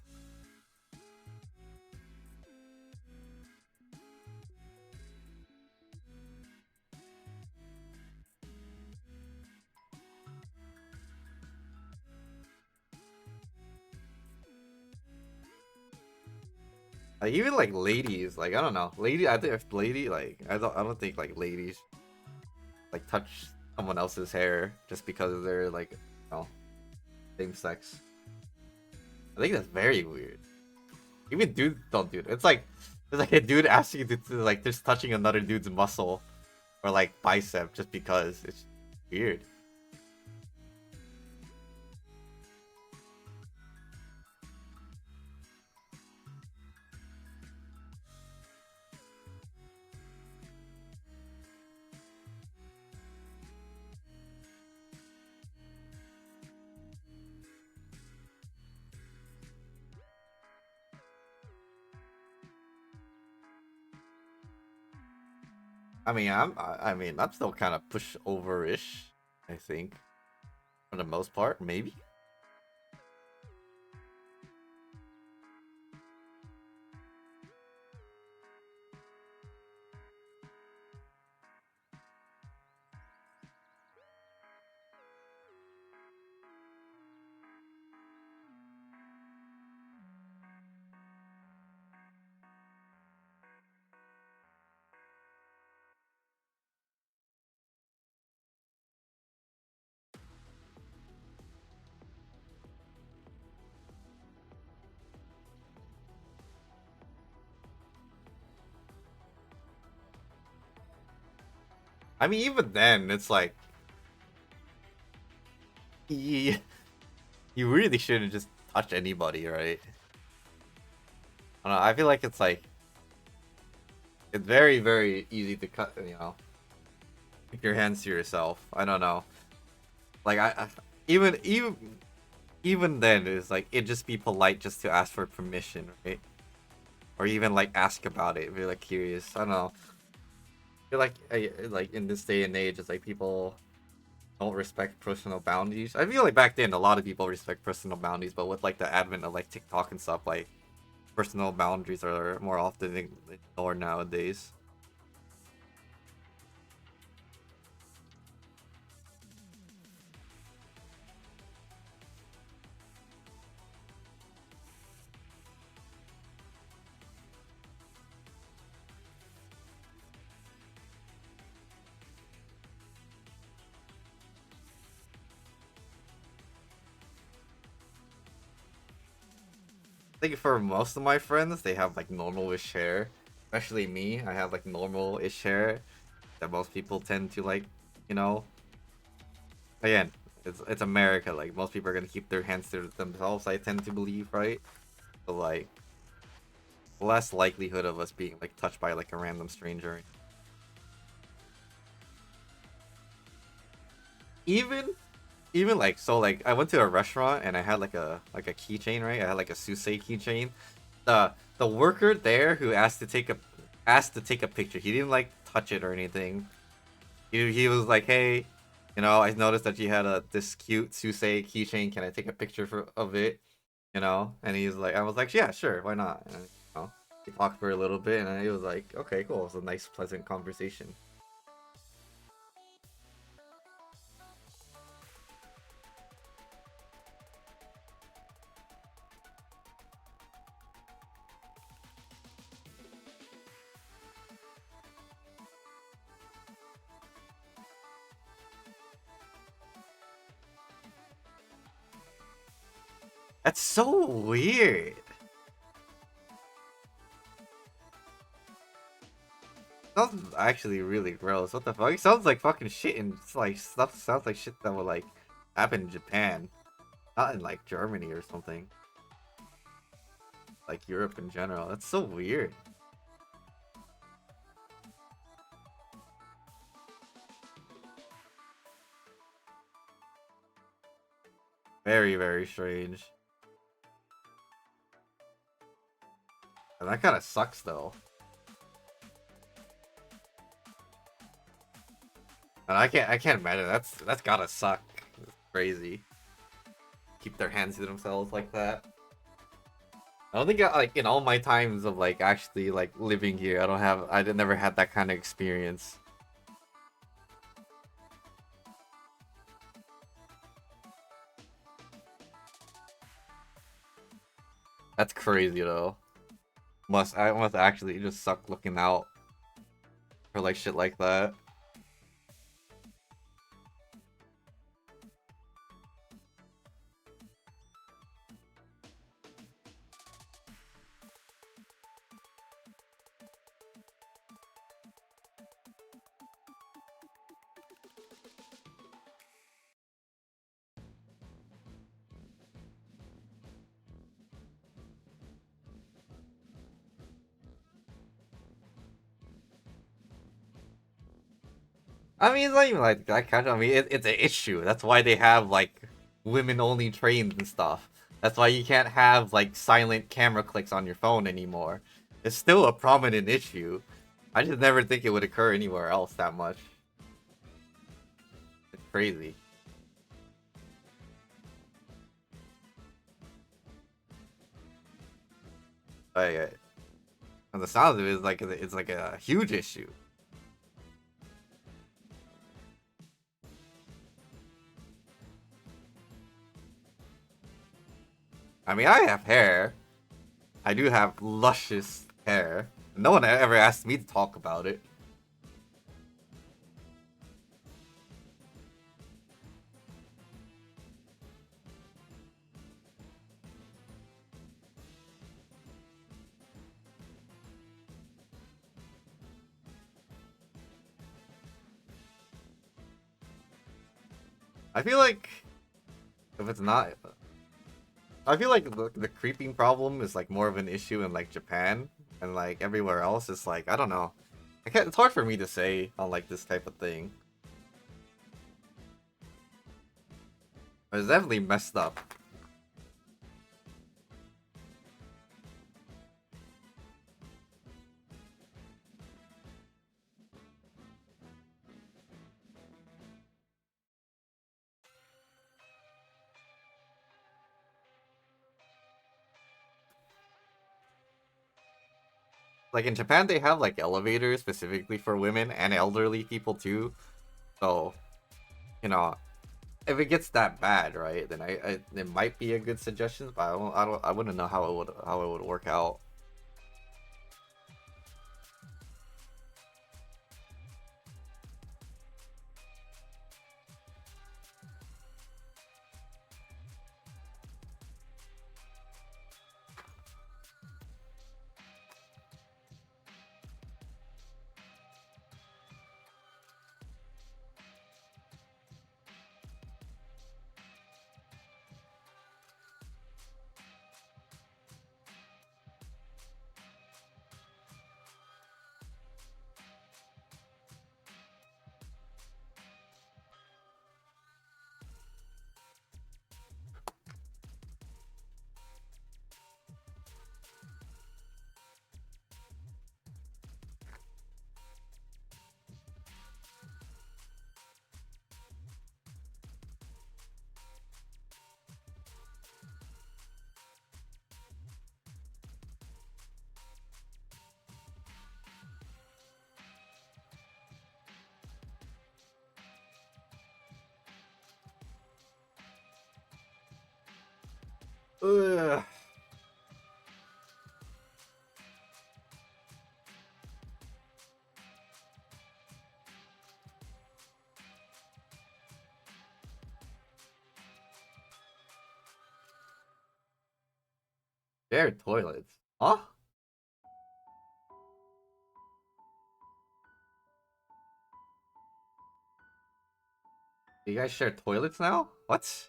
Like even like ladies, like I don't know, lady. I think if lady, like I don't think like ladies like touch someone else's hair just because they're like same sex. I think that's very weird. Even dudes don't do it. It's like a dude asking you to like just touching another dude's muscle or like bicep just because it's weird. I mean I'm still kind of pushover-ish, I think, for the most part, maybe. I mean even then it's like you, you really shouldn't just touch anybody, right? I don't know, I feel like it's very easy to cut, keep your hands to yourself. I don't know. Like I even even even then it's like it just be polite just to ask for permission, right? Or even like ask about it, be like curious. I don't know. I feel like like in this day and age, it's like people don't respect personal boundaries. I feel like back then a lot of people respect personal boundaries, but with like the advent of like TikTok and stuff, like personal boundaries are more often ignored nowadays. I think for most of my friends, they have like normal-ish hair. Especially me, I have like normal-ish hair that most people tend to like, you know. Again, it's America. Like most people are gonna keep their hands to themselves. I tend to believe, right? But like less likelihood of us being like touched by like a random stranger. Even even like so like I went to a restaurant and I had like a keychain, right? I had like a Susei keychain. The worker there who asked to take a picture. He didn't like touch it or anything. He was like, "Hey, I noticed that you had a this cute Susei keychain. Can I take a picture of it?" you know? And he's like, I was like, yeah, sure, why not? And, we talked for a little bit, and he was like, okay, cool. It was a nice, pleasant conversation. That's so weird. Sounds actually really gross. What the fuck? It sounds like fucking shit, and it's like stuff sounds like shit that would like happen in Japan, not in like Germany or something. Like Europe in general. That's so weird. Very, very strange. And that kind of sucks though. And I can't imagine. That's gotta suck. It's crazy. Keep their hands to themselves like that. I don't think like in all my times of like actually like living here, I never had that kind of experience. That's crazy though. I must actually just suck looking out for like shit like that. I mean, it's not even like that kind of. I mean, it's an issue. That's why they have like women-only trains and stuff. That's why you can't have like silent camera clicks on your phone anymore. It's still a prominent issue. I just never think it would occur anywhere else that much. It's crazy. Like, and the sounds of it is like it's like a huge issue. I mean, I have hair. I do have luscious hair. No one ever asked me to talk about it. I feel like if it's not, I feel like the creeping problem is like more of an issue in like Japan and like everywhere else. It's like I don't know. I can't. It's hard for me to say on like this type of thing. It's definitely messed up. Like in Japan, they have like elevators specifically for women and elderly people too. So you know, if it gets that bad, right, then it might be a good suggestion, but I wouldn't know how it would work out. Ugh. Shared toilets. Huh? You guys share toilets now? What?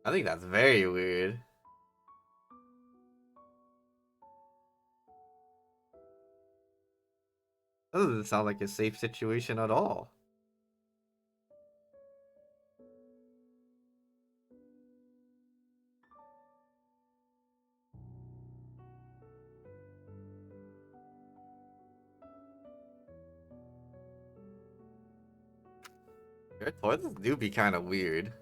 I think that's very weird. That doesn't sound like a safe situation at all. Shared toilets do be kind of weird.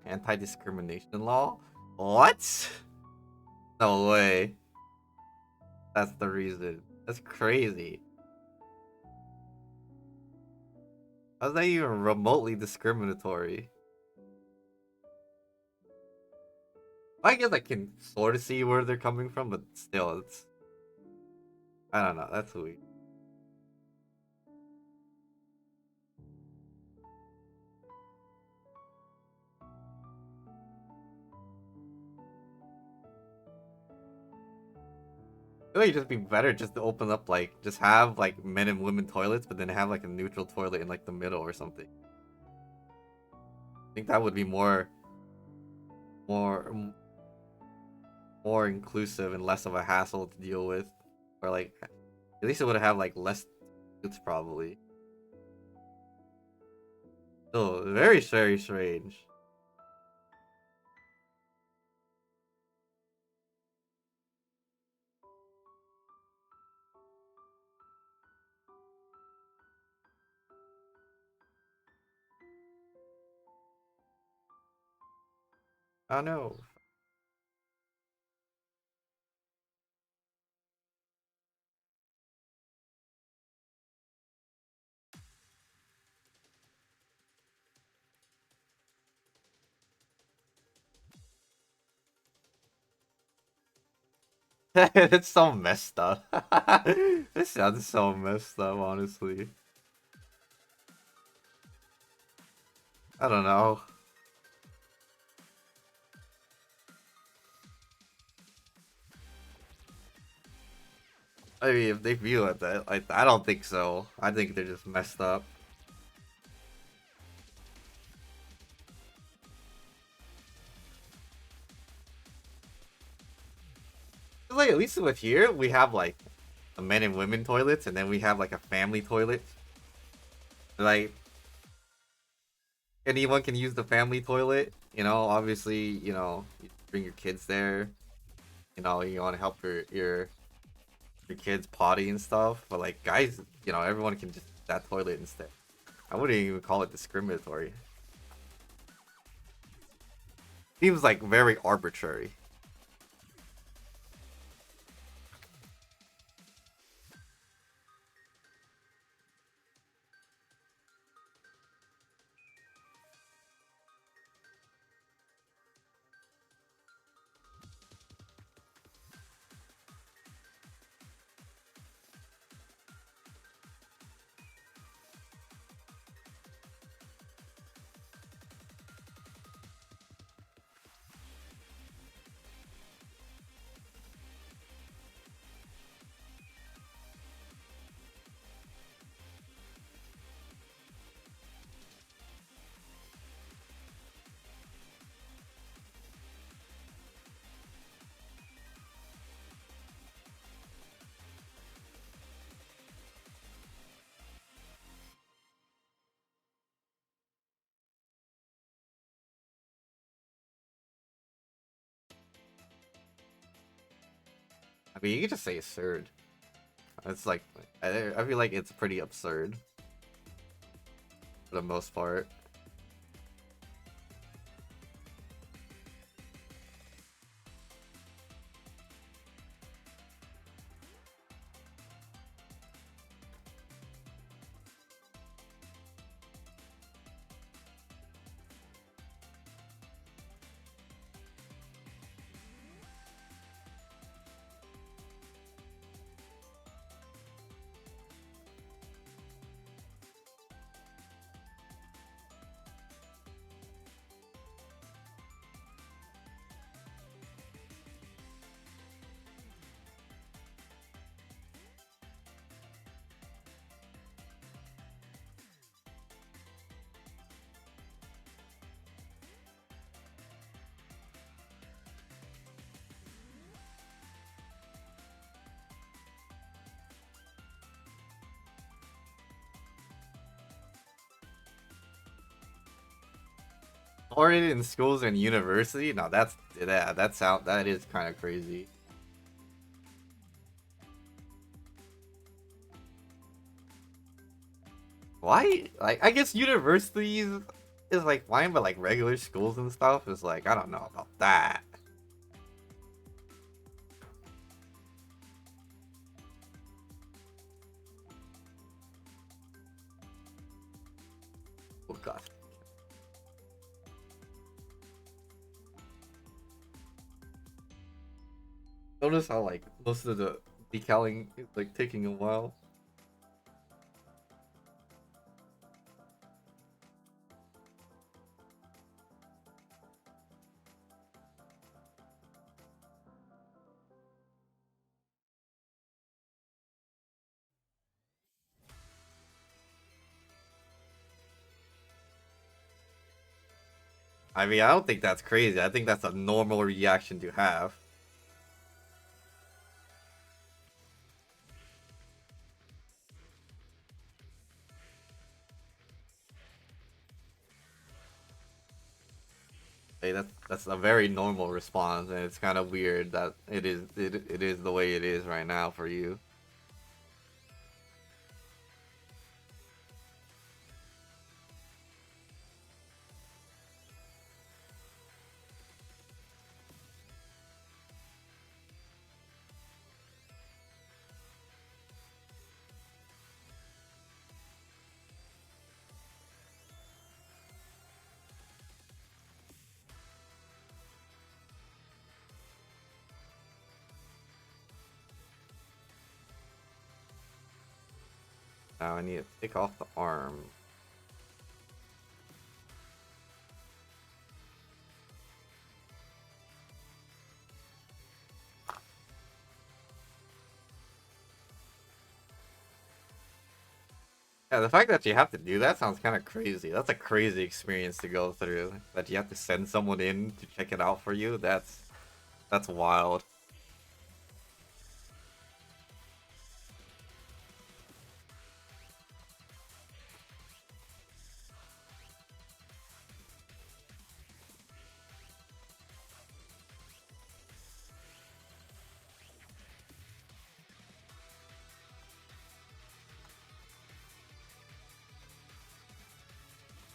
Anti-discrimination law? What? No way. That's the reason. That's crazy. How's that even remotely discriminatory? I guess I can sort of see where they're coming from, but still, it's... I don't know, that's weird. It would just be better just to open up, like, just have, like, men and women toilets, but then have, like, a neutral toilet in, like, the middle or something. I think that would be more, more inclusive and less of a hassle to deal with. Or, like, at least it would have, like, less suits, probably. Still, very, very strange. I don't know. It's so messed up. This sounds so messed up, honestly. I don't know. I mean, if they view it that, like, I don't think so. I think they're just messed up. Like, at least with here, we have, like, the men and women toilets, and then we have, like, a family toilet. Like, anyone can use the family toilet. You know, obviously, you bring your kids there. You know, you want to help your kids potty and stuff. But, like, guys, everyone can just use that toilet instead. I wouldn't even call it discriminatory. Seems like very arbitrary. I mean, you could just say absurd. It's like, I feel like it's pretty absurd for the most part. Already in schools and university? No, that is kind of crazy. Why? Like, I guess universities is like fine, but like regular schools and stuff is like, I don't know about that. Oh god. Notice how like most of the decaling is like taking a while. I mean, I don't think that's crazy. I think that's a normal reaction to have. Hey, that's a very normal response, and it's kind of weird that it is the way it is right now for you. Now I need to take off the arm. Yeah, the fact that you have to do that sounds kind of crazy. That's a crazy experience to go through. That you have to send someone in to check it out for you. That's wild.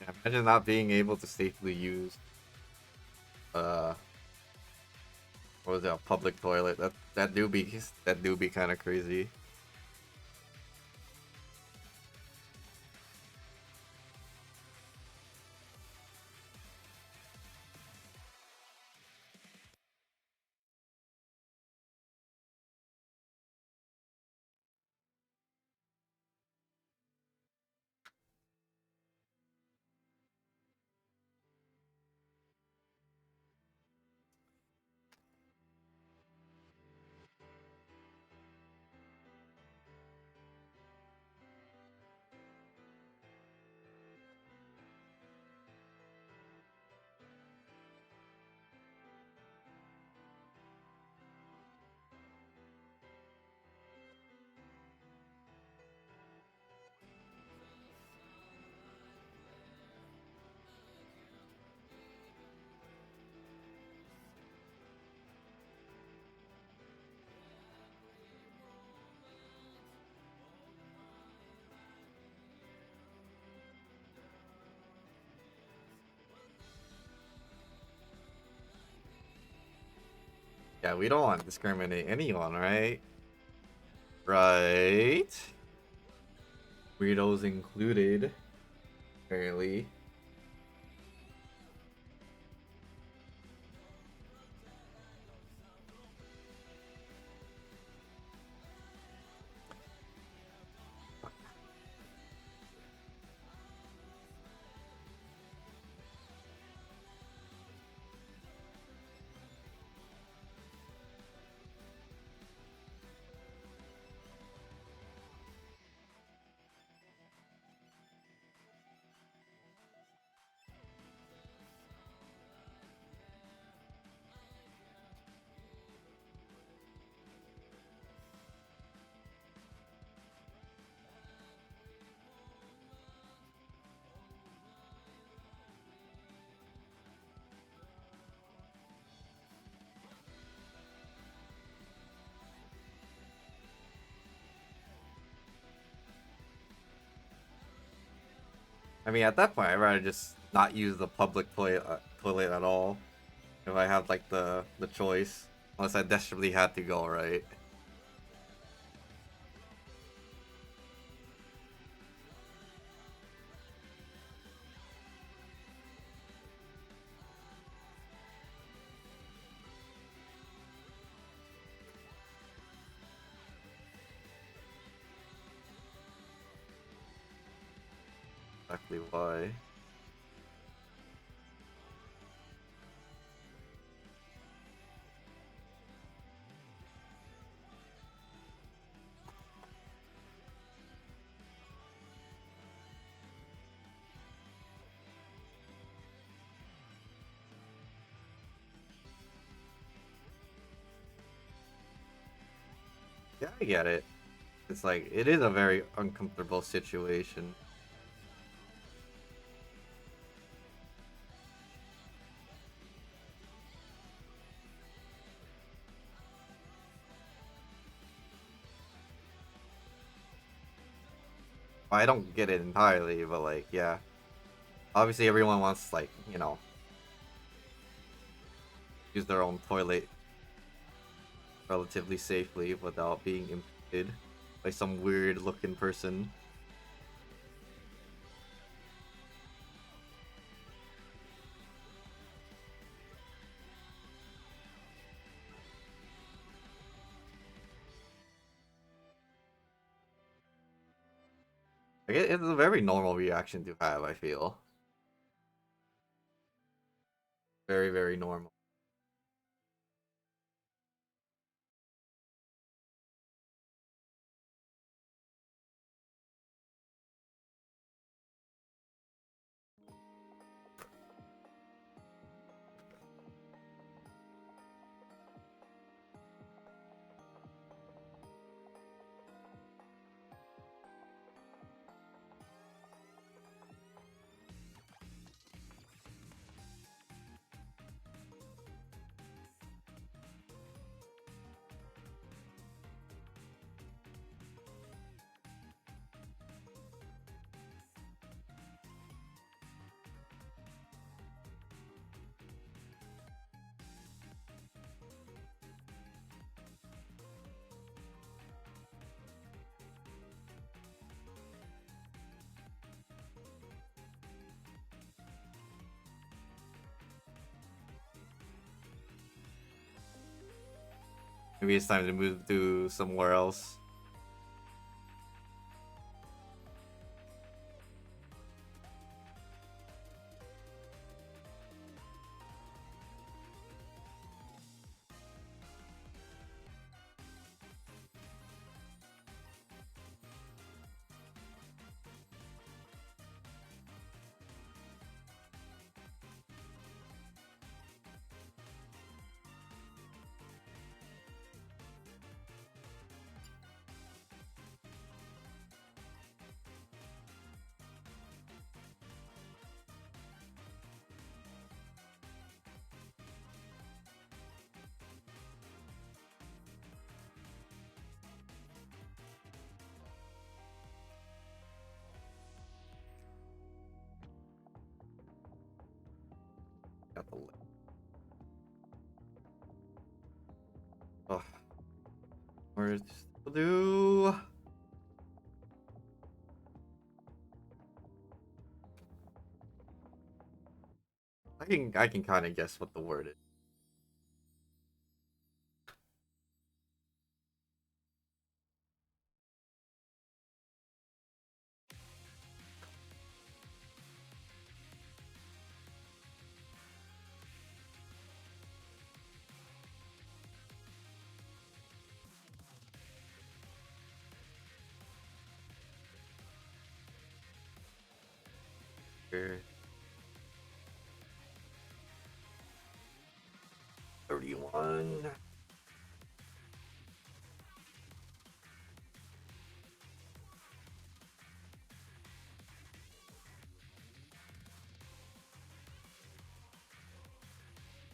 Yeah, imagine not being able to safely use uh what was it, a public toilet. That do be kind of crazy. Yeah, we don't want to discriminate anyone, right? Right. Weirdos included, apparently. I mean, at that point, I'd rather just not use the public toilet at all if I have like the choice, unless I desperately had to go, right? Exactly why. Yeah, I get it. It's like it is a very uncomfortable situation. I don't get it entirely, but like, yeah. Obviously, everyone wants like use their own toilet relatively safely without being impeded by some weird looking person. Like, it's a very normal reaction to have. I feel very, very normal. Maybe it's time to move to somewhere else. Got the. Oh, where's to do? I can kind of guess what the word is. Here. 31.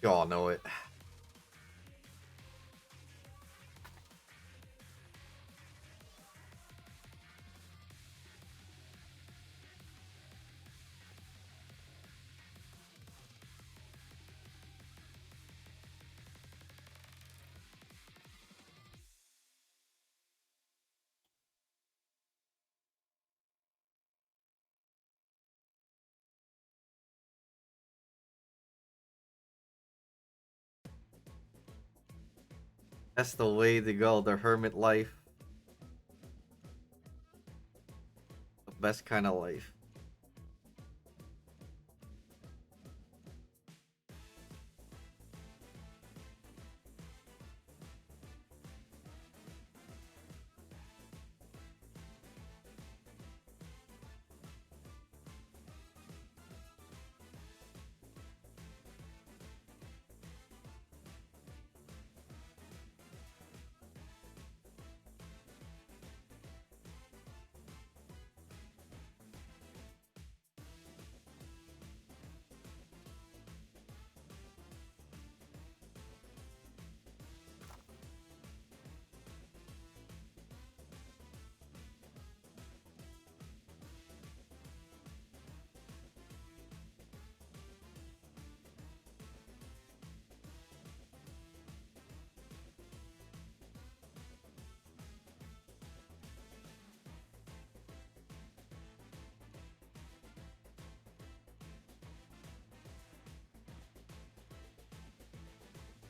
You all know it. That's the way to go. The hermit life, the best kind of life.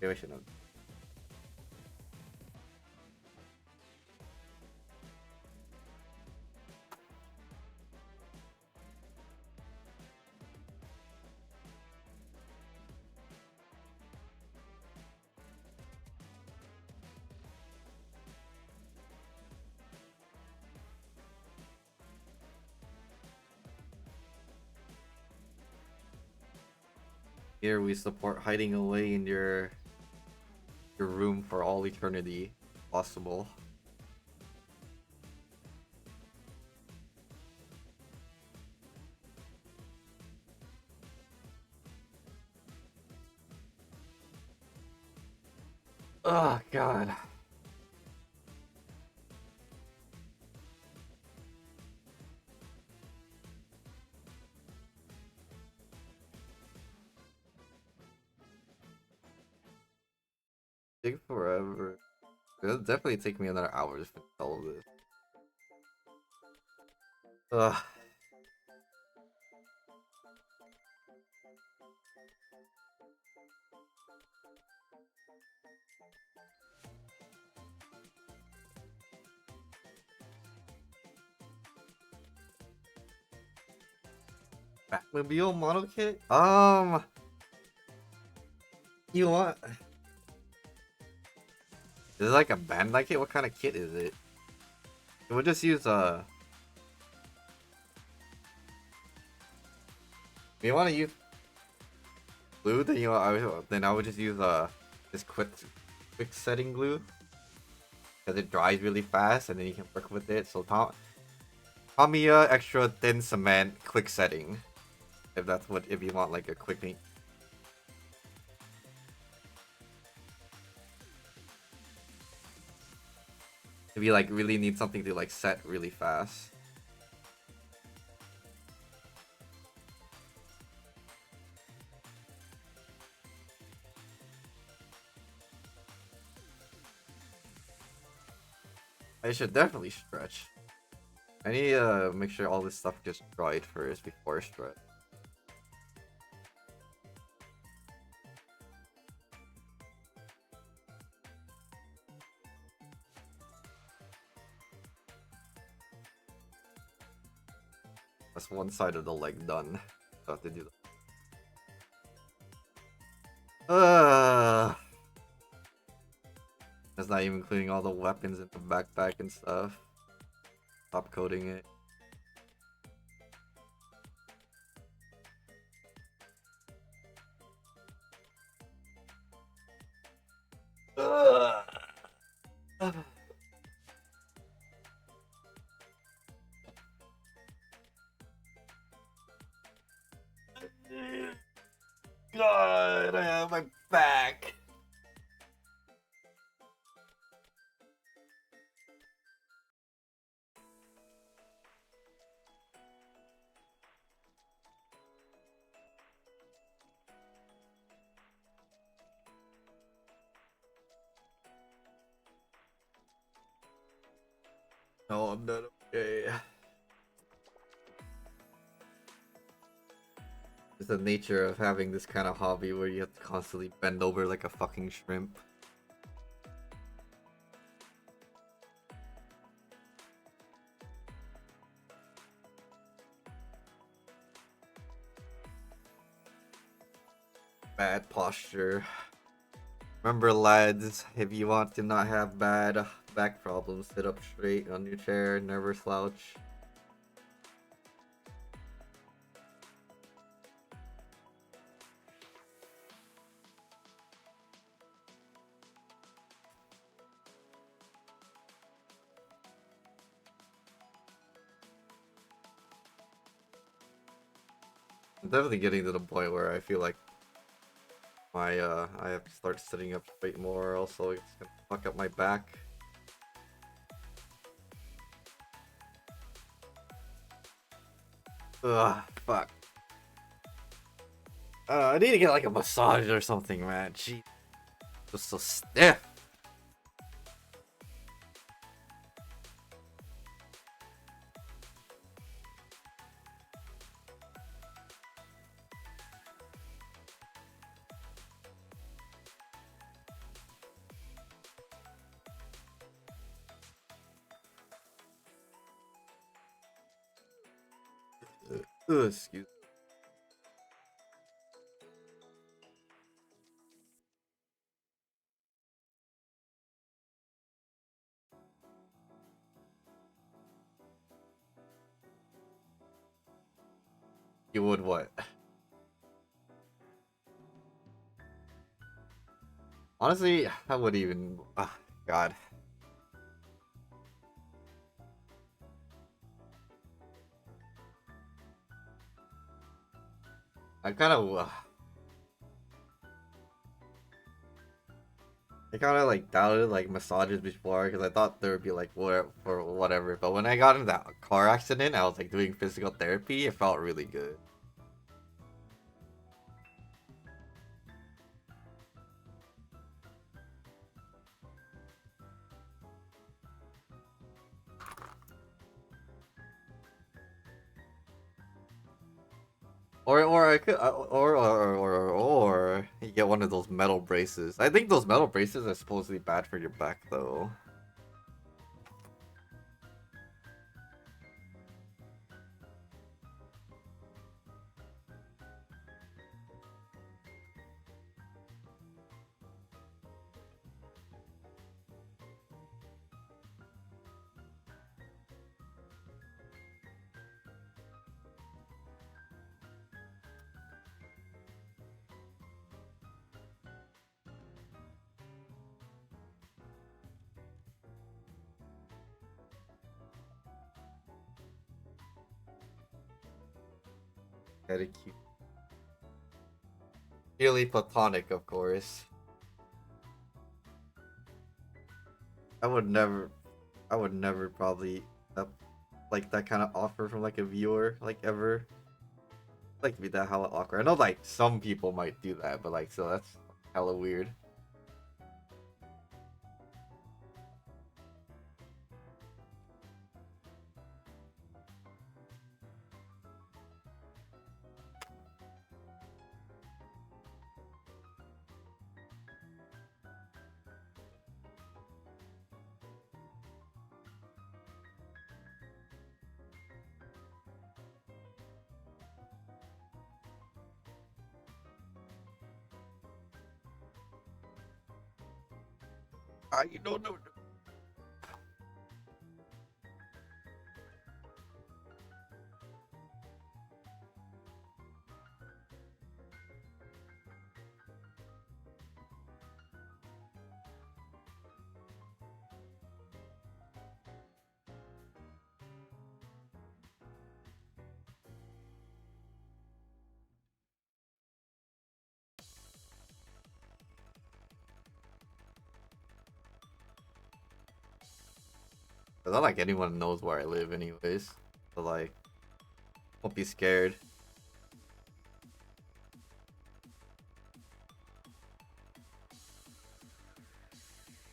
Maybe I should have. Here we support hiding away in your room for all eternity possible. Oh god. Take forever. It'll definitely take me another hour to finish all of this. Ugh. Batmobile model kit? You want? Is it like a Bandai kit? What kind of kit is it? We'll just use if you want to use glue, then then I would just use this quick setting glue because it dries really fast and then you can work with it. So Tamiya extra thin cement quick setting, if you want like a quick. If you like really need something to like set really fast. I should definitely stretch. I need to make sure all this stuff gets dried first before I stretch. That's one side of the leg done. So I have to do that. That's not even including all the weapons in the backpack and stuff. Top coating it. God, I have my back. No, I'm not okay. It's the nature of having this kind of hobby where you have to constantly bend over like a fucking shrimp. Bad posture. Remember, lads, if you want to not have bad back problems, sit up straight on your chair, never slouch. I'm definitely getting to the point where I feel like I have to start sitting up straight more, also it's gonna fuck up my back. Ugh, fuck. I need to get like a massage or something, man. Gee, just so stiff. Excuse You would what? Honestly, I would even. God. I kind of. I kind of like doubted like massages before because I thought there would be like whatever or whatever. But when I got in that car accident, I was like doing physical therapy. It felt really good. Or I could or you get one of those metal braces. I think those metal braces are supposedly bad for your back though. Very cute. Purely platonic, of course. I would never, I would never probably up like that kind of offer from like a viewer like ever. Like to be that hella awkward. I know like some people might do that, but like so that's hella weird. You don't know. It's not like anyone knows where I live, anyways. So like, don't be scared.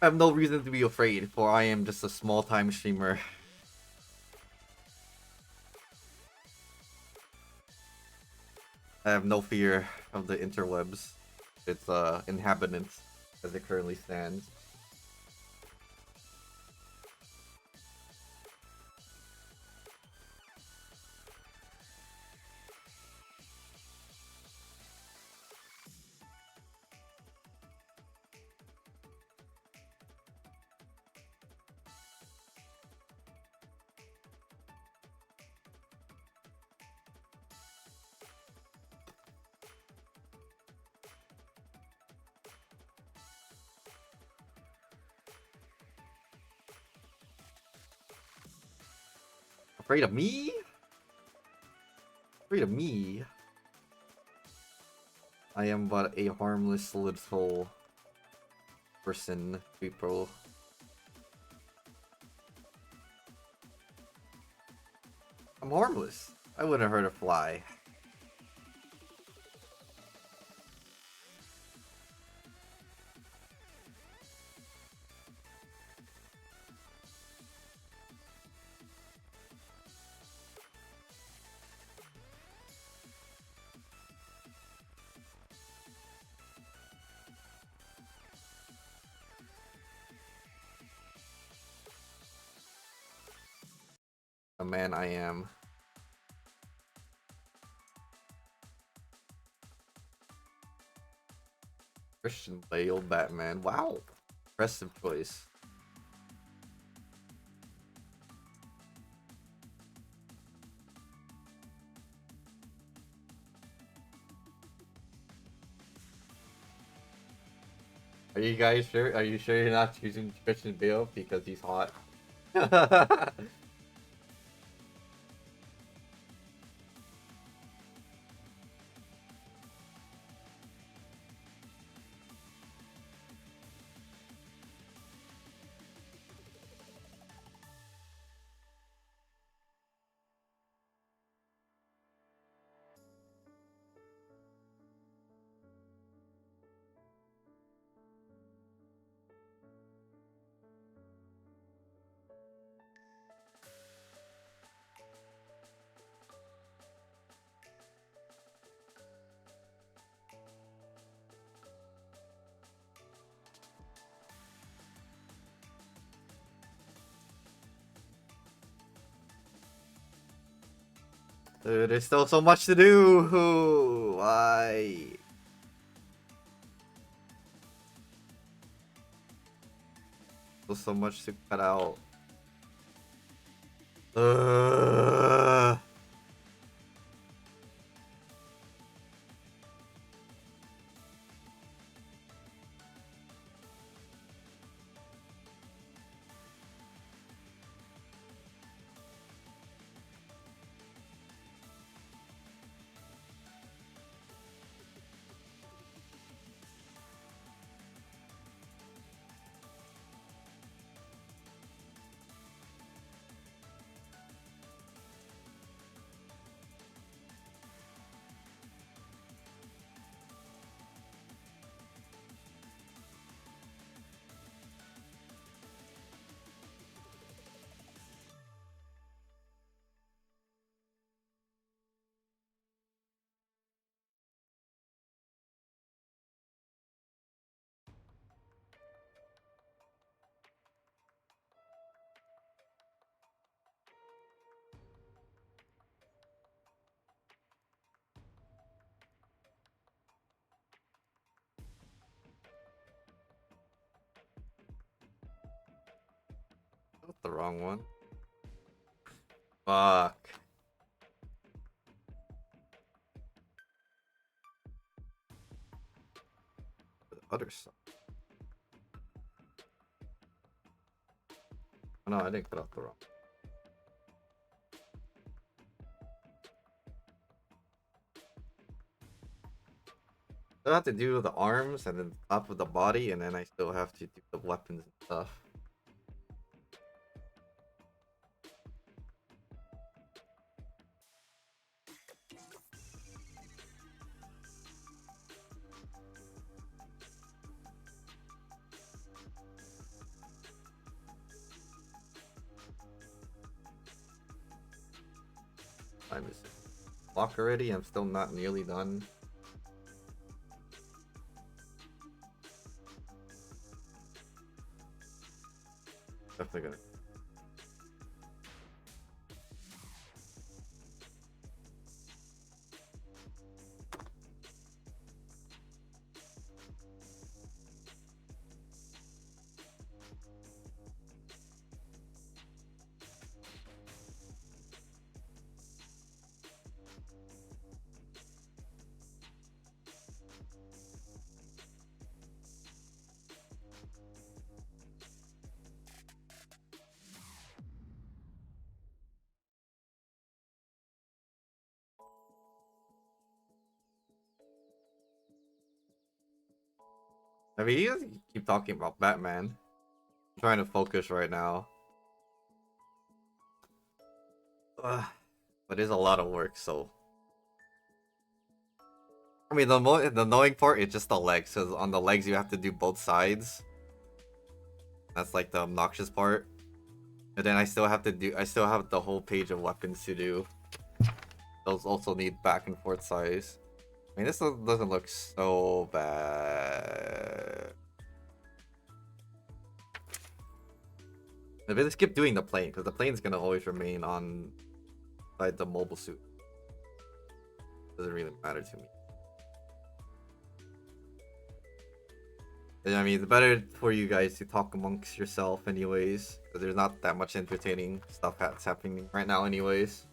I have no reason to be afraid, for I am just a small-time streamer. I have no fear of the interwebs, its inhabitants, as it currently stands. Afraid of me? Afraid of me? I am but a harmless little person, people. I'm harmless. I wouldn't hurt a fly. The man I am. Christian Bale, Batman. Wow. Impressive choice. Are you guys sure? Are you sure you're not choosing Christian Bale because he's hot? Dude, there's still so much to do. Why? Still so much to cut out. Uh, that's the wrong one. Fuck. The other side. Oh, no, I didn't cut out the wrong. I have to do the arms and then top of the body, and then I still have to do the weapons and stuff. Time is clock already. I'm still not nearly done. Definitely gonna. I mean, you guys keep talking about Batman. I'm trying to focus right now. Ugh, but it's a lot of work, so. I mean, the annoying part is just the legs, because on the legs you have to do both sides. That's like the obnoxious part. And then I still have the whole page of weapons to do. Those also need back and forth size. I mean, this doesn't look so bad. If I just keep doing the plane, because the plane's gonna always remain on side the mobile suit. Doesn't really matter to me. And I mean, it's better for you guys to talk amongst yourself anyways, because there's not that much entertaining stuff that's happening right now anyways.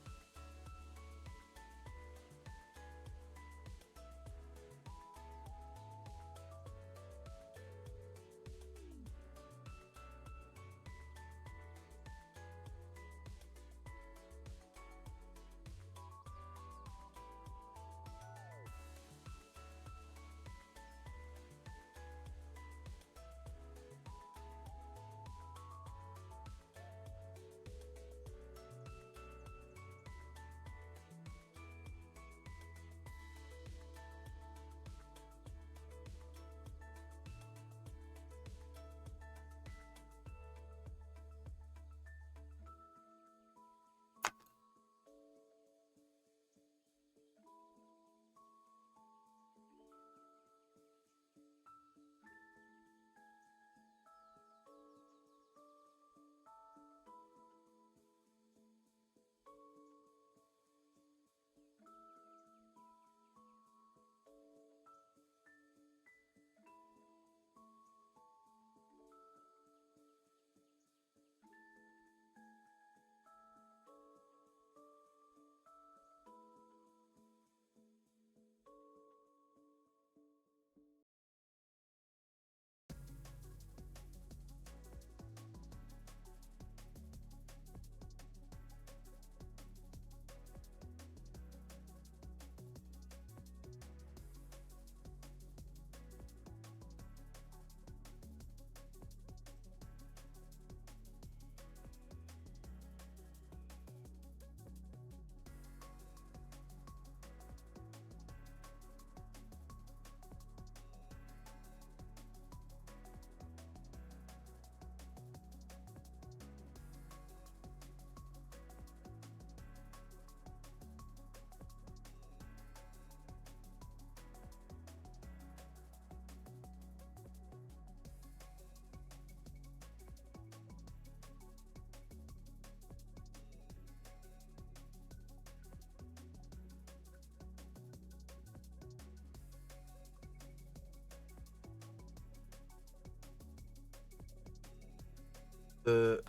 The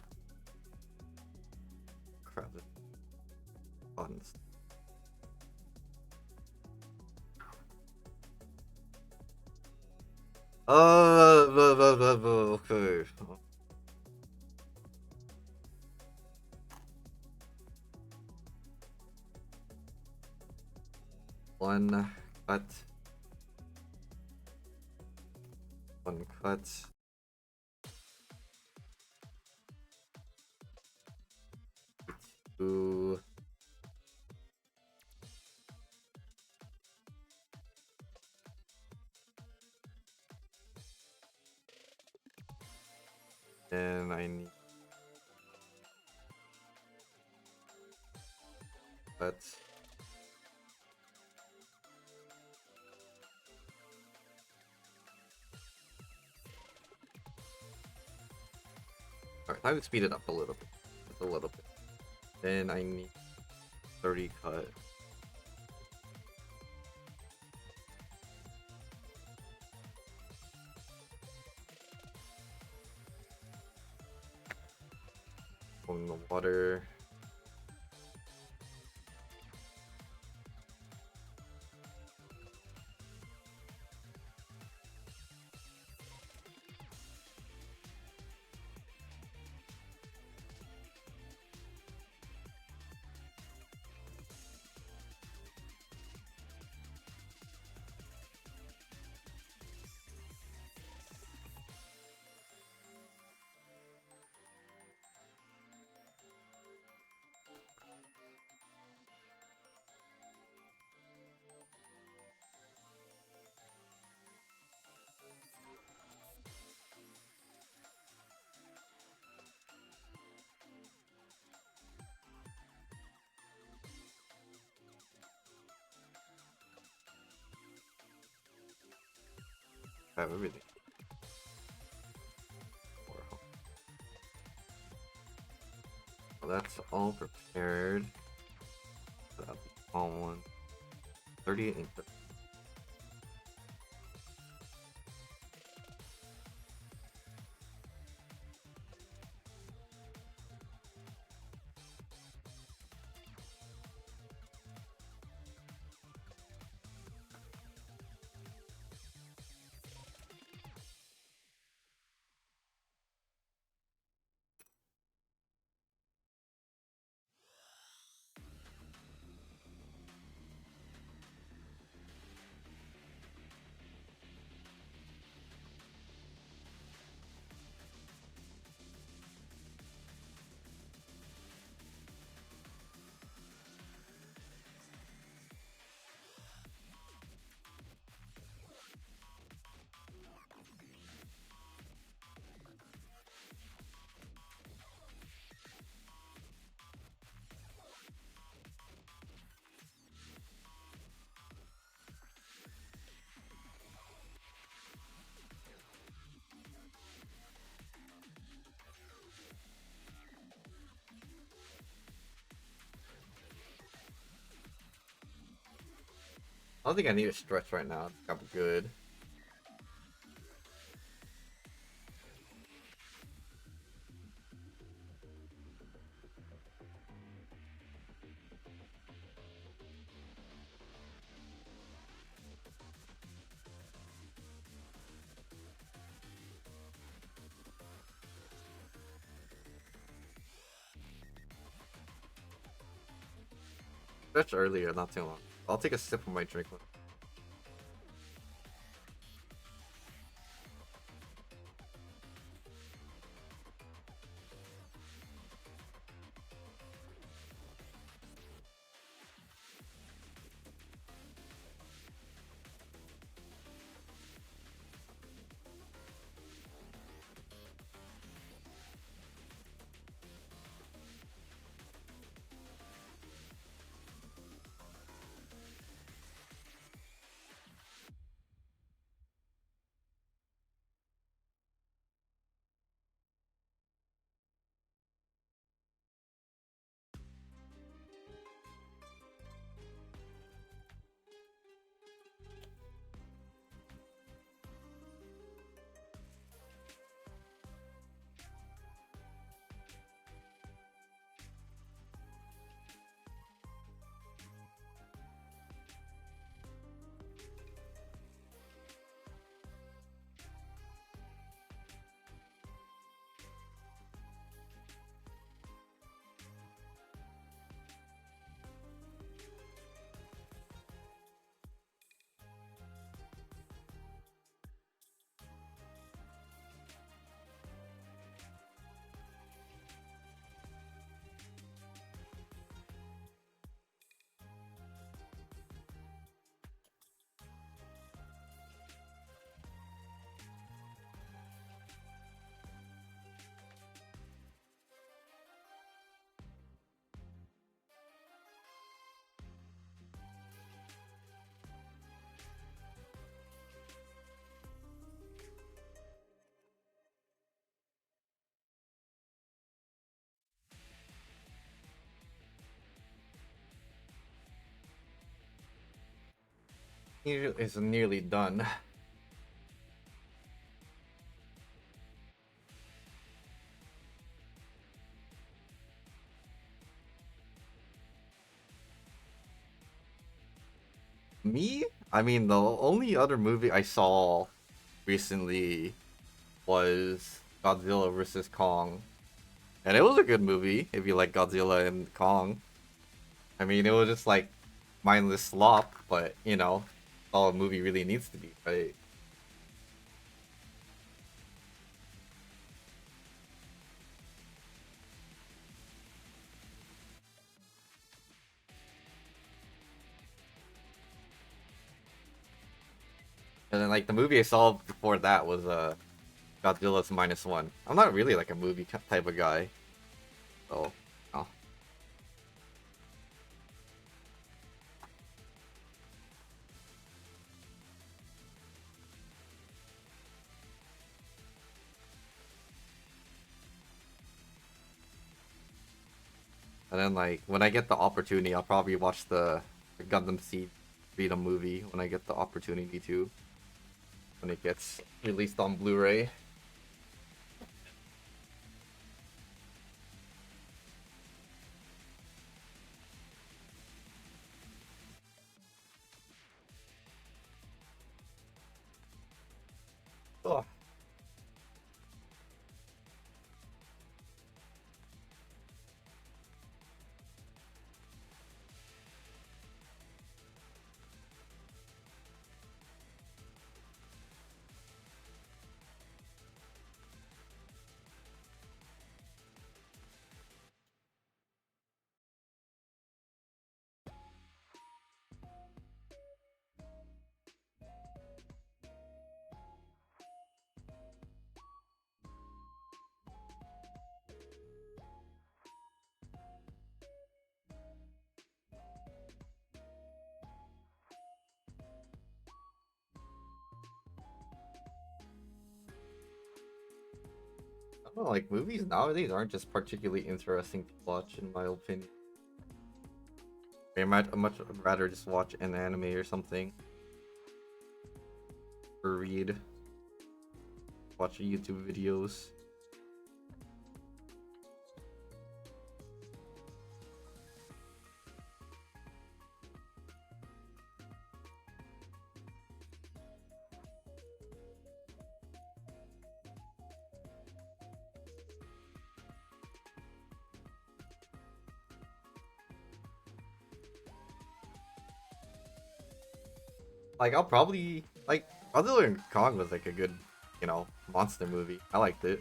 crap buttons. Okay. One cut. One cut. Two. And I need cut. Alright, I would speed it up a little bit. Just a little bit. Then I need 30 cut. Going in the water. I have everything. Well, that's all prepared. That'll be all one. 38 and 30. I don't think I need a stretch right now. I'm good. Stretch earlier, not too long. I'll take a sip of my drink. It's nearly done. Me? I mean, the only other movie I saw recently was Godzilla vs. Kong. And it was a good movie if you like Godzilla and Kong. I mean, it was just like mindless slop, but you know, all a movie really needs to be, right? And then like the movie I saw before that was Godzilla's minus one. I'm not really like a movie type of guy, so oh. And then like when I get the opportunity, I'll probably watch the Gundam Seed Freedom movie when I get the opportunity to, when it gets released on Blu-ray. Ugh. I don't know, like movies nowadays aren't just particularly interesting to watch, in my opinion. I'd much rather just watch an anime or something, or watch YouTube videos. Like I'll probably like Godzilla and Kong was like a good, monster movie. I liked it.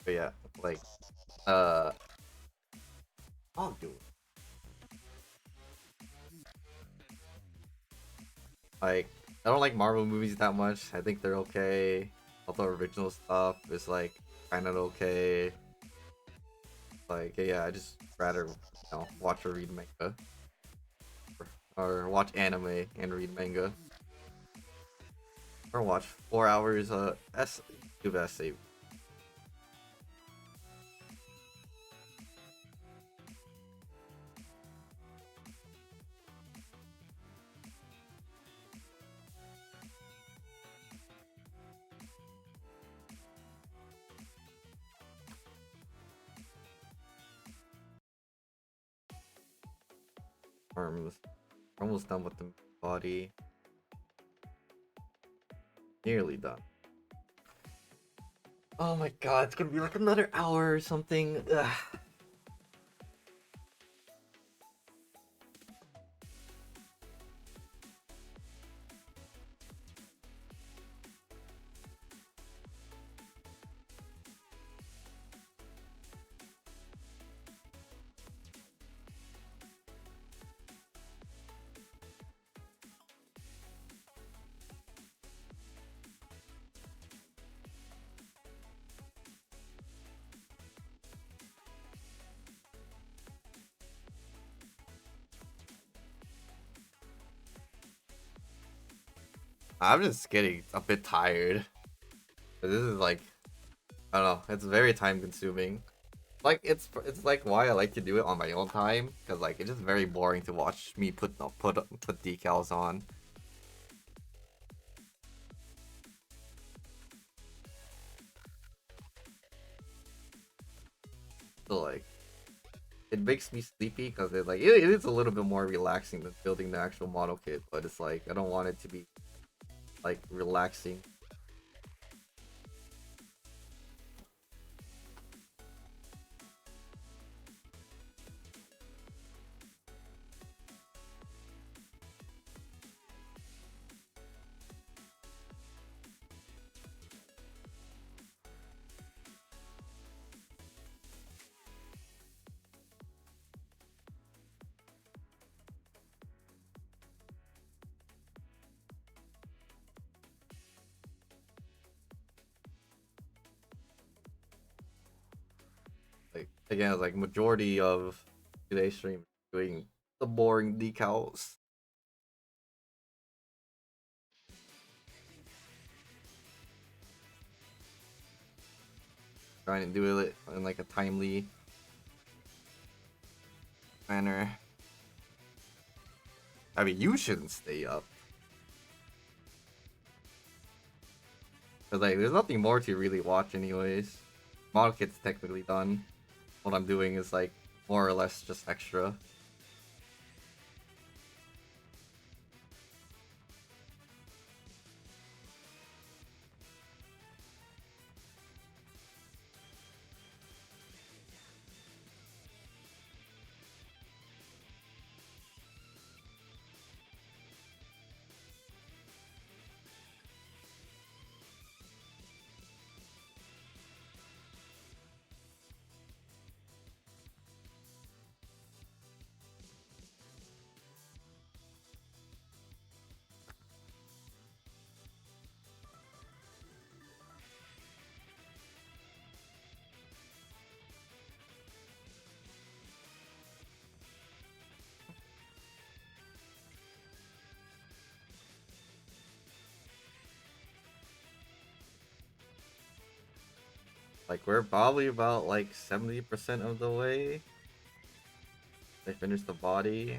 But yeah, like uh, I'll do it. Like I don't like Marvel movies that much. I think they're okay. All the original stuff is like kind of okay. Like yeah, I just rather watch or read manga, or watch anime and read manga, or watch 4 hours YouTube essay. Arms. Almost done with the body. Nearly done. Oh my god, it's gonna be like another hour or something. Ugh. I'm just getting a bit tired. This is like, I don't know, it's very time consuming. Like it's like why I like to do it on my own time, because like it's just very boring to watch me put decals on. So like it makes me sleepy because it is a little bit more relaxing than building the actual model kit, but it's like I don't want it to be like relaxing. Like again, like majority of today's stream doing the boring decals. Trying to do it in like a timely manner. I mean, you shouldn't stay up. Cause like, there's nothing more to really watch anyways. Model kit's technically done. What I'm doing is like more or less just extra. Like we're probably about like 70% of the way. They finished the body.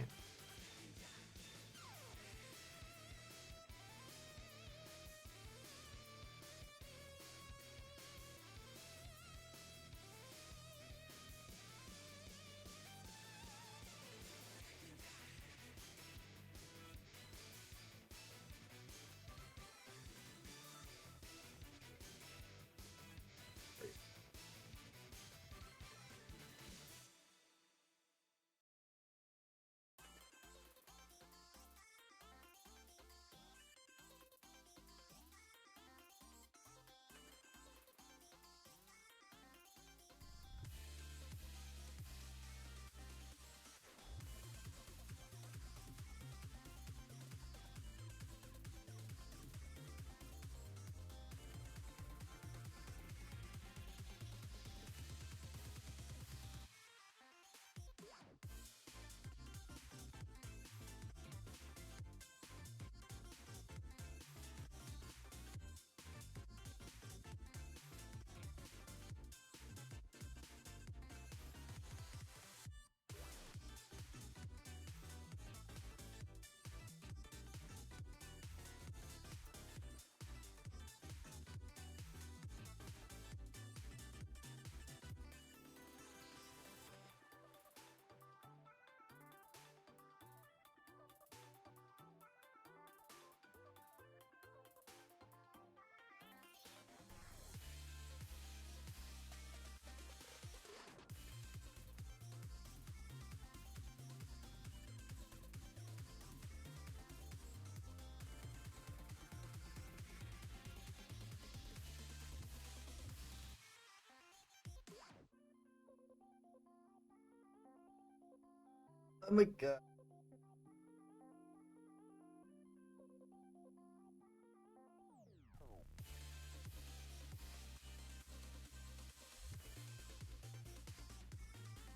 Oh my god.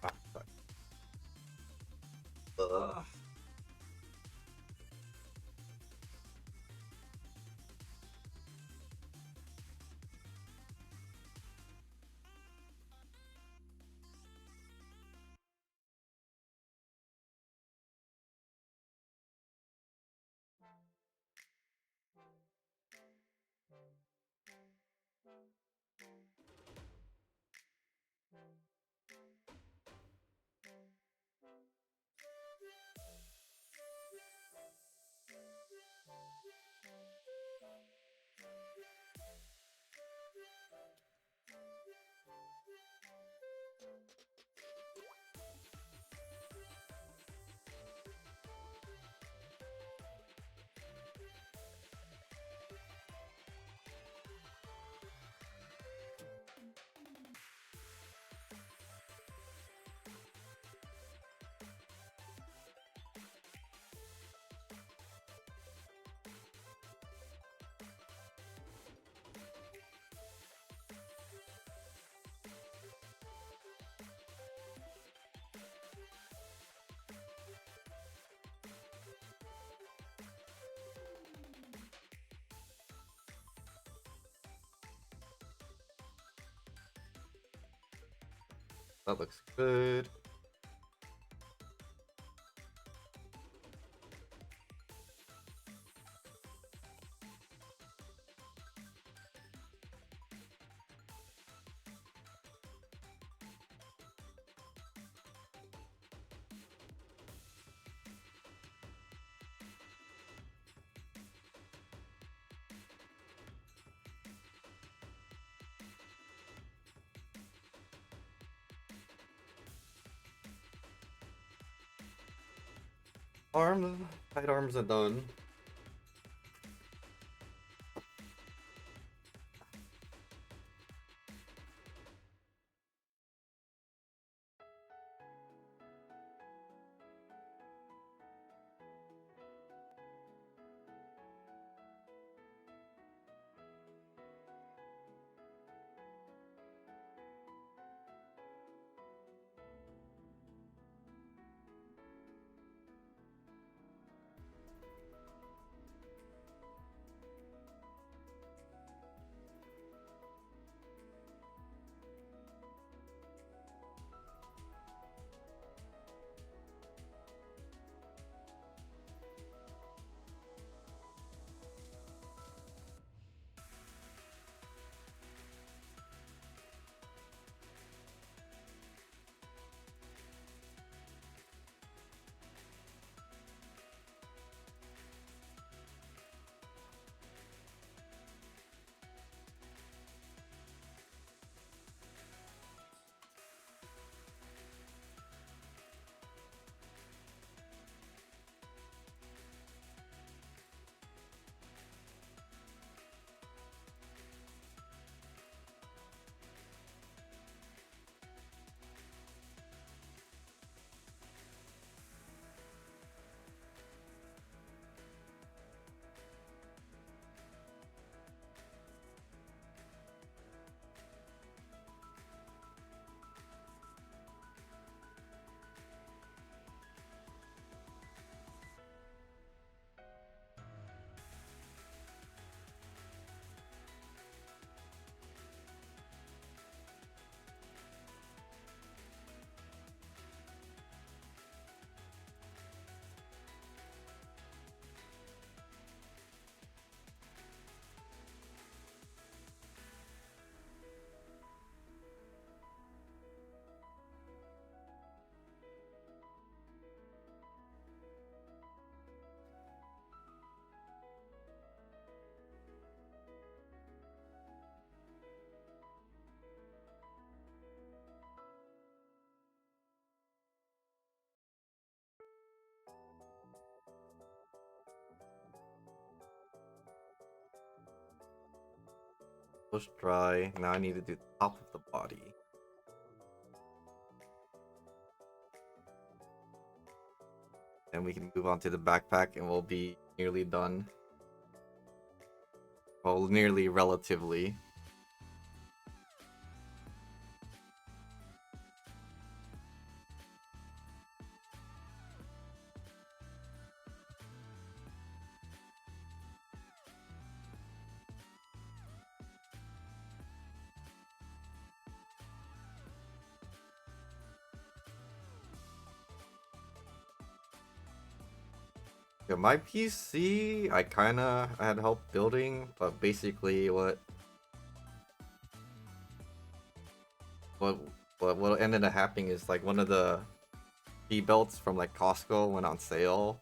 Ah, fuck. Ugh. That looks good. Arms, tight arms are done. Push dry. Now I need to do top of the body. And we can move on to the backpack and we'll be nearly done. Well, nearly relatively. Yeah, my PC, I had help building, but basically what what ended up happening is like one of the key belts from like Costco went on sale.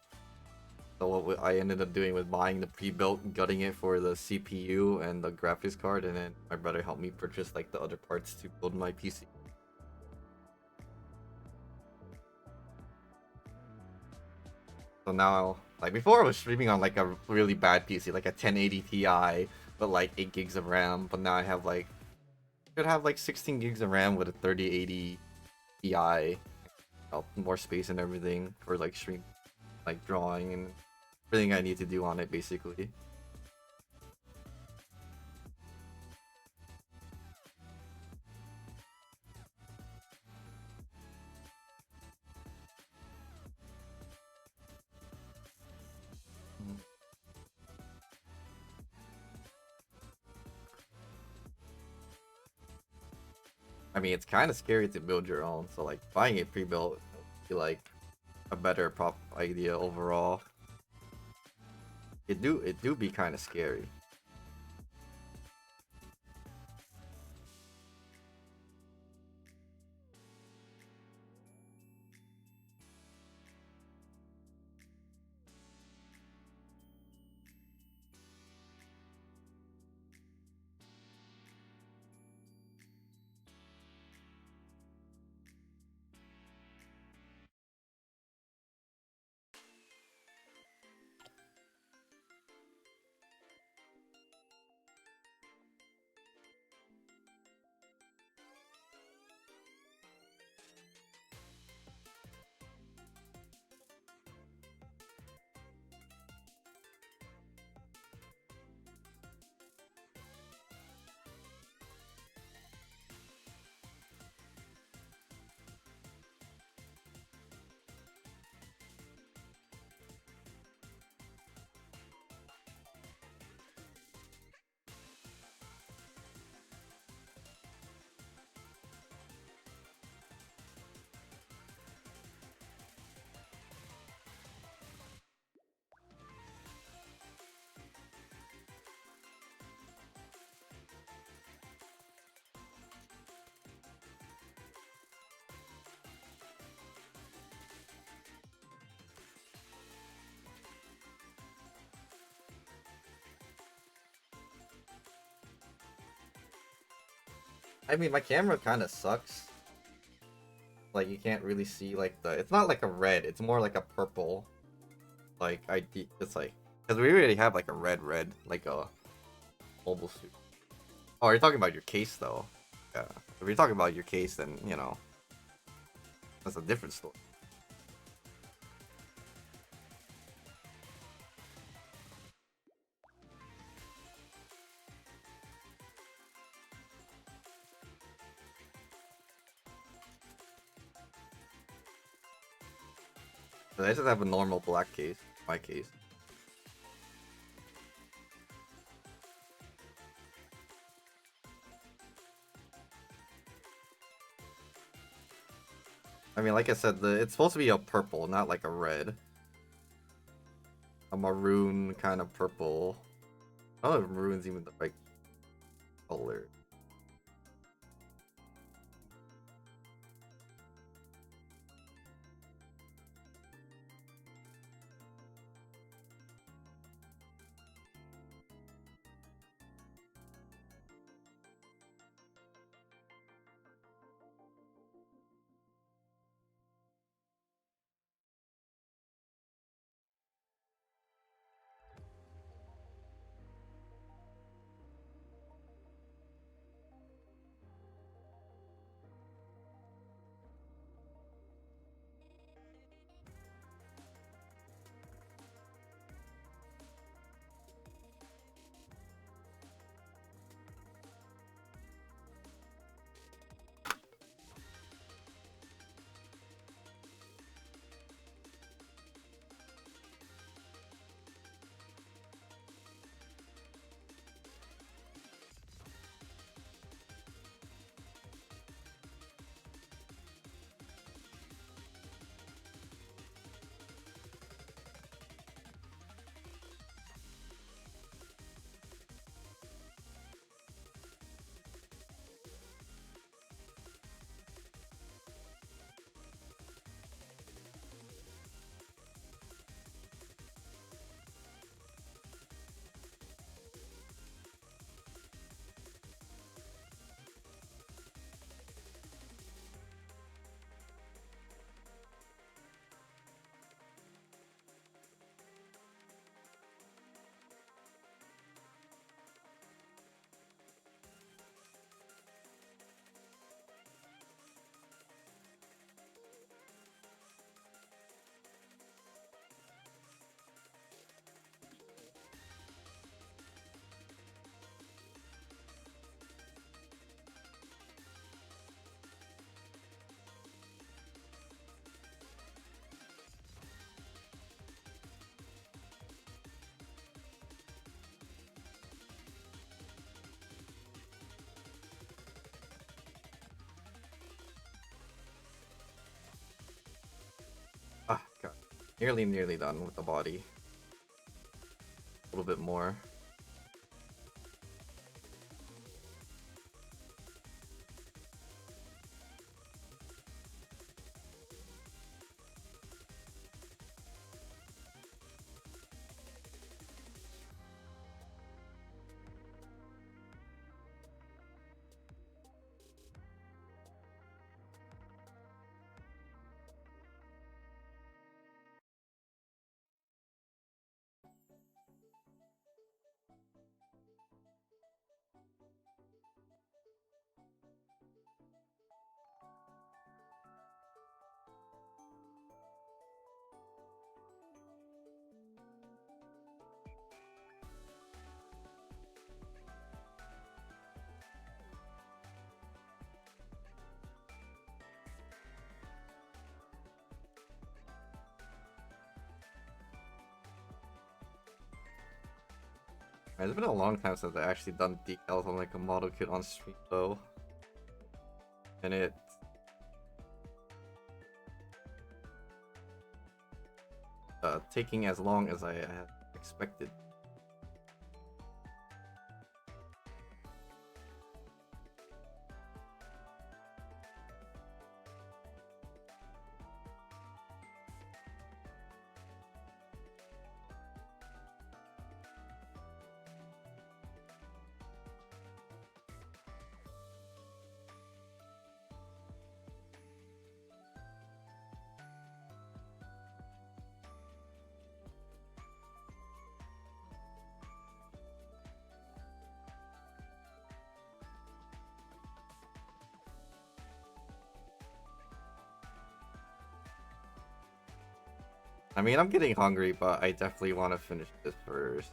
So what I ended up doing was buying the pre-built, gutting it for the CPU and the graphics card, and then my brother helped me purchase like the other parts to build my PC. So now, like before, I was streaming on like a really bad PC, like a 1080 Ti, but like 8 gigs of RAM. But now I have like could have like 16 gigs of RAM with a 3080 Ti, more space and everything for like stream, like drawing and everything I need to do on it basically. Mm. I mean, it's kind of scary to build your own, so like buying it pre-built would be like a better prop idea overall. It do be kind of scary. I mean, my camera kind of sucks. Like you can't really see like the. It's not like a red. It's more like a purple. Like it's like because we already have like a red like a mobile suit. Oh, you're talking about your case though. Yeah. If you're talking about your case, then that's a different story. But I just have a normal black case. My case. I mean, like I said, it's supposed to be a purple, not like a red. A maroon kind of purple. I don't know if maroon's even the right color. Nearly done with the body. A little bit more. It's been a long time since I actually done decals on like a model kit on stream though. And it taking as long as I had expected. I mean, I'm getting hungry, but I definitely want to finish this first.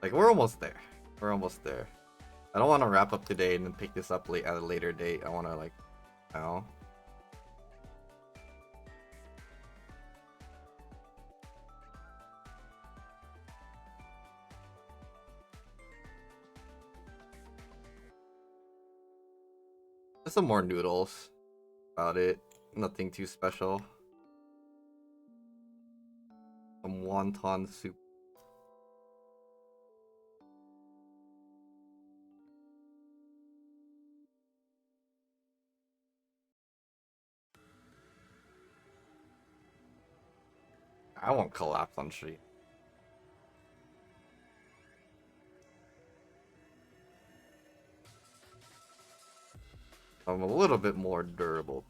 Like, we're almost there. We're almost there. I don't want to wrap up today and then pick this up late at a later date. I want to, like, now. Just some more noodles. About it. Nothing too special. Some wonton soup. I won't collapse on street. I'm a little bit more durable.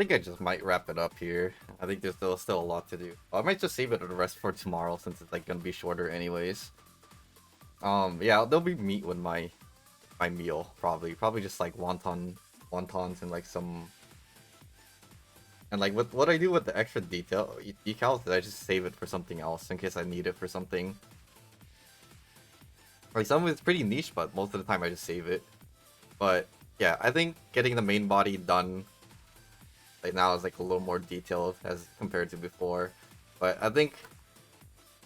think I just might wrap it up here. I think there's still a lot to do. I might just save it the rest for tomorrow since it's like gonna be shorter anyways. Yeah, there'll be meat with my meal probably just like wontons and like some. And like what I do with the extra decals is I just save it for something else in case I need it for something. Like some of it's pretty niche, but most of the time I just save it. But yeah, I think getting the main body done like now is like a little more detailed as compared to before. But I think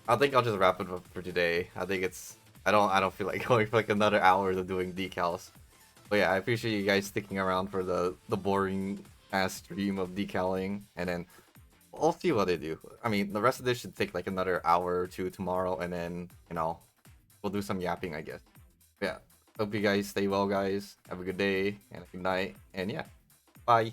I'll just wrap it up for today. I think it's I don't feel like going for like another hour of doing decals. But yeah, I appreciate you guys sticking around for the boring ass stream of decaling, and then I'll see what I do. I mean, the rest of this should take like another hour or two tomorrow, and then we'll do some yapping, I guess. Yeah. Hope you guys stay well, guys. Have a good day and a good night, and yeah, bye.